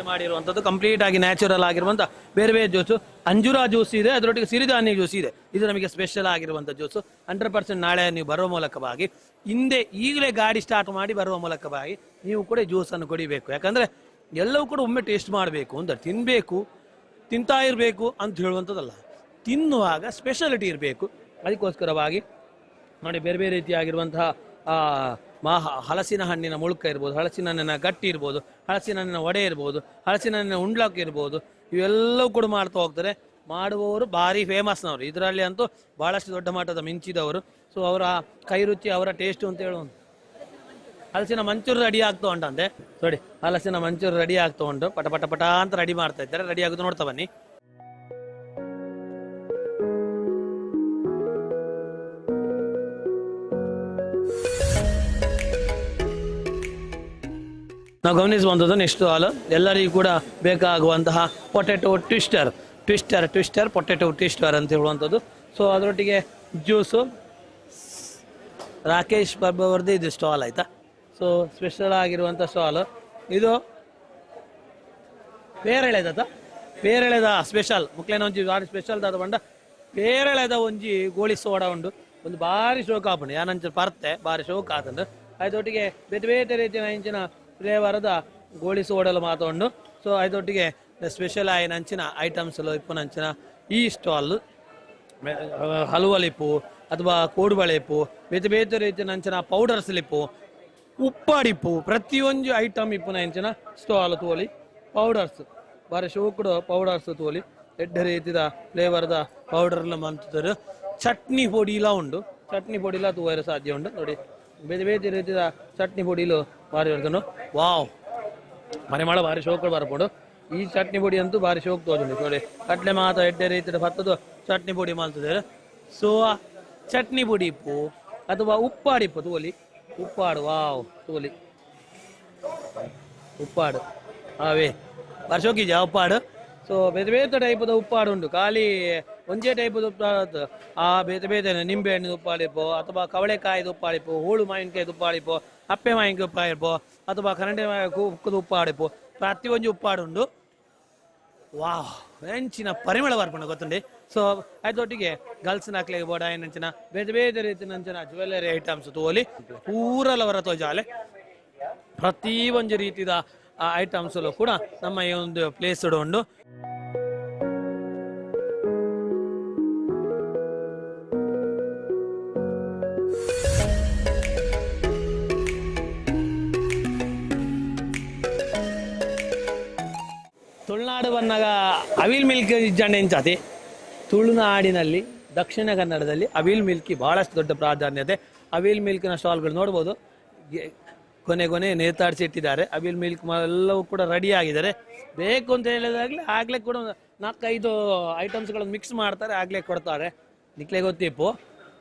ಮಾಡಿರುವಂಥದ್ದು, ಕಂಪ್ಲೀಟ್ ಆಗಿ ನ್ಯಾಚುರಲ್ ಆಗಿರುವಂಥ ಬೇರೆ ಬೇರೆ ಜ್ಯೂಸು. ಅಂಜೂರ ಜ್ಯೂಸ್ ಇದೆ, ಅದರೊಟ್ಟಿಗೆ ಸಿರಿಧಾನ್ಯ ಜ್ಯೂಸ್ ಇದೆ. ಇದು ನಮಗೆ ಸ್ಪೆಷಲ್ ಆಗಿರುವಂಥ ಜ್ಯೂಸು. 100% ನಾಳೆ ನೀವು ಬರುವ ಮೂಲಕವಾಗಿ ಈಗಲೇ ಗಾಡಿ ಸ್ಟಾರ್ಟ್ ಮಾಡಿ ಬರುವ ಮೂಲಕವಾಗಿ ನೀವು ಕೂಡ ಜ್ಯೂಸನ್ನು ಕುಡಿಬೇಕು. ಯಾಕಂದರೆ ಎಲ್ಲವೂ ಕೂಡ ಒಮ್ಮೆ ಟೇಸ್ಟ್ ಮಾಡಬೇಕು ಅಂತ, ತಿಂತಾ ಇರಬೇಕು ಅಂತ ಹೇಳುವಂಥದ್ದಲ್ಲ, ತಿನ್ನುವಾಗ ಸ್ಪೆಷಾಲಿಟಿ ಇರಬೇಕು. ಅದಕ್ಕೋಸ್ಕರವಾಗಿ ನೋಡಿ ಬೇರೆ ಬೇರೆ ರೀತಿಯಾಗಿರುವಂತಹ ಹಲಸಿನ ಹಣ್ಣಿನ ಮುಳುಕ ಇರ್ಬೋದು, ಹಲಸಿನ ಹಣ್ಣಿನ ಗಟ್ಟಿ ಇರ್ಬೋದು, ಹಲಸಿನ ಹಣ್ಣಿನ ವಡೆ ಇರ್ಬೋದು, ಹಲಸಿನ ಹಣ್ಣಿನ ಉಂಡ್ಲಾಕ್ ಇರ್ಬೋದು, ಇವೆಲ್ಲವೂ ಕೂಡ ಮಾಡ್ತಾ ಹೋಗ್ತಾರೆ. ಮಾಡುವವರು ಭಾರಿ ಫೇಮಸ್ನವರು, ಇದರಲ್ಲಿ ಅಂತೂ ಭಾಳಷ್ಟು ದೊಡ್ಡ ಮಟ್ಟದ ಮಿಂಚಿದವರು. ಸೊ ಅವರ ಕೈ ರುಚಿ, ಅವರ ಟೇಸ್ಟು ಅಂತ ಹೇಳುವಂಥ. ಹಲಸಿನ ಮಂಚೂರು ರೆಡಿ ಆಗ್ತಾ ಉಂಟಂತೆ ನೋಡಿ, ಹಲಸಿನ ಮಂಚೂರು ರೆಡಿ ಆಗ್ತಾ ಉಂಟು. ಪಟ ಅಂತ ರೆಡಿ ಮಾಡ್ತಾ ಇದ್ದಾರೆ. ರೆಡಿ ಆಗೋದು ನೋಡ್ತಾ ಬನ್ನಿ. ನಾವು ಗಮನಿಸುವಂಥದ್ದು ನೆಕ್ಸ್ಟ್ ಹಾಲು ಎಲ್ಲರಿಗೂ ಕೂಡ ಬೇಕಾಗುವಂತಹ ಪೊಟೆಟೊ ಟ್ವಿಸ್ಟರ್ ಪೊಟೆಟೊ ಟ್ವಿಸ್ಟರ್ ಅಂತ ಹೇಳುವಂಥದ್ದು. ಸೊ ಅದರೊಟ್ಟಿಗೆ ಜ್ಯೂಸು ರಾಕೇಶ್ ಬಾಬು ಅವ್ರದ್ದು ಇದು ಸ್ಟಾಲ್ ಆಯಿತಾ. ಸೊ ಸ್ಪೆಷಲ್ ಆಗಿರುವಂಥ ಸ್ಟಾಲ್ ಇದು. ಪೇರಳೆ ಆಯ್ತಾ, ಪೇರಳೆದ ಸ್ಪೆಷಲ್ ಮುಕ್ಲೇನ ಒಂಜಿ ಬಾರಿ ಸ್ಪೆಷಲ್ ದಾದ ಪಂಡ ಪೇರಳೆದ ಒಂಜಿ ಗೋಳಿ ಸೋಡ ಉಂಡು ಒಂದು ಬಾರಿ ಶೋಕ ಆಪುಂಡು ಯಾನಂಚ ಪರ್ತೆ ಬಾರಿ ಶೋಕ ಆತಂಡು ಅದೊಟ್ಟಿಗೆ ಬೇತೆ ಬೇತೆ ರೀತಿಯ ಇಂಚಿನ ಫ್ಲೇವರ್ದ ಗೋಳಿ ಸೋಡಲು ಮಾತುಂಡು. ಸೊ ಅದೊಟ್ಟಿಗೆ ಸ್ಪೆಷಲ್ ಆಯಿನ ಅಂಚಿನ ಐಟಮ್ಸ್ ಇಪ್ಪುನಂಚಿನ ಈ ಸ್ಟಾಲ್ ಹಲುವಲಿಪ್ಪು ಅಥವಾ ಕೋಡುಬಳೆಪ್ಪು ಬೇತೆ ಬೇತೆ ರೀತಿಯ ಅಂಚಿನ ಪೌಡರ್ಸ್ ಲಿಪ್ಪು ಉಪ್ಪಾಡಿಪ್ಪು ಪ್ರತಿಯೊಂದು ಐಟಮ್ ಇಪ್ಪುನ ಇಂಚಿನ ಸ್ಟಾಲ್ ತೋಲಿ ಪೌಡರ್ಸ್ ಬಾರಿ ಶೋಕುಡು ಪೌಡರ್ಸ್ ತೋಲಿ ಎಡ್ಡ ರೀತಿದ ಫ್ಲೇವರ್ದ ಪೌಡರ್ಲ ಮಂತಾರೆ. ಚಟ್ನಿ ಪೊಡಿಲ ಉಂಡು, ಚಟ್ನಿ ಪೊಡಿಲ ತೂವರೆ ಸಾಧ್ಯ ಉಂಡು ನೋಡಿ. ಬೇತೆ ಬೇತೆ ರೀತಿಯ ಚಟ್ನಿ ಪೊಡಿಲು ಬಾರಿ ಹೇಳ್ತಾನು. ವಾವ್ ಮನೆಮಾಳ ಬಾರಿ ಶೋಕುಡು ಬರ್ಬೋದು. ಈ ಚಟ್ನಿ ಪೊಡಿ ಅಂತೂ ಬಾರಿ ಶೋಕ್ ತೋಜುಂಡು ನೋಡಿ. ಕಟ್ಲೆ ಮಾತ ಎಡ್ಡೆ ರೀತಿಯ ಭತ್ತದ ಚಟ್ನಿ ಪೊಡಿ ಮಾಡ್ತಿದ್ದಾರೆ. ಸೊ ಚಟ್ನಿ ಪೊಡಿ ಇಪ್ಪು ಅಥವಾ ಉಪ್ಪಾಡಿಪ್ಪು ತೋಲಿ ಉಪ್ಪಾಡು ವಾವ್ ತೋಲಿ ಉಪ್ಪಾಡು ಅವೇ ವರ್ಷೋಕಿಜ ಉಪ್ಪಾಡು. ಸೊ ಬೇತೆ ಬೇತೆ ಟೈಪದ ಉಪ್ಪಾಡು ಉಂಟು, ಖಾಲಿ ಒಂದೇ ಟೈಪದ ಉಪ್ಪಾಡು. ಆ ಬೇತೆ ಬೇತೆ ನಿಂಬೆ ಹಣ್ಣಿನ ಉಪ್ಪಾಡಿಪ್ಪು ಅಥವಾ ಕವಳೆಕಾಯಿದ ಉಪ್ಪಾಡಿಪ್ಪು, ಹೋಳು ಮಾವಿನಕಾಯಿದ ಉಪ್ಪಾಡಿಪ್ಪು, ಅಪ್ಪೆ ಮಾವಿನಕಾಯಿ ಉಪ್ಪಾಡಿಪ್ಪು ಅಥವಾ ಕರಂಡೆ ಉಕ್ಕದ ಉಪ್ಪಾಡಿಪ್ಪು ಪ್ರತಿಯೊಂದು ಉಪ್ಪಾಡುಂಡು. ವಾಹ್ ಹೆಂಚಿನ ಪರಿಮಳ ಬರ್ಪಣ ಗೊತ್ತುಂಡಿ. ಸೊ ಅದೊಟ್ಟಿಗೆ ಗರ್ಲ್ಸ್ನ ಹಾಕ್ಲಿಕ್ಕೆ ಬೋಡ ಏನಂಚಿನ ಬೇರೆ ಬೇರೆ ರೀತಿ ನಂಚಿನ ಜ್ಯುವೆಲ್ಲರಿ ಐಟಮ್ಸ್ ತೋಲಿ ಪೂರಲವರ ತೋಜಾಲೆ ಪ್ರತಿ ಒಂದು ರೀತಿಯ ಐಟಮ್ಸ್ ಕೂಡ ನಮ್ಮ ಈ ಒಂದು ಪ್ಲೇಸ್ ಉಂಡು. ತುಳುನಾಡು ಬನ್ನಾಗ ಅವಿಲ್ ಮಿಲ್ಕ್ ಇಜ್ಜಂಡೆ ಎಂಚಾತಿ. ತುಳುನಾಡಿನಲ್ಲಿ ದಕ್ಷಿಣ ಕನ್ನಡದಲ್ಲಿ ಅವಿಲ್ ಮಿಲ್ಕಿ ಬಹಳಷ್ಟು ದೊಡ್ಡ ಪ್ರಾಧಾನ್ಯತೆ. ಅವಿಲ್ ಮಿಲ್ಕ್ನ ಸ್ಟಾಲ್ಗಳು ನೋಡ್ಬೋದು, ಕೊನೆ ನೇತಾಡಿಸಿ ಇಟ್ಟಿದ್ದಾರೆ. ಅವಿಲ್ ಮಿಲ್ಕ್ ಎಲ್ಲವೂ ಕೂಡ ರೆಡಿ ಆಗಿದ್ದಾರೆ. ಬೇಕು ಅಂತ ಹೇಳಿದಾಗಲೇ ಆಗ್ಲೇ ಕೂಡ 4-5 ಐಟಮ್ಸ್ಗಳನ್ನು ಮಿಕ್ಸ್ ಮಾಡ್ತಾರೆ, ಆಗ್ಲೇ ಕೊಡ್ತಾರೆ. ನಿಕ್ಲೆ ಗೊತ್ತಿಪ್ಪು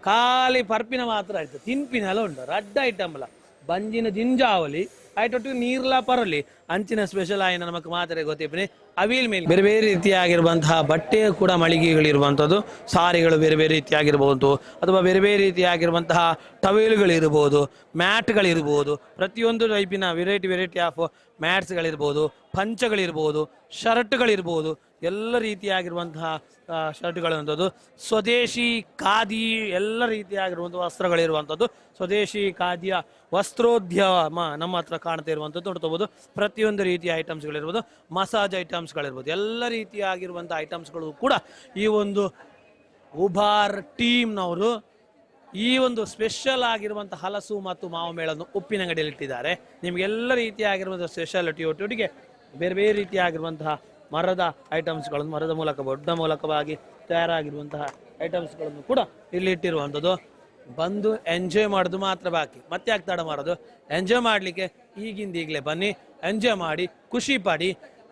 ಖಾಲಿ ಪರ್ಪಿನ ಮಾತ್ರ ಆಯ್ತು, ತಿನ್ಪಿನೆಲ್ಲ ಉಂಟು ರಡ್ಡ ಐಟಮ್ ಅಲ್ಲ. ಬಂಜಿನ ಜಿಂಜಾವಲಿ ಆಯ್ತೊಟ್ಟಿಗೆ ನೀರ್ಲ ಪರಲಿ ಅಂಚಿನ ಸ್ಪೆಷಲ್ ಆಯ್ನ ನಮಗೆ ಮಾತ್ರ ಗೊತ್ತಿಪ್ಪನಿ ಅವಿಲ್ ಮಿಲ್ಕ್. ಬೇರೆ ಬೇರೆ ರೀತಿಯಾಗಿರುವಂತಹ ಬಟ್ಟೆ ಕೂಡ ಮಳಿಗೆಗಳಿರುವಂಥದ್ದು, ಸಾರಿಗಳು ಬೇರೆ ಬೇರೆ ರೀತಿಯಾಗಿರ್ಬೋದು ಅಥವಾ ಬೇರೆ ಬೇರೆ ರೀತಿಯಾಗಿರುವಂತಹ ಟವೆಲ್ಗಳಿರ್ಬೋದು, ಮ್ಯಾಟ್ಗಳಿರ್ಬೋದು, ಪ್ರತಿಯೊಂದು ಟೈಪಿನ ವೆರೈಟಿ ಆಫ್ ಮ್ಯಾಟ್ಸ್ಗಳಿರ್ಬೋದು, ಪಂಚಗಳಿರ್ಬೋದು, ಶರ್ಟ್ಗಳಿರ್ಬೋದು, ಎಲ್ಲ ರೀತಿಯಾಗಿರುವಂತಹ ಶರ್ಟ್ಗಳಿರುವಂಥದ್ದು. ಸ್ವದೇಶಿ ಖಾದಿ ಎಲ್ಲ ರೀತಿಯಾಗಿರುವಂಥ ವಸ್ತ್ರಗಳಿರುವಂಥದ್ದು. ಸ್ವದೇಶಿ ಖಾದಿಯ ವಸ್ತ್ರೋದ್ಯಮ ನಮ್ಮ ಹತ್ರ ಕಾಣ್ತಾ ಇರುವಂಥದ್ದು ನೋಡ್ಕೋಬೋದು. ಪ್ರತಿಯೊಂದು ರೀತಿಯ ಐಟಮ್ಸ್ಗಳಿರ್ಬೋದು, ಮಸಾಜ್ ಐಟಮ್ಸ್ಗಳಿರ್ಬೋದು, ಎಲ್ಲ ರೀತಿಯಾಗಿರುವಂಥ ಐಟಮ್ಸ್ಗಳು ಕೂಡ ಈ ಒಂದು ಉಬಾರ್ ಟೀಮ್ನವರು ಈ ಒಂದು ಸ್ಪೆಷಲ್ ಆಗಿರುವಂಥ ಹಲಸು ಮತ್ತು ಮಾವು ಮೇಳನ್ನು ಉಪ್ಪಿನಂಗಡಿಯಲ್ಲಿ ಇಟ್ಟಿದ್ದಾರೆ. ನಿಮಗೆಲ್ಲ ರೀತಿಯಾಗಿರುವಂಥ ಸ್ಪೆಷಾಲಿಟಿ ಒಟ್ಟಿಗೆ ಬೇರೆ ಬೇರೆ ರೀತಿಯಾಗಿರುವಂತಹ ಮರದ ಐಟಮ್ಸ್ಗಳನ್ನು, ಮರದ ಮೂಲಕ ದೊಡ್ಡ ಮೂಲಕವಾಗಿ ತಯಾರಾಗಿರುವಂತಹ ಐಟಮ್ಸ್ಗಳನ್ನು ಕೂಡ ಇಲ್ಲಿ ಇಟ್ಟಿರುವಂಥದ್ದು. ಬಂದು ಎಂಜಾಯ್ ಮಾಡೋದು ಮಾತ್ರ ಬಾಕಿ, ಮತ್ತೆ ಯಾಕೆ ತಡ ಮಾಡೋದು? ಎಂಜಾಯ್ ಮಾಡಲಿಕ್ಕೆ ಈಗಲೇ ಬನ್ನಿ, ಎಂಜಾಯ್ ಮಾಡಿ, ಖುಷಿ ಪಡಿ.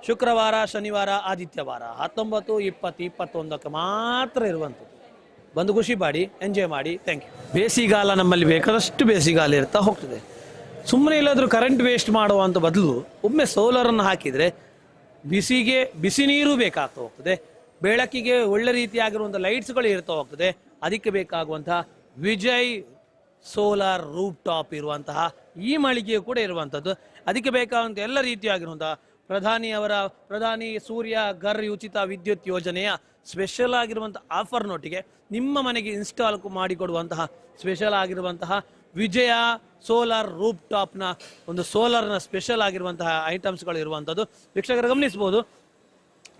ಶುಕ್ರವಾರ, ಶನಿವಾರ, ಆದಿತ್ಯವಾರ 19, 20, 21 ಮಾತ್ರ ಇರುವಂಥದ್ದು. ಬಂದು ಖುಷಿ ಪಡಿ, ಎಂಜಾಯ್ ಮಾಡಿ. Thank you. ಬೇಸಿಗಾಲ ನಮ್ಮಲ್ಲಿ ಬೇಕಾದಷ್ಟು ಬೇಸಿಗಾಲ ಇರ್ತಾ ಹೋಗ್ತದೆ. ಸುಮ್ಮನೆ ಇಲ್ಲಾದರೂ ಕರೆಂಟ್ ವೇಸ್ಟ್ ಮಾಡುವಂಥ ಬದಲು ಒಮ್ಮೆ ಸೋಲಾರನ್ನು ಹಾಕಿದರೆ ಬಿಸಿಗೆ ಬಿಸಿ ನೀರು ಬೇಕಾಗ್ತಾ ಹೋಗ್ತದೆ, ಬೆಳಕಿಗೆ ಒಳ್ಳೆ ರೀತಿಯಾಗಿರುವಂಥ ಲೈಟ್ಸ್ಗಳು ಇರ್ತಾ ಹೋಗ್ತದೆ. ಅದಕ್ಕೆ ಬೇಕಾಗುವಂತಹ ವಿಜಯ್ ಸೋಲಾರ್ ರೂಫ್ ಟಾಪ್ ಇರುವಂತಹ ಈ ಮಳಿಗೆ ಕೂಡ ಇರುವಂಥದ್ದು. ಅದಕ್ಕೆ ಬೇಕಾದಂಥ ಎಲ್ಲ ರೀತಿಯಾಗಿರುವಂತಹ ಪ್ರಧಾನಿ ಸೂರ್ಯ ಘರ್ ಉಚಿತ ವಿದ್ಯುತ್ ಯೋಜನೆಯ ಸ್ಪೆಷಲ್ ಆಗಿರುವಂಥ ಆಫರ್ನೊಟ್ಟಿಗೆ ನಿಮ್ಮ ಮನೆಗೆ ಇನ್ಸ್ಟಾಲ್ ಮಾಡಿಕೊಡುವಂತಹ ಸ್ಪೆಷಲ್ ಆಗಿರುವಂತಹ ವಿಜಯ ಸೋಲಾರ್ ರೂಫ್ ಟಾಪ್ನ ಒಂದು ಸೋಲಾರ್ನ ಸ್ಪೆಷಲ್ ಆಗಿರುವಂತಹ ಐಟಮ್ಸ್ಗಳು ಇರುವಂಥದ್ದು. ವೀಕ್ಷಕರು ಗಮನಿಸ್ಬೋದು,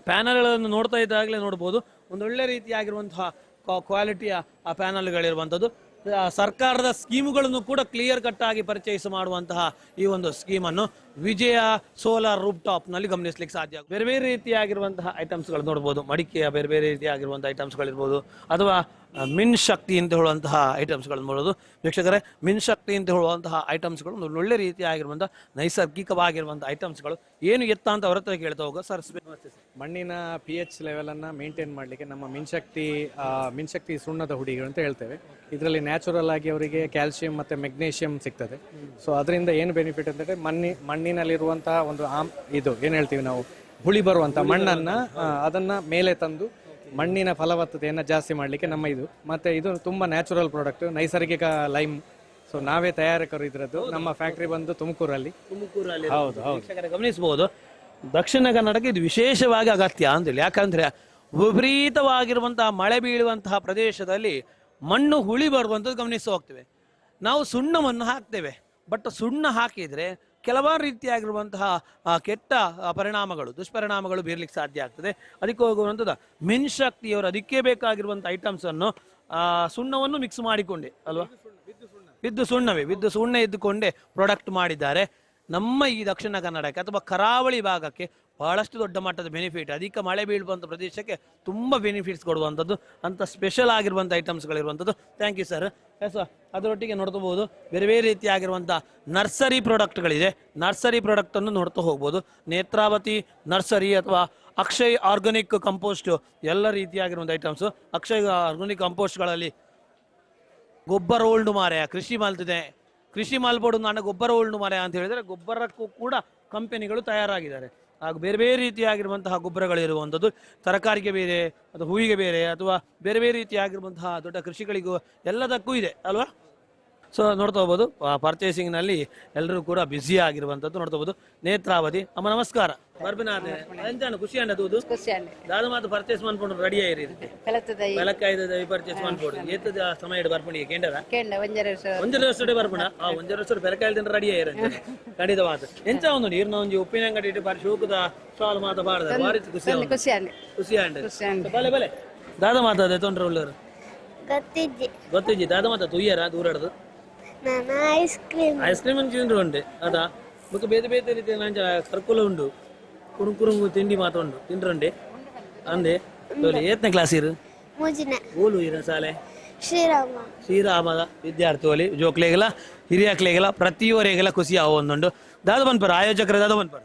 ಪ್ಯಾನಲ್ಗಳನ್ನು ನೋಡ್ತಾ ಇದ್ದಾಗಲೇ ನೋಡ್ಬೋದು ಒಂದೊಳ್ಳೆ ರೀತಿಯಾಗಿರುವಂತಹ ಕ್ವಾಲಿಟಿಯ ಆ ಪ್ಯಾನಲ್ಗಳಿರುವಂಥದ್ದು. ಸರ್ಕಾರದ ಸ್ಕೀಮುಗಳನ್ನು ಕೂಡ ಕ್ಲಿಯರ್ ಕಟ್ ಆಗಿ ಪರಿಚಯಿಸಿ ಮಾಡುವಂತಹ ಈ ಒಂದು ಸ್ಕೀಮನ್ನು ವಿಜಯ ಸೋಲಾರ್ ರೂಫ್ ಟಾಪ್ನಲ್ಲಿ ಗಮನಿಸ್ಲಿಕ್ಕೆ ಸಾಧ್ಯ. ಬೇರೆ ಬೇರೆ ರೀತಿಯಾಗಿರುವಂತಹ ಐಟಮ್ಸ್ಗಳು ನೋಡ್ಬೋದು, ಮಡಿಕೆಯ ಬೇರೆ ಬೇರೆ ರೀತಿಯಾಗಿರುವಂಥ ಐಟಮ್ಸ್ಗಳಿರ್ಬೋದು, ಅಥವಾ ಮಿನ್ ಶಕ್ತಿ ಅಂತ ಹೇಳುವಂತಹ ಐಟಮ್ಸ್ಗಳನ್ನು ನೋಡೋದು. ವೀಕ್ಷಕರೇ, ಮಿನ್ ಶಕ್ತಿ ಅಂತ ಹೇಳುವಂತಹ ಐಟಮ್ಸ್ಗಳು ಒಂದು ಒಳ್ಳೆ ರೀತಿಯಾಗಿರುವಂಥ ನೈಸರ್ಗಿಕವಾಗಿರುವಂಥ ಐಟಮ್ಸ್ಗಳು. ಏನು ಎತ್ತ ಅಂತ ಅವ್ರ ಹತ್ರ ಕೇಳ್ತಾ ಹೋಗೋ ಸರ್. ಮಣ್ಣಿನ pH ಲೆವೆಲನ್ನು ಮೇಂಟೈನ್ ಮಾಡಲಿಕ್ಕೆ ನಮ್ಮ ಮಿನ್ಶಕ್ತಿ ಸುಣ್ಣದ ಹುಡಿಗಳು ಅಂತ ಹೇಳ್ತೇವೆ. ಇದರಲ್ಲಿ ನ್ಯಾಚುರಲ್ ಆಗಿ ಅವರಿಗೆ ಕ್ಯಾಲ್ಸಿಯಂ ಮತ್ತು ಮೆಗ್ನೀಷಿಯಂ ಸಿಗ್ತದೆ. ಸೊ ಅದರಿಂದ ಏನು ಬೆನಿಫಿಟ್ ಅಂತಂದರೆ ಮಣ್ಣಿನಲ್ಲಿರುವಂತಹ ಒಂದು ಇದು ಏನು ಹೇಳ್ತೀವಿ ನಾವು, ಹುಳಿ ಬರುವಂಥ ಮಣ್ಣನ್ನು ಅದನ್ನು ಮೇಲೆ ತಂದು ಮಣ್ಣಿನ ಫಲವತ್ತತೆಯನ್ನು ಜಾಸ್ತಿ ಮಾಡಲಿಕ್ಕೆ ನಮ್ಮ ಇದು. ಮತ್ತು ಇದು ತುಂಬ ನ್ಯಾಚುರಲ್ ಪ್ರಾಡಕ್ಟ್, ನೈಸರ್ಗಿಕ ಲೈಮ್. ಸೊ ನಾವೇ ತಯಾರಕರು ಇದರದ್ದು. ನಮ್ಮ ಫ್ಯಾಕ್ಟ್ರಿ ಬಂದು ತುಮಕೂರಲ್ಲಿ. ಹೌದು. ಗಮನಿಸಬಹುದು, ದಕ್ಷಿಣ ಕನ್ನಡಕ್ಕೆ ಇದು ವಿಶೇಷವಾಗಿ ಅಗತ್ಯ ಅಂತೇಳಿ. ಯಾಕಂದರೆ ವಿಪರೀತವಾಗಿರುವಂತಹ ಮಳೆ ಬೀಳುವಂತಹ ಪ್ರದೇಶದಲ್ಲಿ ಮಣ್ಣು ಹುಳಿ ಬರುವಂಥದ್ದು ಗಮನಿಸಿ ಹೋಗ್ತೇವೆ. ನಾವು ಸುಣ್ಣವನ್ನು ಹಾಕ್ತೇವೆ, ಬಟ್ ಸುಣ್ಣ ಹಾಕಿದರೆ ಕೆಲವಾರು ರೀತಿಯಾಗಿರುವಂತಹ ಕೆಟ್ಟ ಪರಿಣಾಮಗಳು, ದುಷ್ಪರಿಣಾಮಗಳು ಬೀರ್ಲಿಕ್ಕೆ ಸಾಧ್ಯ ಆಗ್ತದೆ. ಅದಕ್ಕೆ ಹೋಗುವಂಥದ್ದು ಮಿನ್ಶಕ್ತಿಯವರು ಅದಕ್ಕೆ ಬೇಕಾಗಿರುವಂಥ ಐಟಮ್ಸನ್ನು ಸುಣ್ಣವನ್ನು ಮಿಕ್ಸ್ ಮಾಡಿಕೊಂಡೆ ಅಲ್ವಾ, ವಿದ್ದು ಸುಣ್ಣ ಇದ್ದುಕೊಂಡೇ ಪ್ರಾಡಕ್ಟ್ ಮಾಡಿದ್ದಾರೆ. ನಮ್ಮ ಈ ದಕ್ಷಿಣ ಕನ್ನಡಕ್ಕೆ ಅಥವಾ ಕರಾವಳಿ ಭಾಗಕ್ಕೆ ಬಹಳಷ್ಟು ದೊಡ್ಡ ಮಟ್ಟದ ಬೆನಿಫಿಟ್, ಅಧಿಕ ಮಳೆ ಬೀಳುವಂಥ ಪ್ರದೇಶಕ್ಕೆ ತುಂಬ ಬೆನಿಫಿಟ್ಸ್ ಕೊಡುವಂಥದ್ದು ಅಂಥ ಸ್ಪೆಷಲ್ ಆಗಿರುವಂಥ ಐಟಮ್ಸ್ಗಳಿರುವಂಥದ್ದು. Thank you sir. ಎಸ್, ಅದರೊಟ್ಟಿಗೆ ನೋಡ್ಕೋಬಹುದು ಬೇರೆ ಬೇರೆ ರೀತಿಯಾಗಿರುವಂಥ ನರ್ಸರಿ ಪ್ರಾಡಕ್ಟ್ಗಳಿದೆ. ನರ್ಸರಿ ಪ್ರಾಡಕ್ಟನ್ನು ನೋಡ್ತಾ ಹೋಗ್ಬೋದು. ನೇತ್ರಾವತಿ ನರ್ಸರಿ ಅಥವಾ ಅಕ್ಷಯ್ ಆರ್ಗಾನಿಕ್ ಕಂಪೋಸ್ಟ್ ಎಲ್ಲ ರೀತಿಯಾಗಿರುವಂಥ ಐಟಮ್ಸು. ಅಕ್ಷಯ್ ಆರ್ಗಾನಿಕ್ ಕಂಪೋಸ್ಟ್ಗಳಲ್ಲಿ ಗೊಬ್ಬರ ಓಲ್ಡ್ ಮಾರೆಯ ಕೃಷಿ ಮಾಲ್ತಿದೆ, ಕೃಷಿ ಮಾಲ್ಬೋಡು ನಾನು ಗೊಬ್ಬರ ಓಲ್ಡ್ ಮಾರೆಯ ಅಂತ ಹೇಳಿದರೆ ಗೊಬ್ಬರಕ್ಕೂ ಕೂಡ ಕಂಪೆನಿಗಳು ತಯಾರಾಗಿದ್ದಾರೆ. ಹಾಗೂ ಬೇರೆ ಬೇರೆ ರೀತಿಯಾಗಿರುವಂತಹ ಗೊಬ್ಬರಗಳಿರುವಂಥದ್ದು, ತರಕಾರಿಗೆ ಬೇರೆ ಅಥವಾ ಹೂವಿಗೆ ಬೇರೆ ಅಥವಾ ಬೇರೆ ಬೇರೆ ರೀತಿಯಾಗಿರುವಂತಹ ದೊಡ್ಡ ಕೃಷಿಗಳಿಗೂ ಎಲ್ಲದಕ್ಕೂ ಇದೆ ಅಲ್ವಾ. ಸೊ ನೋಡ್ತಾ ಹೋಗ್ಬೋದು ಪರ್ಚೇಸಿಂಗ್ನಲ್ಲಿ ಎಲ್ಲರೂ ಕೂಡ ಬ್ಯುಸಿ ಆಗಿರುವಂಥದ್ದು ನೋಡ್ತಾ ಹೋಗ್ಬೋದು. ನೇತ್ರಾವತಿ ಅಮ್ಮ ನಮಸ್ಕಾರ. ಬರ್ಬಿನಾದೆ ಎಂತಾನು ಖುಷಿ ಅಂಡದು ದಾದ ಮಾತು ಪರ್ಚೇಸ್ ಮಾಡ್ಕೊಂಡು ರೆಡಿ ಆಯಿರಿ ಬೆಳಕಾಯ್ದ ಪರ್ಚೇಸ್ ಮಾಡ್ಬೋದು. ಏತದ ಸಮಯ ಬರ್ಪಣಿಗೆ ಕೇಂದ್ರ ಒಂಜರ ವರ್ಷ ಬರ್ಪಣ ಒಂಜರ ವರ್ಷ ಬೆಳಕಾಯ್ದ ರೆಡಿ ಆಯ್ರ ಖಂಡಿತ ಮಾತು ಎಂಚ ಒಂದು ನೀರ್ನ ಒಂಜಿ ಉಪ್ಪಿನ ಅಂಗಡಿ ಇಟ್ಟು ಬಾರಿ ಶೋಕದ ಸಾಲ್ ಮಾತು ಬಾಡ್ದ ಬಾರಿ ಖುಷಿ ಅಂಡ ಬಲೆ ಬಲೆ ದಾದ ಮಾತಾದೆ ತೊಂದ್ರೆ ಉಳ್ಳವರು ಗೊತ್ತಿಜ್ಜಿ ದಾದ ಮಾತಾ ತುಯ್ಯರ ದೂರಡ್ದು ಐಸ್ ಕ್ರೀಮ್ ಅಂತ ತಿಂದ್ರು ಉಂಟು ಅದಾ ಮತ್ತೆ ಬೇರೆ ಬೇರೆ ರೀತಿಯ ನಂಚ ಕರ್ಕುಲ ಉಂಡು ಕುರುಂಕು ತಿಂಡಿ ಮಾತ ಉಂಡು ತಿಂಡ್ರಂಡೆ ಅಂದೆ ಏತನೇ ಕ್ಲಾಸ್ ಇರು ಓಲು ಇರ ಶಾಲೆ ಶ್ರೀರಾಮದ ವಿದ್ಯಾರ್ಥಿ ಓಲಿ ಜೋಕ್ಲೆಗಲ ಹಿರಿಯಕ್ಲೆಗಲ ಪ್ರತಿಯವರೆಗೆಲ್ಲ ಖುಷಿ ಆವೊಂದುಂಡು ದಾದ ಬನ್ಪರ ಆಯೋಜಕರ ದಾದ ಬನ್ಪರ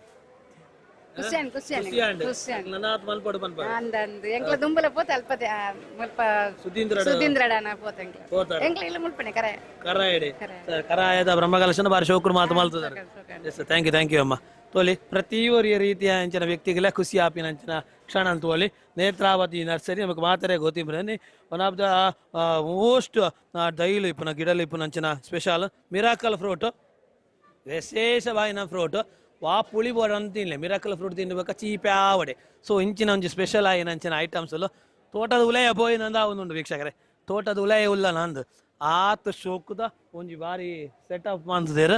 ಕರಾಯದ ಬ್ರಹ್ಮಕಲಶನ ಬಾರಿ ಶೋಕರು ಮಾತು ಮಲ್ತದಾರೆ. ಥ್ಯಾಂಕ್ ಯು ಅಮ್ಮ. ತೋಲಿ ಪ್ರತಿಯೊರಿಯ ರೀತಿಯ ಅಂಚಿನ ವ್ಯಕ್ತಿಗೆಲ್ಲ ಖುಷಿ ಆಪಿನ ಅಂಚಿನ ಕ್ಷಣ ಅಂತ ತೋಲಿ ನೇತ್ರಾವತಿ ನರ್ಸರಿ ನಮಗೆ ಮಾತರೆ ಗೊತ್ತಿಬ್ರನಿ ಒನ್ ಆಫ್ ದ ಮೋಸ್ಟ್ ಡೈಲು ಇಪ್ಪನ ಗಿಡಲು ಇಪ್ಪನ ಅಂಚಿನ ಸ್ಪೆಷಲ್ ಮಿರಾಕಲ್ ಫ್ರೂಟ್ ವಿಶೇಷವಾಯಿನ ಫ್ರೂಟ್ ವಾ ಪುಳಿ ಬೋರ್ಡ್ ಅಂತ ತಿನ್ಲೆ ಮಿರಾಕಲ್ ಫ್ರೂಟ್ ತಿನ್ಬೇಕಾ ಚೀಪ್ಯಾವಡೆ. ಸೊ ಇಂಚಿನ ಒಂಜಿ ಸ್ಪೆಷಲ್ ಆಯಿನ ಅಂಚಿನ ಐಟಮ್ಸಲು ತೋಟದ ಉಲಯ ಪೋಯಿನಂದ ಅವನುಂಡು ವೀಕ್ಷಕರೇ. ತೋಟದ ಉಲಯ ಉಲ್ಲ ನಂದು ಆತ ಶೋಕುದ ಒಂಜಿ ಬಾರಿ ಸೆಟಪ್ ಮಾಡ್ತಿದ್ದೇರು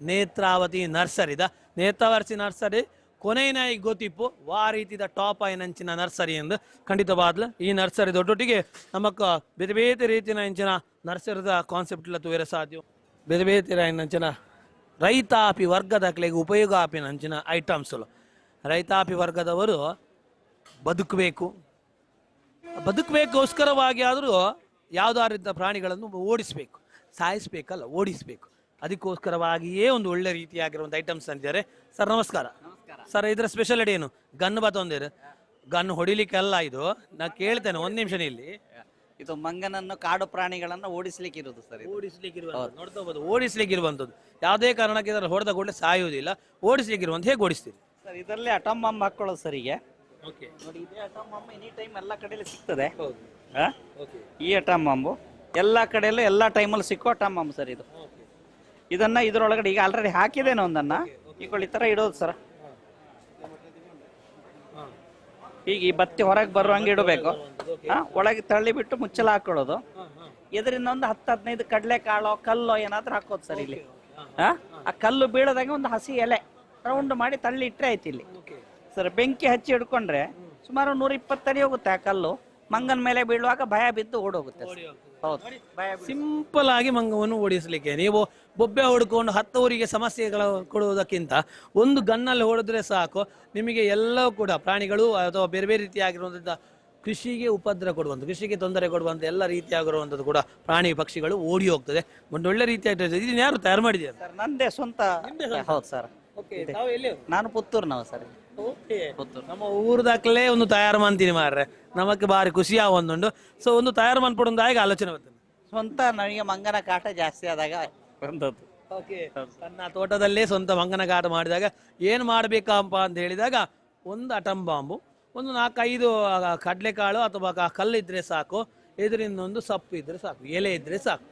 ನೇತ್ರಾವತಿ ನರ್ಸರಿದ. ನೇತ್ರಾವತಿ ನರ್ಸರಿ ಕೊನೆಯ ಗೊತ್ತಿಪ್ಪು ವಾ ರೀತಿದ ಟಾಪ್ ಆಯ್ನಂಚಿನ ನರ್ಸರಿ ಎಂದು ಖಂಡಿತವಾದ್ಲು. ಈ ನರ್ಸರಿ ದೊಡ್ಡೊಟ್ಟಿಗೆ ನಮಕ್ ಬೇರೆ ಬೇರೆ ರೀತಿಯ ಇಂಚಿನ ನರ್ಸರಿದ ಕಾನ್ಸೆಪ್ಟ್ ಇಲ್ಲ ತೋರ ಸಾಧ್ಯ. ಬೇರೆ ಬೇರೆ ಇಂಚಿನ ರೈತಾಪಿ ವರ್ಗದಕ್ಲೆಗೆ ಉಪಯೋಗ ಆಪಿನ ಅಂಚಿನ ಐಟಮ್ಸ್ಗಳು. ರೈತಾಪಿ ವರ್ಗದವರು ಬದುಕಬೇಕೋಸ್ಕರವಾಗಿ ಆದರೂ ಯಾವುದಾದ್ರಿಂದ ಪ್ರಾಣಿಗಳನ್ನು ಓಡಿಸಬೇಕು, ಸಾಯಿಸಬೇಕಲ್ಲ, ಓಡಿಸಬೇಕು. ಅದಕ್ಕೋಸ್ಕರವಾಗಿಯೇ ಒಂದು ಒಳ್ಳೆ ರೀತಿಯಾಗಿರುವಂಥ ಐಟಮ್ಸ್ ಅಂತಿದ್ದಾರೆ. ಸರ್ ನಮಸ್ಕಾರ. ಸರ್ ಇದರ ಸ್ಪೆಷಾಲಿಟಿ ಏನು? ಗನ್ ಬತ್ತೊಂದಿರು ಗನ್ ಹೊಡಿಲಿಕ್ಕೆಲ್ಲ ಇದು ನಾ ಕೇಳ್ತೇನೆ ಒಂದು ನಿಮಿಷ. ಇಲ್ಲಿ ಇದು ಮಂಗನನ್ನು ಕಾಡು ಪ್ರಾಣಿಗಳನ್ನು ಓಡಿಸ್ಲಿಕ್ಕೆ ಇರುವುದು ಸರ್. ನೋಡ್ತಾ ಹೋಗ್ಬೋದು ಓಡಿಸ್ಲಿಕ್ಕೆ ಇರುವಂಥದ್ದು. ಯಾವುದೇ ಕಾರಣಕ್ಕೆ ಇದರ ಹೊಡೆದ ಕೂಡಲೇ ಸಾಯುವುದಿಲ್ಲ. ಓಡಿಸ್ಲಿಕ್ಕೆ ಇರುವಂತ ಹೇಗೆ ಓಡಿಸ್ತೀರಿ ಸರ್? ಇದರಲ್ಲಿ ಅಟಮ್ ಬಾಂಬ್ ಹಾಕೊಳ್ಳೋದು ಸರ್. ಈಗ ನೋಡಿ ಇದೇ ಅಟಮ್ ಬಾಂಬ್ ಎನಿ ಟೈಮ್ ಎಲ್ಲ ಕಡೆಯಲ್ಲಿ ಸಿಗ್ತದೆ. ಈ ಅಟಮ್ ಬಾಂಬು ಎಲ್ಲ ಕಡೆಯಲ್ಲೂ ಎಲ್ಲ ಟೈಮಲ್ಲಿ ಸಿಕ್ಕೋ ಅಟಮ್ ಬಾಂಬ್ ಸರ್ ಇದು. ಇದನ್ನ ಇದರೊಳಗಡೆ ಈಗ ಆಲ್ರೆಡಿ ಹಾಕಿದ್ದೇನೆ ಒಂದನ್ನ. ಈಗ ಈ ತರ ಇಡೋದು ಸರ್. ಈಗ ಈ ಬತ್ತಿ ಹೊರಗೆ ಬರುವಂಗೆ ಇಡಬೇಕು. ಒಳಗೆ ತಳ್ಳಿ ಬಿಟ್ಟು ಮುಚ್ಚಲ ಹಾಕೊಳ್ಳೋದು. ಇದರಿಂದ ಒಂದು 10-15 ಕಡಲೆ ಕಾಳೋ ಕಲ್ಲೋ ಏನಾದ್ರೂ ಹಾಕೋದು ಸರ್ ಇಲ್ಲಿ. ಆ ಕಲ್ಲು ಬೀಳದಂಗೆ ಒಂದು ಹಸಿ ಎಲೆ ರೌಂಡ್ ಮಾಡಿ ತಳ್ಳಿ ಇಟ್ಟರೆ ಆಯ್ತು ಇಲ್ಲಿ ಸರ್. ಬೆಂಕಿ ಹಚ್ಚಿ ಹಿಡ್ಕೊಂಡ್ರೆ ಸುಮಾರು 120 ಅಡಿ ಹೋಗುತ್ತೆ ಆ ಕಲ್ಲು. ಮಂಗನ ಮೇಲೆ ಬೀಳುವಾಗ ಭಯ ಬಿದ್ದು ಓಡೋಗುತ್ತೆ. ಹೌದು, ಸಿಂಪಲ್ ಆಗಿ ಮಂಗವನ್ನು ಓಡಿಸ್ಲಿಕ್ಕೆ ನೀವು ಬೊಬ್ಬೆ ಹೊಡ್ಕೊಂಡು 10 ಊರಿಗೆ ಸಮಸ್ಯೆಗಳು ಕೊಡುವುದಕ್ಕಿಂತ ಒಂದು ಗನ್ನಲ್ಲಿ ಹೊಡೆದ್ರೆ ಸಾಕು. ನಿಮಗೆ ಎಲ್ಲವೂ ಕೂಡ ಪ್ರಾಣಿಗಳು ಅಥವಾ ಬೇರೆ ಬೇರೆ ರೀತಿಯಾಗಿರುವಂಥ ಕೃಷಿಗೆ ಉಪದ್ರ ಕೊಡುವಂಥ, ಕೃಷಿಗೆ ತೊಂದರೆ ಕೊಡುವಂಥ ಎಲ್ಲ ರೀತಿಯಾಗಿರುವಂಥದ್ದು ಕೂಡ ಪ್ರಾಣಿ ಪಕ್ಷಿಗಳು ಓಡಿ ಹೋಗ್ತದೆ. ಒಂದು ಒಳ್ಳೆ ರೀತಿಯಾಗಿ ಇದನ್ನ ಯಾರು ತಯಾರು ಮಾಡಿದ್ದಾರೆ ಸರ್? ನಂದೇ ಸ್ವಂತ. ಹೌದು ಸರ್. ನಾನು ಪುತ್ತೂರು ನಾವು ಸರ್. ನಮ್ಮ ಊರ್ದಾಕ್ಲೇ ಒಂದು ತಯಾರು ಮಾಡ್ತೀನಿ ಮಾರ್ರೆ. ನಮಕ್ಕೆ ಬಾರಿ ಖುಷಿ ಒಂದುಂಡು. ಸೊ ಒಂದು ತಯಾರು ಮಾಡ್ಕೊಡೋದು ಆಗ ಆಲೋಚನೆ ಬರ್ತದೆ. ಸ್ವಂತ ನನಗೆ ಮಂಗನ ಕಾಟ ಜಾಸ್ತಿ ಆದಾಗ ಬಂದದ್ದು. ನನ್ನ ತೋಟದಲ್ಲೇ ಸ್ವಂತ ಮಂಗನ ಕಾಟ ಮಾಡಿದಾಗ ಏನು ಮಾಡ್ಬೇಕಪ್ಪ ಅಂತ ಹೇಳಿದಾಗ ಒಂದು ಅಟಮ್ ಬಾಂಬು, ಒಂದು 4-5 ಕಡಲೆಕಾಳು ಅಥವಾ ಕಲ್ಲು ಇದ್ರೆ ಸಾಕು. ಇದರಿಂದ ಒಂದು ಸೊಪ್ಪು ಇದ್ರೆ ಸಾಕು, ಎಲೆ ಇದ್ರೆ ಸಾಕು.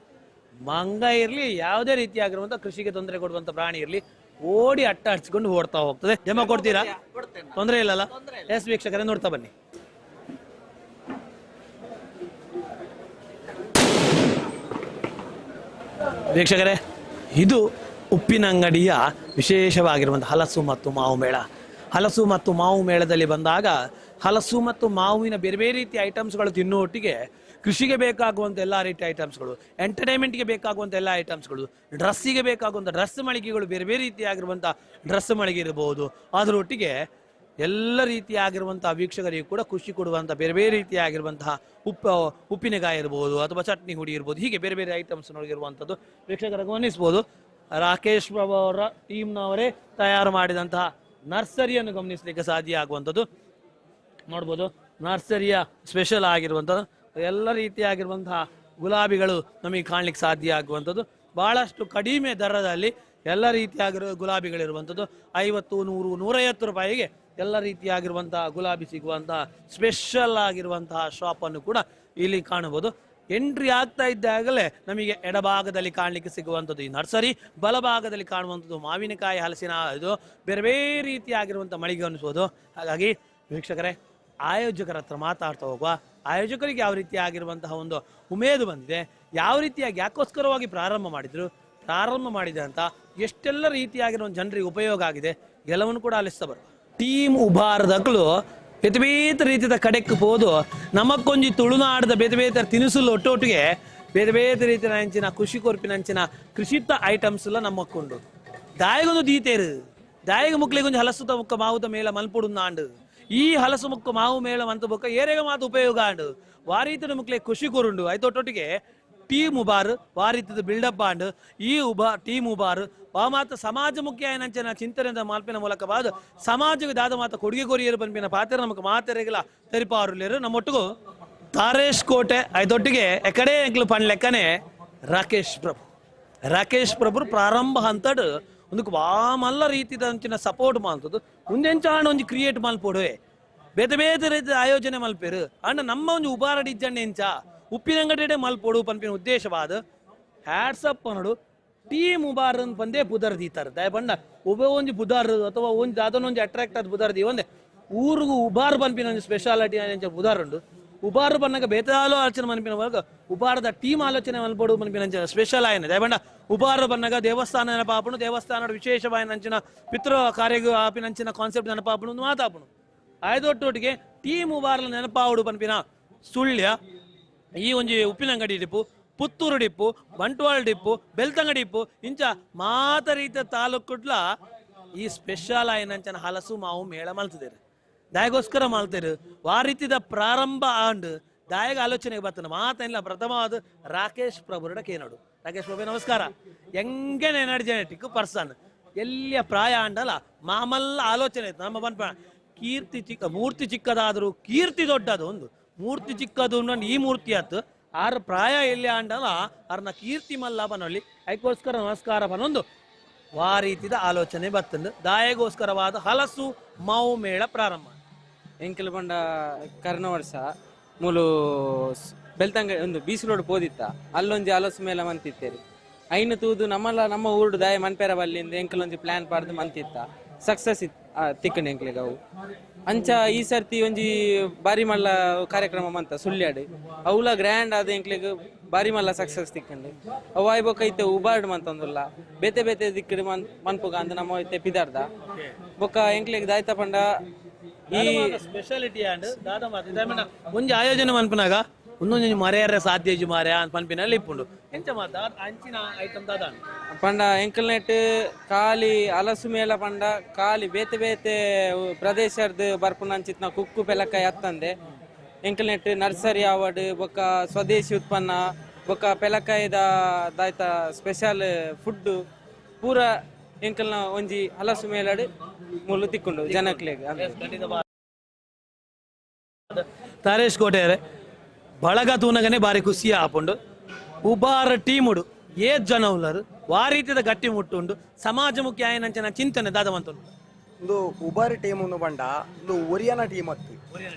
ಮಂಗ ಇರಲಿ ಯಾವುದೇ ರೀತಿಯಾಗಿರುವಂಥ ಕೃಷಿಗೆ ತೊಂದರೆ ಕೊಡುವಂಥ ಪ್ರಾಣಿ ಇರಲಿ ಓಡಿ ಅಟ್ಟ ಹಚ್ಕೊಂಡು ಓಡ್ತಾ ಹೋಗ್ತದೆ. ಡೆಮೋ ಕೊಡ್ತೀರಾ? ತೊಂದರೆ ಇಲ್ಲಲ್ಲ? ಎಸ್ ವೀಕ್ಷಕರೇ ನೋಡ್ತಾ ಬನ್ನಿ. ವೀಕ್ಷಕರೇ, ಇದು ಉಪ್ಪಿನಂಗಡಿಯ ವಿಶೇಷವಾಗಿರುವಂಥ ಹಲಸು ಮತ್ತು ಮಾವು ಮೇಳ. ಹಲಸು ಮತ್ತು ಮಾವು ಮೇಳದಲ್ಲಿ ಬಂದಾಗ ಹಲಸು ಮತ್ತು ಮಾವಿನ ಬೇರೆ ಬೇರೆ ರೀತಿಯ ಐಟಮ್ಸ್ಗಳು ತಿನ್ನುವೊಟ್ಟಿಗೆ ಕೃಷಿಗೆ ಬೇಕಾಗುವಂಥ ಎಲ್ಲ ರೀತಿಯ ಐಟಮ್ಸ್ಗಳು, ಎಂಟರ್ಟೈನ್ಮೆಂಟ್ಗೆ ಬೇಕಾಗುವಂಥ ಎಲ್ಲ ಐಟಮ್ಸ್ಗಳು, ಡ್ರೆಸ್ಸಿಗೆ ಬೇಕಾಗುವಂಥ ಡ್ರೆಸ್ ಮಳಿಗೆಗಳು, ಬೇರೆ ಬೇರೆ ರೀತಿಯಾಗಿರುವಂಥ ಡ್ರೆಸ್ ಮಳಿಗೆ ಇರಬಹುದು. ಅದರೊಟ್ಟಿಗೆ ಎಲ್ಲ ರೀತಿಯಾಗಿರುವಂಥ ವೀಕ್ಷಕರಿಗೂ ಕೂಡ ಖುಷಿ ಕೊಡುವಂಥ ಬೇರೆ ಬೇರೆ ರೀತಿಯಾಗಿರುವಂತಹ ಉಪ್ಪಿನಕಾಯಿ ಇರ್ಬೋದು ಅಥವಾ ಚಟ್ನಿ ಹುಡಿ ಇರ್ಬೋದು, ಹೀಗೆ ಬೇರೆ ಬೇರೆ ಐಟಮ್ಸ್ ನೋಡಿರುವಂಥದ್ದು ವೀಕ್ಷಕರ ಗಮನಿಸ್ಬೋದು. ರಾಕೇಶ್ ಬಾಬು ಅವರ ಟೀಮ್ನವರೇ ತಯಾರು ಮಾಡಿದಂತಹ ನರ್ಸರಿಯನ್ನು ಗಮನಿಸಲಿಕ್ಕೆ ಸಾಧ್ಯ ಆಗುವಂಥದ್ದು ನೋಡ್ಬೋದು. ನರ್ಸರಿಯ ಸ್ಪೆಷಲ್ ಆಗಿರುವಂಥದ್ದು ಎಲ್ಲ ರೀತಿಯಾಗಿರುವಂತಹ ಗುಲಾಬಿಗಳು ನಮಗೆ ಕಾಣ್ಲಿಕ್ಕೆ ಸಾಧ್ಯ ಆಗುವಂಥದ್ದು. ಬಹಳಷ್ಟು ಕಡಿಮೆ ದರದಲ್ಲಿ ಎಲ್ಲ ರೀತಿಯಾಗಿರೋ ಗುಲಾಬಿಗಳಿರುವಂಥದ್ದು. 50, 100, 150 ರೂಪಾಯಿಗೆ ಎಲ್ಲ ರೀತಿಯಾಗಿರುವಂತಹ ಗುಲಾಬಿ ಸಿಗುವಂತಹ ಸ್ಪೆಷಲ್ ಆಗಿರುವಂತಹ ಶಾಪನ್ನು ಕೂಡ ಇಲ್ಲಿ ಕಾಣಬಹುದು. ಎಂಟ್ರಿ ಆಗ್ತಾ ಇದ್ದಾಗಲೇ ನಮಗೆ ಎಡಭಾಗದಲ್ಲಿ ಕಾಣಲಿಕ್ಕೆ ಸಿಗುವಂಥದ್ದು ಈ ನರ್ಸರಿ, ಬಲಭಾಗದಲ್ಲಿ ಕಾಣುವಂಥದ್ದು ಮಾವಿನಕಾಯಿ, ಹಲಸಿನ ಇದು ಬೇರೆ ಬೇರೆ ರೀತಿಯಾಗಿರುವಂಥ ಮಳಿಗೆ ಅನಿಸ್ಬೋದು. ಹಾಗಾಗಿ ವೀಕ್ಷಕರೇ, ಆಯೋಜಕರ ಹತ್ರ ಮಾತಾಡ್ತಾ ಹೋಗುವ. ಆಯೋಜಕರಿಗೆ ಯಾವ ರೀತಿಯಾಗಿರುವಂತಹ ಒಂದು ಉಮೇದು ಬಂದಿದೆ, ಯಾವ ರೀತಿಯಾಗಿ ಯಾಕೋಸ್ಕರವಾಗಿ ಪ್ರಾರಂಭ ಮಾಡಿದೆ ಅಂತ ಎಷ್ಟೆಲ್ಲ ರೀತಿಯಾಗಿರುವ ಜನರಿಗೆ ಉಪಯೋಗ ಆಗಿದೆ ಎಲ್ಲವನ್ನು ಕೂಡ ಆಲಿಸ್ತಾ ಬರುವ. ಟೀಮ್ ಉಬಾರದಕ್ಕಳು ಬೇತೆ ಬೇತೆ ರೀತಿಯ ಕಡೆಕ್ಕೆ ಹೋದು ನಮಕ್ಕೊಂಜಿ ತುಳುನಾಡದ ಬೇತೆ ಬೇತೆ ತಿನಿಸುಲು ಒಟ್ಟೊಟ್ಟಿಗೆ ಬೇರೆ ಬೇರೆ ರೀತಿಯ ಅಂಚಿನ ಕೃಷಿ ಕೊರ್ಪಿನಂಚಿನ ಕೃಷಿತ ಐಟಮ್ಸ್ ಎಲ್ಲ ನಮ್ಮಕ್ಕೊಂಡು ದಾಯಿಗೊಂದು ದೀತೇರು ದಾಯಿಗ ಮುಕ್ಲಿಗೊಂದು ಹಲಸುತ ಮುಕ್ಕ ಮಾವುದ ಮೇಲ ಮಲ್ಪುಡು ನಾಂಡು ಈ ಹಲಸು ಮುಕ್ಕ ಮಾವು ಮೇಳ ಮಂತ ಬೊಕ್ಕ ಏರೆಗ ಮಾತು ಉಪಯೋಗ ಆಂಡು ವಾರೀತದ ಮುಕ್ಲೆ ಖುಷಿ ಕೊರುಂಡು ಐತೊಟ್ಟೊಟ್ಟಿಗೆ ಟೀಮ್ ಉಬಾರ್ ವಾರೀತದ ಬಿಲ್ಡಪ್ ಆಂಡ್ ಈ ಟೀಮ್ ಉಬಾರ್ ಮಾತ ಸಮಾಜ ಮುಖ್ಯ ಏನಂಚನ ಚಿಂತನೆ ಮಾಲ್ಪಿನ ಮೂಲಕವಾದ ಸಮಾಜಕ್ಕೆ ದಾದ ಮಾತ ಕೊಡುಗೆ ಕೊರಿಯರು ಪಂಪಿನ ಪಾತ್ರ ನಮಗೆ ಮಾತೆರೆಗಳ ತೆರಿಪಾರುಲೇರು ನಮ್ಮೊಟ್ಟಿಗೂ ತಾರೇಶ್ ಕೋಟೆ ಐದೊಟ್ಟಿಗೆ ಎಕಡೆ ಎಂಕ್ಲು ಪಣ್ ಲೆಕ್ಕನೆ ರಾಕೇಶ್ ಪ್ರಭು ಪ್ರಾರಂಭ ಹಂತಡ್ ಒಂದು ವಾಮಲ್ಲ ರೀತಿದ ಅಂಚಿನ ಸಪೋರ್ಟ್ ಮಾಡ್ತದ್ದು ಮುಂದೆಂಚಾಣ ಒಂದು ಕ್ರಿಯೇಟ್ ಮಲ್ಪೊಡುವೆ ಬೇತೆ ಬೇತೆ ರೀತಿಯ ಆಯೋಜನೆ ಮಲ್ಪೇರು ಅಣ್ಣ ನಮ್ಮ ಒಂದು ಉಬಾರಡಿ ಇಜ್ಜಣ್ಣೆ ಎಂಚ ಉಪ್ಪಿನಂಗಡಿ ಮಲ್ಪೊಡು ಪಂಪಿನ ಉದ್ದೇಶವಾದ ಹ್ಯಾಟ್ಸಪ್ ಅನ್ನೋಡು ಟೀಮ್ ಉಬಾರ್ ಬಂದೇ ಬುಧರ್ ದೀತಾರೆ ದಯ ಬಂಡ ಒಬ್ಬ ಒಂಜಿ ಬುಧಾರ್ ಅಥವಾ ಒಂಜಿ ಅದನ್ನೊಂದು ಅಟ್ರಾಕ್ಟ್ ಆದ ಬುಧಾರ್ ದಿ ಒಂದೇ ಊರಿಗೂ ಉಬಾರ್ ಪಂಪಿನ ಒಂದು ಸ್ಪೆಷಾಲಿಟಿ ಬುಧಾರ್ ಉಂಡು ಉಬಾರ್ ಬನ್ನಾಗ ಬೇತಾಲೋ ಆಲೋಚನೆ ಮನ್ಪಿನ ಒಳಗ ಉಬಾರದ ಟೀಮ್ ಆಲೋಚನೆ ಮಲ್ಪಡು ಮನ್ಪಿನ ಸ್ಪೆಷಲ್ ಆಯ್ನ ದಯ ಬಂಡ ಉಬಾರ ಬನ್ನಾಗ ದೇವಸ್ಥಾನ ನೆನಪಾಪುಣು ದೇವಸ್ಥಾನದ ವಿಶೇಷವಾದ ನಂಚಿನ ಪಿತೃ ಕಾರ್ಯ ಆಪಿನಂಚಿನ ಕಾನ್ಸೆಪ್ಟ್ ನೆನಪಾಪುಣು ಒಂದು ಮಾತಾಪುಣು ಆಯ್ದೊಟ್ಟೊಟ್ಟಿಗೆ ಟೀಮ್ ಉಬಾರ್ಲ ನೆನಪಾವುಡು ಪಂಪಿನ ಸುಳ್ಯ ಈ ಒಂಜಿ Uppinangady depot Puttur depot Bantwal depot Belthangady depot ಇಂಚ ಮಾತ ರೀತಿಯ ತಾಲೂಕುಡ್ಲ ಈ ಸ್ಪೆಷಲ್ ಆಯ್ನಂಚನ ಹಲಸು ಮಾವು ಮೇಳ ಮಲ್ತಿದ್ದೇವೆ ದಾಯಗೋಸ್ಕರ ಮಾಡ್ತೇರು ಆ ರೀತಿದ ಪ್ರಾರಂಭ ಆಂಡ್ ದಾಯಗ ಆಲೋಚನೆಗೆ ಬರ್ತಾನೆ ಮಾತೇನಿಲ್ಲ ಪ್ರಥಮವಾದ ರಾಕೇಶ್ ಪ್ರಭುರಡ ಕೇನೋಡು ರಾಕೇಶ್ ಪ್ರಭು ನಮಸ್ಕಾರ ಹೆಂಗೆ ಎನರ್ಜೆನೆಟಿಕ್ ಪರ್ಸನ್ ಎಲ್ಲಿಯ ಪ್ರಾಯ ಆಂಡಲ್ಲ ಮಾಮಲ್ಲ ಆಲೋಚನೆ ಇತ್ತು ನಮ್ಮ ಬನ್ಪ ಮೂರ್ತಿ ಚಿಕ್ಕದಾದರೂ ಕೀರ್ತಿ ದೊಡ್ಡದು ಒಂದು ಮೂರ್ತಿ ಚಿಕ್ಕದು ಈ ಮೂರ್ತಿ ಆತು ಆರ ಪ್ರಾಯ ಎಲ್ಲಿ ಆಂಡಲ್ಲ ಅವ್ರನ್ನ ಕೀರ್ತಿ ಮಲ್ಲ ಬನ್ನೊಳ್ಳಿ ಅದಕ್ಕೋಸ್ಕರ ನಮಸ್ಕಾರ ಬನ್ನೊಂದು ಆ ರೀತಿದ ಆಲೋಚನೆ ಬರ್ತಂದು ದಾಯಗೋಸ್ಕರವಾದ ಹಲಸು ಮಾವು ಮೇಳ ಪ್ರಾರಂಭ ಎಂಕೆಲ್ ಬಂಡ ಕರ್ನ ವರ್ಷ ಮೂಲು ಬೆಳ್ತಂಗ ಒಂದು ಬೀಸ್ ರೋಡ್ ಪೋದಿತ್ತ ಅಲ್ಲೊಂಜಿ ಹಲಸು ಮೇಳ ಮಂತಿತ್ತೇರಿ ಐನು ತೂದು ನಮ್ಮ ಊರ್ಡು ದಾಯ ಮನ್ಪೇರ ಬಲ್ಲಿಂದ ಎಂಕಲೊಂಜಿ ಪ್ಲಾನ್ ಪಾಡ್ದು ಮಂತಿತ್ತ ಸಕ್ಸಸ್ ತಿಕ್ಕಂಡು ಎಂಕ್ಲಿಗೆ ಅವು ಅಂಚ ಈ ಸರ್ತಿ ಒಂಜಿ ಬಾರಿ ಮಲ್ಲ ಕಾರ್ಯಕ್ರಮ ಮಂತ ಸುಳ್ಳ್ಯಾಡು ಅವಲ ಗ್ರ್ಯಾಂಡ್ ಆದ ಎಂಕ್ಲಿಗೆ ಬಾರಿ ಮಲ್ಲ ಸಕ್ಸಸ್ ತಿಕ್ಕಂಡು ಅವು ಆಯ್ಬೋಕ ಐತೆ ಉಬಾರ್ಡ್ ಮಂತಂದುಲ್ಲ ಬೇತೆ ಬೇತೆ ದಿಕ್ಕಡು ಮನ್ಪುಗ ಅಂತ ನಮ್ಮ ಐತೆ ಪಿದಾರ್ದ ಬೊಕ್ಕ ಎಂಕ್ಲಿಗೆ ದಾಯ್ತ ಪಂಡ ಈ ಸ್ಪೆಷಾಲಿಟಿ ಆಂಡ್ ಒಂಜಿ ಆಯೋಜನೆ ಮನ್ಪನಾಗ ಒಂದೊಂದು ಮರೆಯರ ಸಾಧ್ಯ ಮಾರ್ಯ ಪನ್ಪಿನಲ್ಲಿ ಇಪ್ಪುಂಡು ಎಂಚ ಮಾತ ಅಂಚಿನ ಐಟಮ್ ದಾದ ಪಂಡ ಎಂಕಲ್ ನೆಟ್ ಕಾಲಿ ಹಲಸು ಮೇಳ ಪಂಡ ಕಾಲಿ ಬೇತೆ ಬೇತೆ ಪ್ರದೇಶದ ಬರ್ಪುನ ಅಂಚಿತ್ನ ಕುಕ್ಕು ಪೆಲಕಾಯಿ ಹತ್ತಂದೆ ಎಂಕಲ್ ನೆಟ್ ನರ್ಸರಿ ಅವಾರ್ಡ್ ಬೊಕ್ಕ ಸ್ವದೇಶಿ ಉತ್ಪನ್ನ ಬೊಕ್ಕ ಪೆಲಕಾಯಿದ ದಾಯ್ತ ಸ್ಪೆಷಲ್ ಫುಡ್ ಪೂರ ಎಂಕಲ್ನ ಒಂಜಿ ಹಲಸು ಮೇಳಡ್ ಮುಳ್ಳು ತಿಕ್ಕೊಂಡು ಜನಕ್ಲೆಗ್ ತಾರೇಶ್ ಕೋಟೆಯರೆ ಬಳಗ ತೂನಗನೆ ಬಾರಿ ಖುಷಿ ಆಪುಂಡು ಉಬಾರ ಟೀಮುಡು ಏತ್ ಜನ ಉಳ್ಳರು ಆ ರೀತಿಯ ಗಟ್ಟಿ ಮುಟ್ಟುಂಡು ಸಮಾಜಮುಖಿ ಆಯನಂಚನ ಚಿಂತನೆ ದಾದವಂತುಂಡು ಒಂದು ಉಬಾರಿ ಟೀಮ್ ಪಂಡ ಒಂದು ಒರಿಯನ ಟೀಮ್ ಅತ್ತು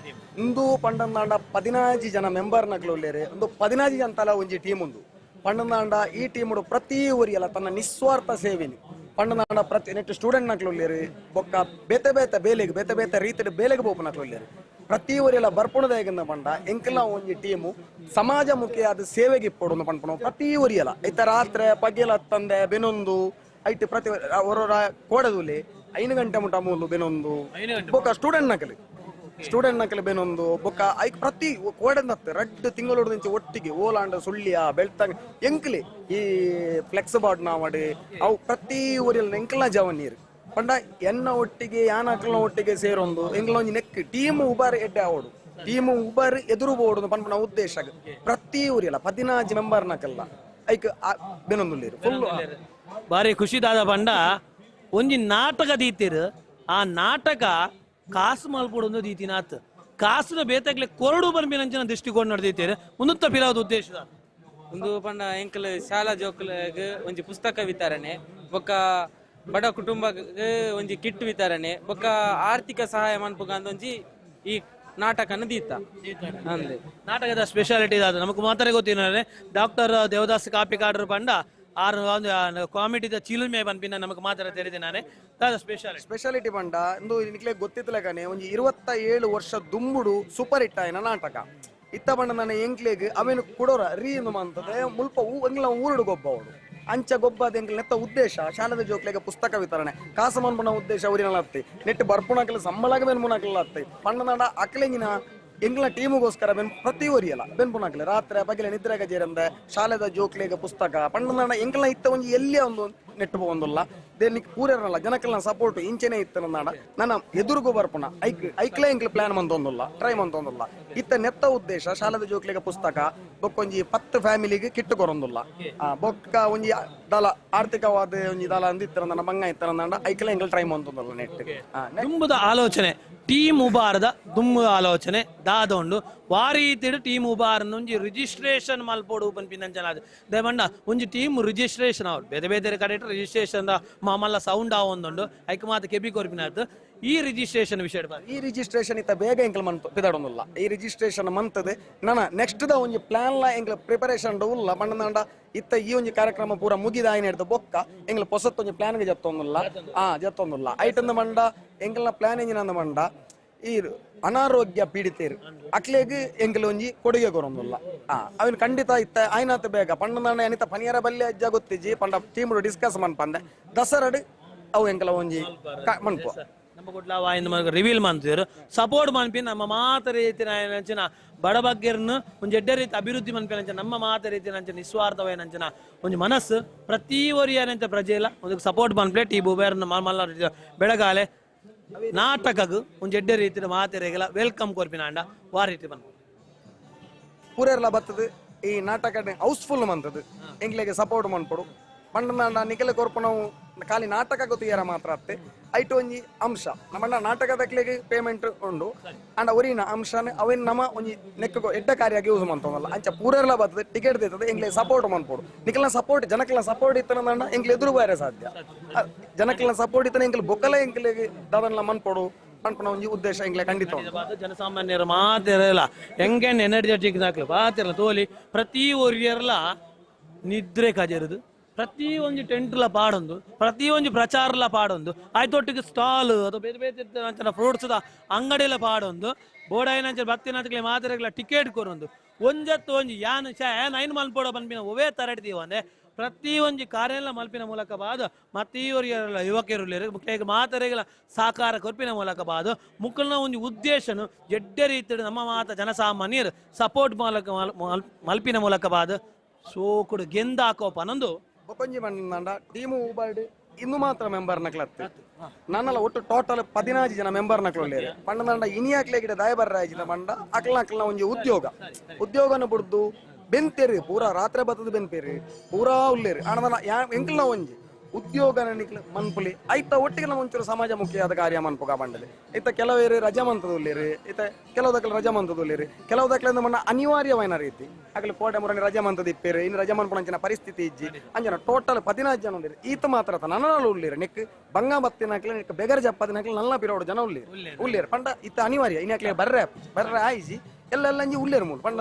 ಇಂದು ಪಂಡಂದಾಂಡ 14 ಜನ ಮೆಂಬರ್ ನಗ್ಲೊಲ್ಲೇರೆ ಒಂದು 14 ಜನತಲ ಒಂಜಿ ಟೀಮ್ ಉಂದು ಪಂಡಂದಾಂಡ ಈ ಟೀಮ್ ಪ್ರತಿ ಒರಿಯಲ್ಲ ತನ್ನ ನಿಸ್ವಾರ್ಥ ಸೇವೆನಿ ಪಂಡ ಪ್ರತಿ ನೆಟ್ ಸ್ಟೂಡೆಂಟ್ ನಕ್ಲು ಉಳ್ಳೇರು ಬೊಕ್ಕ ಬೇತೆ ಬೇತೆ ಬೇಲೆಗೆ ಬೇತೆ ಬೇತೆ ರೀತಿಯ ಬೇಲೆಗೆ ಬೋಪು ನಕ್ಲು ಉಳ್ಳೇರು ಪ್ರತಿ ಊರೆಲ್ಲ ಬರ್ಪುಣದಾಗಿಂದ ಪಂಡ ಎಂಕಲ್ಲ ಒಂಜಿ ಟೀಮು ಸಮಾಜಮುಖಿಯಾದ ಸೇವೆಗೆ ಇಪ್ಪಡು ಪಂಪಣ ಪ್ರತಿ ಊರಿಯಲ್ಲ ಐತ ರಾತ್ರಿ ಪಗೆಲ ತಂದೆ ಬೆನೊಂದು ಐಟ್ ಪ್ರತಿ ಅವರ ಕೋಡದುಲಿ 5 ಗಂಟೆ ಮುಟ ಮೂಲು ಬೆನೊಂದು ಬೊಕ್ಕ ಸ್ಟೂಡೆಂಟ್ ನಕಲಿ ಬೆನೊಂದು ಬೊಕ್ಕ ಐಕ್ ಪ್ರತಿ ಕೋಡನತ್ತೆ 2 ತಿಂಗಳು నుంచి ಒಟ್ಟಿಗೆ ಓಲಾಂಡ ಸುಳ್ಳಿಯ ಬೆಳ್ತಂಗ ಎಂಕ್ಲಿ ಈ ಫ್ಲೆಕ್ಸ್ ಬಾರ್ಡ್ ನಾವಡಿ ಅವು ಪ್ರತಿ ಊರಿಯಲ್ಲಿ ಎಂಕಲ್ನ ಜವ ನೀರು ಪಂಡ ಎನ್ನ ಒಟ್ಟಿಗೆ ಯಾನಕಲ್ನ ಒಟ್ಟಿಗೆ ಸೇರೊಂದು ಎಂಕಲ ಒಂಜಿ ನೆಕ್ ಟೀಮ್ ಉಬಾರ್ ಎಡ್ಡೆ ಆವಡು ಟೀಮ್ ಉಬಾರ್ ಎದುರು ಬೋಡು ಪಂಪನ ಉದ್ದೇಶ ಪ್ರತಿ ಊರಿಯಲ್ಲ 14 ಮೆಂಬರ್ ನಕಲ್ಲ ಐಕ್ ಬೆನೊಂದು ಫುಲ್ ಬಾರಿ ಖುಷಿದಾದ ಪಂಡ ಒಂಜಿ ನಾಟಕ ದೀತಿರು ಆ ನಾಟಕ ಕಾಸು ಮಲ್ಪಡೊಂದು ದೀತಿನಾತ್ ಕಾಸಿನ ಬೇತಾಗ್ಲೆ ಕೊರಡು ಬರ್ಬಿನಂಚಿನ ದೃಷ್ಟಿಕೋನ ನಡೆದೀತೀರಿ ಮುನ್ನುತ್ತ ಪಿರಾದ ಉದ್ದೇಶದ ಒಂದು ಪಂಡ ಎಂಕಲ್ ಶಾಲಾ ಜೋಕುಲಗ್ ಒಂಜಿ ಪುಸ್ತಕ ವಿತರಣೆ ಬೊಕ್ಕ ಬಡ ಕುಟುಂಬಕ್ಕೆ ಒಂಜಿ ಕಿಟ್ ವಿತರಣೆ ಬೊಕ್ಕ ಆರ್ಥಿಕ ಸಹಾಯ ಮನ್ಪುಗ ಒಂಜಿ ಈ ನಾಟಕನ ದೀತ ಅಂದೆ ನಾಟಕದ ಸ್ಪೆಷಾಲಿಟಿ ಇದಾದ ನಮಕ್ ಮಾತ್ರ ಗೊತ್ತಿನ ಡಾಕ್ಟರ್ ದೇವದಾಸ್ ಕಾಪಿಕಾಡ್ರು ಪಂಡ ಆರು ಕಾಮಿಡಿದ ಚಿಲುಮೆ ಬಂಪಿನ ನಮಗೆ ಮಾತ್ರ ತಿಳಿದಿನಾನೆ ಸ್ಪೆಷಾಲಿಟಿ ಬಂಡ ಇಂದು ನಿಕ್ಲೆ ಗೊತ್ತಿತ್ತಲಗನೆ ಒಂಜಿ 27 ವರ್ಷ ದುಂಬುಡು ಸೂಪರ್ ಹಿಟ್ ಆಯ್ನ ನಾಟಕ ಇತ್ತ ಬಂಡ ನನ್ನ ಎಂಕ್ಲೆಗ್ ಅವೇನು ಕೊಡೋರ ರೀ ಅಂತದೆ ಮುಲ್ಪ ಎಂಗ್ಲ ಊರುಡು ಗೊಬ್ಬ ಅವಡು ಅಂಚ ಗೊಬ್ಬದ ಎಂಕ್ಲ ನೆತ್ತ ಉದ್ದೇಶ ಶಾಲದ ಜೋಕ್ಲೆಗೆ ಪುಸ್ತಕ ವಿತರಣೆ ಕಾಸು ಮನ್ಪುನ ಉದ್ದೇಶ ಊರಿನ ಹತ್ತಿ ನೆಟ್ಟು ಬರ್ಪುಣಕಲ್ ಸಂಬಳಗ ಬೆನ್ಪುಣಕಲ್ ಹತ್ತಿ ಪಂಡ ಅಕ್ಲೆಂಗಿನ ಎಂಗ್ಲ ಟೀಮುಗೋಸ್ಕರ ಪ್ರತಿ ಊರಿಯಲ್ಲ ಬೆನ್ಪುಣಾಕ್ಲೆ ರಾತ್ರಿ ಬಗೆಲೆ ನಿದ್ರೆಗ ಜೇರಂದೆ ಶಾಲೆದ ಜೋಕ್ಲೆಗ ಪುಸ್ತಕ ಪಂಡ ಎಂಗ್ಲ ಇತ್ತ ಒಂಜಿ ಎಲ್ಲಿಯ ಒಂದು ನೆಟ್ಟು ಬಂದಿಲ್ಲ ದೇನಿಕ್ ಪೂರಲ್ಲ ಜನಕ್ಕೆಲ್ಲ ಸಪೋರ್ಟ್ ಇಂಚೆನೆ ಇತ್ತ ನಾಡ ನನ್ನ ಎದುರುಗು ಬರ್ಪುಣ ಐಕ್ಲೆ ಎಂಕ್ಲ ಪ್ಲಾನ್ ಮಂತೊಂದಿಲ್ಲ ಟ್ರೈ ಮಂತೊಂದಿಲ್ಲ ಇತ್ತ ನೆತ್ತ ಉದ್ದೇಶ ಶಾಲೆದ ಜೋಕ್ಲೆಗ ಪುಸ್ತಕ ಬೊಕ್ಕೊಂಜಿ 10 ಫ್ಯಾಮಿಲಿಗೆ ಕಿಟ್ಟು ಕೊರೊಂದಿಲ್ಲ ಬೊಕ್ಕ ಒಂಜಿ ದಲ ಆರ್ಥಿಕವಾದ ಒಂಜಿ ದಲ ಅಂದಿತ್ತರ ನನ್ನ ಬಂಗ ಇತ್ತ ಐಕ್ಲೆ ಎಂಕ್ಲ ಟ್ರೈ ಮಂತೊಂದಿಲ್ಲ ನೆಟ್ ದುಂಬುದ ಆಲೋಚನೆ ಟೀಮ್ ಉಬಾರದ ದುಂಬುದ ಆಲೋಚನೆ ದಾದೊಂಡು ವಾರೀತಿಡು ಟೀಮ್ ಉಬಾರ್ನ ಒಂಜಿ ರಿಜಿಸ್ಟ್ರೇಷನ್ ಮಲ್ಪೋಡು ಪನ್ಪಿನಂಚನಾದ ದೇವಂಡ ಒಂಜಿ ಟೀಮ್ ರಿಜಿಸ್ಟ್ರೇಷನ್ ಅವ್ರು ಬೇರೆ ಬೇರೆ ಕಡೆ ರಿಜಿಸ್ಟ್ರೇಷನ್ ಮಲ್ಲ ಸೌಂಡ್ ಆವೊಂದುಂಡು ಐಕ್ ಮಾತ ಕೆಬಿ ಕೊರ್ಪಿನದ್ದು ಈ ರಿಜಿಸ್ಟ್ರೇಷನ್ ವಿಷಯ ಈ ರಿಜಿಸ್ಟ್ರೇಷನ್ ಇತ್ತ ಬೇಗ ಎಂಕಲ್ ಮಂತ್ ಪಿದಾಡೊಂದಿಲ್ಲ ಈ ರಿಜಿಸ್ಟ್ರೇಷನ್ ಮಂತದೆ ನನ್ನ ನೆಕ್ಸ್ಟ್ ದ ಒಂಜಿ ಪ್ಲಾನ್ ಲ ಎಂಕ್ಲ ಪ್ರಿಪರೇಷನ್ ಉಲ್ಲ ಬಂಡ ಇತ್ತ ಈ ಒಂಜಿ ಕಾರ್ಯಕ್ರಮ ಪೂರ ಮುಗಿದ ಆಯ್ನ ಹಿಡ್ದು ಬೊಕ್ಕ ಎಂಗ್ಲ ಹೊಸತ್ ಒಂಜಿ ಪ್ಲಾನ್ ಗೆ ಜತ್ತೊಂದಿಲ್ಲ ಐಟಂದ ಮಂಡ ಎಂಕಲ್ನ ಪ್ಲಾನ್ ಎಂಜಿನ ಮಂಡ ಈ ಅನಾರೋಗ್ಯ ಪೀಡಿತೇರು ಅಕ್ಲೆಗ್ ಎಂಕಲ್ ಒಂಜಿ ಕೊಡುಗೆ ಕೊರೊಂದಿಲ್ಲ ಅವನ್ ಖಂಡಿತ ಇತ್ತ ಆಯ್ನಾತ ಬೇಗ ಪಂಡ ಅನಿತ ಪನಿಯರ ಬಲ್ಲೆ ಅಜ್ಜ ಗೊತ್ತಿಜ್ಜಿ ಪಂಡ ಟೀಮ್ ಡಿಸ್ಕಸ್ ಮನ್ಪಂದೆ ದಸರಡ್ ಅವು ಎಂಕಲ ಒಂಜಿ ಮನ್ಪು ರಿವೀಲ್ ಮಾಡ್ತಿದ್ರು ಸಪೋರ್ಟ್ ಮನ್ಪಿ ನಮ್ಮ ಮಾತ ರೀತಿ ಬಡ ಬಗ್ಗೆರ್ನು ಒಂಜಿ ಎಡ್ಡೆ ರೀತಿ ಅಭಿವೃದ್ಧಿ ಮನ್ಪಿನ ನಮ್ಮ ಮಾತ ರೀತಿ ನಿಸ್ವಾರ್ಥವೇನಂಚನ ಒಂಜಿ ಮನಸ್ಸು ಪ್ರತಿ ಒರಿಯನಂಚ ಪ್ರಜೆಲ ಒಂದು ಸಪೋರ್ಟ್ ಮನ್ಪ್ಲೆ ಟೀ ಬುಬೇರ್ನ ಮಲ್ಲ ಬೆಳಗಾಲೆ ನಾಟಕಗ್ ಒಂಜಿ ಎಡ್ಡೆ ರೀತಿಯ ಮಾತೆರೆಗೆಲ್ಲ ವೆಲ್ಕಮ್ ಕೊರ್ಪಿನಾಂಡ ವಾ ರೀತಿ ಬಂದು ಪೂರೆರ್ಲ ಬರ್ತದೆ ಈ ನಾಟಕ ಹೌಸ್ಫುಲ್ ಮಂತದ್ದು ಎಂಗ್ಲೆಗೆ ಸಪೋರ್ಟ್ ಮನ್ಪಡು ಪಂಡ ನಿಖಿಲ ಕೊರ್ಪು ನಾವು ಖಾಲಿ ನಾಟಕ ಗೊತ್ತಿಯಾರ ಮಾತ್ರ ಅತ್ತೆ ಐಟು ಒಂಜಿ ಅಂಶ ನಮ್ಮ ನಾಟಕದಕ್ಲೆಗೆ ಪೇಮೆಂಟ್ ಉಂಡು ಅಂಡ ಒರಿನ ಅಂಶನ ಅವೇನು ನಮ್ಮ ಒಂಜಿ ನೆಕ್ಕ ಎಡ್ಡ ಕಾರ್ಯಾಗಿ ಯೂಸ್ ಮಾಡ್ತವಲ್ಲ ಅಂಚ ಪೂರೆಲ್ಲ ಬರ್ತದೆ ಟಿಕೆಟ್ ತೆತ್ತದೆ ಎಂಗ್ಲೆ ಸಪೋರ್ಟ್ ಮನ್ಪೋಡು ನಿಖಿಲ್ನ ಸಪೋರ್ಟ್ ಜನಕ್ಕೆಲ್ಲ ಸಪೋರ್ಟ್ ಇತ್ತನ ಎಂಗ್ಲೆ ಎದುರು ಬೇರೆ ಸಾಧ್ಯ ಜನಕ್ಕೆಲ್ಲ ಸಪೋರ್ಟ್ ಇತ್ತನ ಎಂಗ್ಲೆ ಬೊಕ್ಕಲ ಎಂಗ್ಲೆಗೆ ದಾದನ್ಲ ಮನ್ಪೋಡು ಅನ್ಪನ ಒಂಜಿ ಉದ್ದೇಶ ಎಂಗ್ಲೆ ಖಂಡಿತ ಜನಸಾಮಾನ್ಯರ ಮಾತಿರಲ್ಲ ಹೆಂಗೆ ಎನರ್ಜೆಟಿಕ್ ನಾಕ್ಲು ಮಾತಿರಲ್ಲ ತೋಲಿ ಪ್ರತಿ ಒರಿಯರ್ಲ ನಿದ್ರೆ ಕಜೆರುದು ಪ್ರತಿ ಒಂಜಿ ಟೆಂಟ್ಲ ಪಾಡೊಂದು ಪ್ರತಿ ಒಂಜಿ ಪ್ರಚಾರಲ ಪಾಡೊಂದು ಆಯ್ತೊಟ್ಟಿಗೆ ಸ್ಟಾಲ್ ಅದು ಬೇರೆ ಬೇರೆ ಫ್ರೂಟ್ಸ್ ಅಂಗಡಿಲ ಪಾಡೊಂದು ಬೋಡಾಯಿನಂಚ ಭಕ್ತಿನಾಥ್ಗೆ ಮಾತಿರಗ್ಲ ಟಿಕೆಟ್ ಕೊರೊಂದು ಒಂಜತ್ತು ಒಂಜಿ ಯಾನ್ ಐನ್ ಮಲ್ಪೋಡ ಬಂದ್ಬಿನ ಒವೇ ತರಡ್ತೀವಂದೆ ಪ್ರತಿ ಒಂಜಿ ಕಾರ್ಯಲ್ಲ ಮಲ್ಪಿನ ಮೂಲಕ ಬಾದು ಮತ್ತೀವರಿಯರೆಲ್ಲ ಯುವಕರು ಮುಖ್ಯ ಮಾತರೆಗಳ ಸಾಕಾರ ಕೊರ್ಪಿನ ಮೂಲಕ ಬಾದು ಮುಕ್ಕಲ್ನ ಒಂಜಿ ಉದ್ದೇಶನು ಎಡ್ಡೆ ರೀತಿ ನಮ್ಮ ಮಾತ ಜನಸಾಮಾನ್ಯರು ಸಪೋರ್ಟ್ ಮೂಲಕ ಮಲ್ಪಿನ ಮೂಲಕ ಬಾದು ಸೋಕುಡು ಗೆಂದಾಕೋಪ ಅನ್ನೊಂದು ಬೊಕೊಂಜಿ ಬಂಡ ಟೀಮು ಉಬಾರ್ಡ್ ಇನ್ನು ಮಾತ್ರ ಮೆಂಬರ್ ನಕ್ಲತ್ತೆ ನನ್ನಲ್ಲ ಒಟ್ಟು ಟೋಟಲ್ 16 ಜನ ಮೆಂಬರ್ ನಕ್ಲೊಳ್ಳೇರು ಪಂಡ ಇನಿಯಾಕ್ಲೆ ಗಿಡ ದಾಯಬರ್ರ ಆಯ್ಜಿನ ಬಂಡ ಅಕ್ಲನ ಒಂಜಿ ಉದ್ಯೋಗನ ಬಿಡ್ದು ಬೆಂತೇರಿ ಪೂರಾ ರಾತ್ರಿ ಬತ್ತದ ಬೆಂತೇರಿ ಪೂರಾ ಉಳ್ಳೇರಿ ಅಣ್ಣ ಎಂಕ್ಲನ ಒಂಜಿ ಉದ್ಯೋಗ ಮನ್ಪುಲಿ ಐತ ಒಟ್ಟಿಗೆ ನಾವು ಒಂಚೂರು ಸಮಾಜಮುಖಿಯಾದ ಕಾರ್ಯ ಮನ್ಪುಗ ಬಂಡದೆ ಇತ್ತ ಕೆಲವೇರು ರಜಾ ಮಂತದುಲ್ಲಿರಿ ಇತ್ತ ಕೆಲವುದಕ್ಕೆಲ್ಲ ರಜಾ ಮಂತದುಲ್ಲಿರಿ ಕೆಲವುದಕ್ಕಿಂದ ಮಣ್ಣ ಅನಿವಾರ್ಯವಾದ ರೀತಿ ಆಗಲಿ ಕೋಟೆ ಮುರಣಿ ರಜಾ ಮಂತದ ಇಪ್ಪೇರಿ ಇನ್ನು ರಜಾ ಮನ್ಪುಣಂಚಿನ ಪರಿಸ್ಥಿತಿ ಇಜ್ಜಿ ಅಂಜನ ಟೋಟಲ್ 16 ಜನ ಉಳ್ಳಿರಿ ಈತ ಮಾತ್ರ ನನ್ನ ಉಳ್ಳಿರಿ ನೆಕ್ ಬಂಗ ಬತ್ತಿನಾಕ್ಲೆ ನೆಕ್ ಬೆಗರ ಜಪ್ಪದಿನಾಕ್ಲೆ ನನ್ನ ಪಿರೋಡು ಜನ ಉಳ್ಳಿರಿ ಪಂಡ ಇತ್ತ ಅನಿವಾರ್ಯ ಇನ್ನಾಕ್ಲೆ ಬರ್ರೆ ಆಯ್ಜಿ ಎಲ್ಲ ಉಳ್ಳೇರು ಮೂಲ ಪಂಡ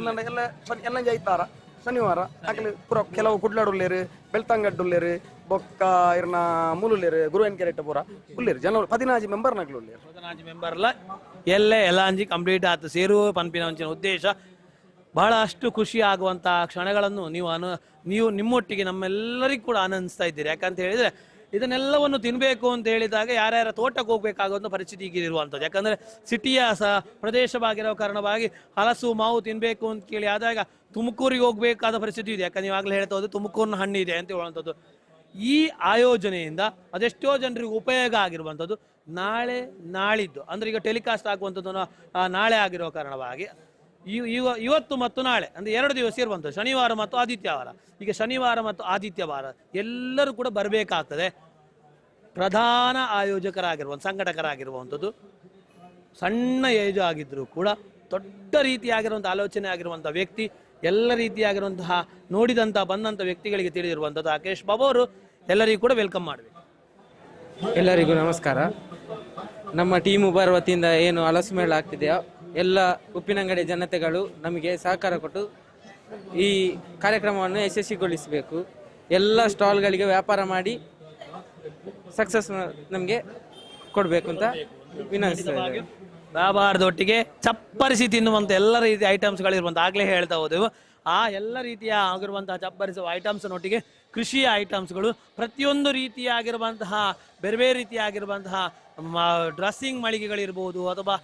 ಎಲ್ಲ ಆಯ್ತಾರ ಶನಿವಾರ ಅಕ್ಲೆ ಪೂರ ಕೆಲವು ಕುಡ್ಲಾಡುಲ್ಲೇರು ಬೆಳ್ತಂಗಡ್ಡುಲ್ಲೇರು ಬೊಕ್ಕ ಇರ್ನ ಮೂಲುಲ್ಲೇರು ಗುರುವೆನ್ಕೆರೆಟ್ಟ ಪೂರ ಉಲ್ಲೇರು ಜನ 15 ಮೆಂಬರ್ ನಗ್ಲು ಉಲ್ಲೇರು 15 ಮೆಂಬರ್ಲ ಎಲ್ಲೇ ಎಲ್ಲಾಂಜಿ ಕಂಪ್ಲೀಟ್ ಆತು ಸೇರುವ ಪನ್ಪಿನ ಒಂಚಿನ ಉದ್ದೇಶ ಬಹಳಷ್ಟು ಖುಷಿ ಆಗುವಂತಹ ಕ್ಷಣಗಳನ್ನು ನೀವು ನಿಮ್ಮೊಟ್ಟಿಗೆ ನಮ್ಮೆಲ್ಲರಿಗೂ ಕೂಡ ಆನಂದಿಸ್ತಾ ಇದ್ದೀರಿ. ಯಾಕಂತ ಹೇಳಿದ್ರೆ ಇದನ್ನೆಲ್ಲವನ್ನು ತಿನ್ನಬೇಕು ಅಂತ ಹೇಳಿದಾಗ ಯಾರ್ಯಾರ ತೋಟಕ್ಕೆ ಹೋಗ್ಬೇಕಾಗುವಂಥ ಪರಿಸ್ಥಿತಿ ಈಗ ಇರುವಂಥದ್ದು. ಯಾಕಂದರೆ ಸಿಟಿಯ ಪ್ರದೇಶವಾಗಿರೋ ಕಾರಣವಾಗಿ ಹಲಸು ಮಾವು ತಿನ್ನಬೇಕು ಅಂತ ಕೇಳಿ ಆದಾಗ ತುಮಕೂರಿಗೆ ಹೋಗ್ಬೇಕಾದ ಪರಿಸ್ಥಿತಿ ಇದೆ. ಯಾಕಂದ್ರೆ ನೀವು ಆಗಲೇ ಹೇಳ್ತಾ ಹೋದ್ರೆ ತುಮಕೂರಿನ ಹಣ್ಣಿದೆ ಅಂತ ಹೇಳುವಂಥದ್ದು. ಈ ಆಯೋಜನೆಯಿಂದ ಅದೆಷ್ಟೋ ಜನರಿಗೆ ಉಪಯೋಗ ಆಗಿರುವಂಥದ್ದು. ನಾಳೆ ನಾಳಿದ್ದು ಅಂದರೆ ಈಗ ಟೆಲಿಕಾಸ್ಟ್ ಆಗುವಂಥದ್ದು ನಾಳೆ ಆಗಿರೋ ಕಾರಣವಾಗಿ ಇವತ್ತು ಮತ್ತು ನಾಳೆ ಅಂದರೆ 2 ದಿವಸ ಇರುವಂಥದ್ದು, ಶನಿವಾರ ಮತ್ತು ಆದಿತ್ಯವಾರ. ಈಗ ಶನಿವಾರ ಮತ್ತು ಆದಿತ್ಯವಾರ ಎಲ್ಲರೂ ಕೂಡ ಬರಬೇಕಾಗ್ತದೆ. ಪ್ರಧಾನ ಆಯೋಜಕರಾಗಿರುವಂಥ ಸಂಘಟಕರಾಗಿರುವಂಥದ್ದು ಸಣ್ಣ ಏಜ್ ಆಗಿದ್ದರೂ ಕೂಡ ದೊಡ್ಡ ರೀತಿಯಾಗಿರುವಂಥ ಆಲೋಚನೆ ಆಗಿರುವಂಥ ವ್ಯಕ್ತಿ, ಎಲ್ಲ ರೀತಿಯಾಗಿರುವಂತಹ ನೋಡಿದಂಥ ಬಂದಂಥ ವ್ಯಕ್ತಿಗಳಿಗೆ ತಿಳಿದಿರುವಂಥದ್ದು ರಾಕೇಶ್ ಬಾಬು ಅವರು. ಎಲ್ಲರಿಗೂ ಕೂಡ ವೆಲ್ಕಮ್ ಮಾಡಬೇಕು. ಎಲ್ಲರಿಗೂ ನಮಸ್ಕಾರ. ನಮ್ಮ ಟೀಮ್ ಉಬಾರ್ ವತಿಯಿಂದ ಏನು ಹಲಸು ಮೇಳ ಆಗ್ತಿದೆಯೋ ಎಲ್ಲ ಉಪ್ಪಿನಂಗಡಿ ಜನತೆಗಳು ನಮಗೆ ಸಹಕಾರ ಕೊಟ್ಟು ಈ ಕಾರ್ಯಕ್ರಮವನ್ನು ಯಶಸ್ವಿಗೊಳಿಸಬೇಕು. ಎಲ್ಲ ಸ್ಟಾಲ್ಗಳಿಗೆ ವ್ಯಾಪಾರ ಮಾಡಿ ಸಕ್ಸಸ್ ನಮಗೆ ಕೊಡಬೇಕು ಅಂತ ವಿನಂತಿಸ್ತೇವೆ. ವ್ಯಾಪಾರದೊಟ್ಟಿಗೆ ಚಪ್ಪರಿಸಿ ತಿನ್ನುವಂಥ ಎಲ್ಲ ರೀತಿಯ ಐಟಮ್ಸ್ಗಳಿರುವಂಥ ಆಗಲೇ ಹೇಳ್ತಾ ಹೋದೆವು. ಆ ಎಲ್ಲ ರೀತಿಯ ಆಗಿರುವಂತಹ ಚಪ್ಪರಿಸುವ ಐಟಮ್ಸ್ನೊಟ್ಟಿಗೆ ಕೃಷಿಯ ಐಟಮ್ಸ್ಗಳು, ಪ್ರತಿಯೊಂದು ರೀತಿಯಾಗಿರುವಂತಹ ಬೇರೆ ಬೇರೆ ರೀತಿಯಾಗಿರುವಂತಹ ಡ್ರೆಸ್ಸಿಂಗ್ ಮಳಿಗೆಗಳಿರ್ಬೋದು ಅಥವಾ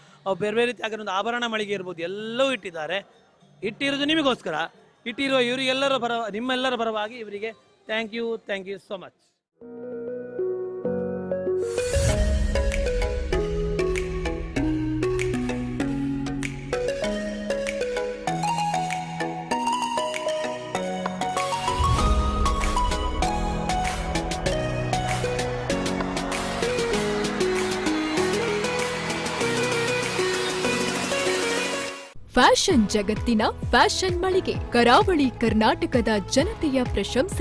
ಬೇರೆ ಬೇರೆ ರೀತಿಯಾಗಿರುವಂಥ ಆಭರಣ ಮಳಿಗೆ ಇರ್ಬೋದು, ಎಲ್ಲವೂ ಇಟ್ಟಿದ್ದಾರೆ. ಇಟ್ಟಿರೋದು ನಿಮಗೋಸ್ಕರ. ಇಟ್ಟಿರುವ ಇವರಿಗೆಲ್ಲರ ನಿಮ್ಮೆಲ್ಲರ ಪರವಾಗಿ ಇವರಿಗೆ thank you so much. Fashion ಜಗತ್ತಿನ ಫ್ಯಾಷನ್ ಮಳಿಗೆ, ಕರಾವಳಿ ಕರ್ನಾಟಕದ ಜನತೆಯ ಪ್ರಶಂಸೆ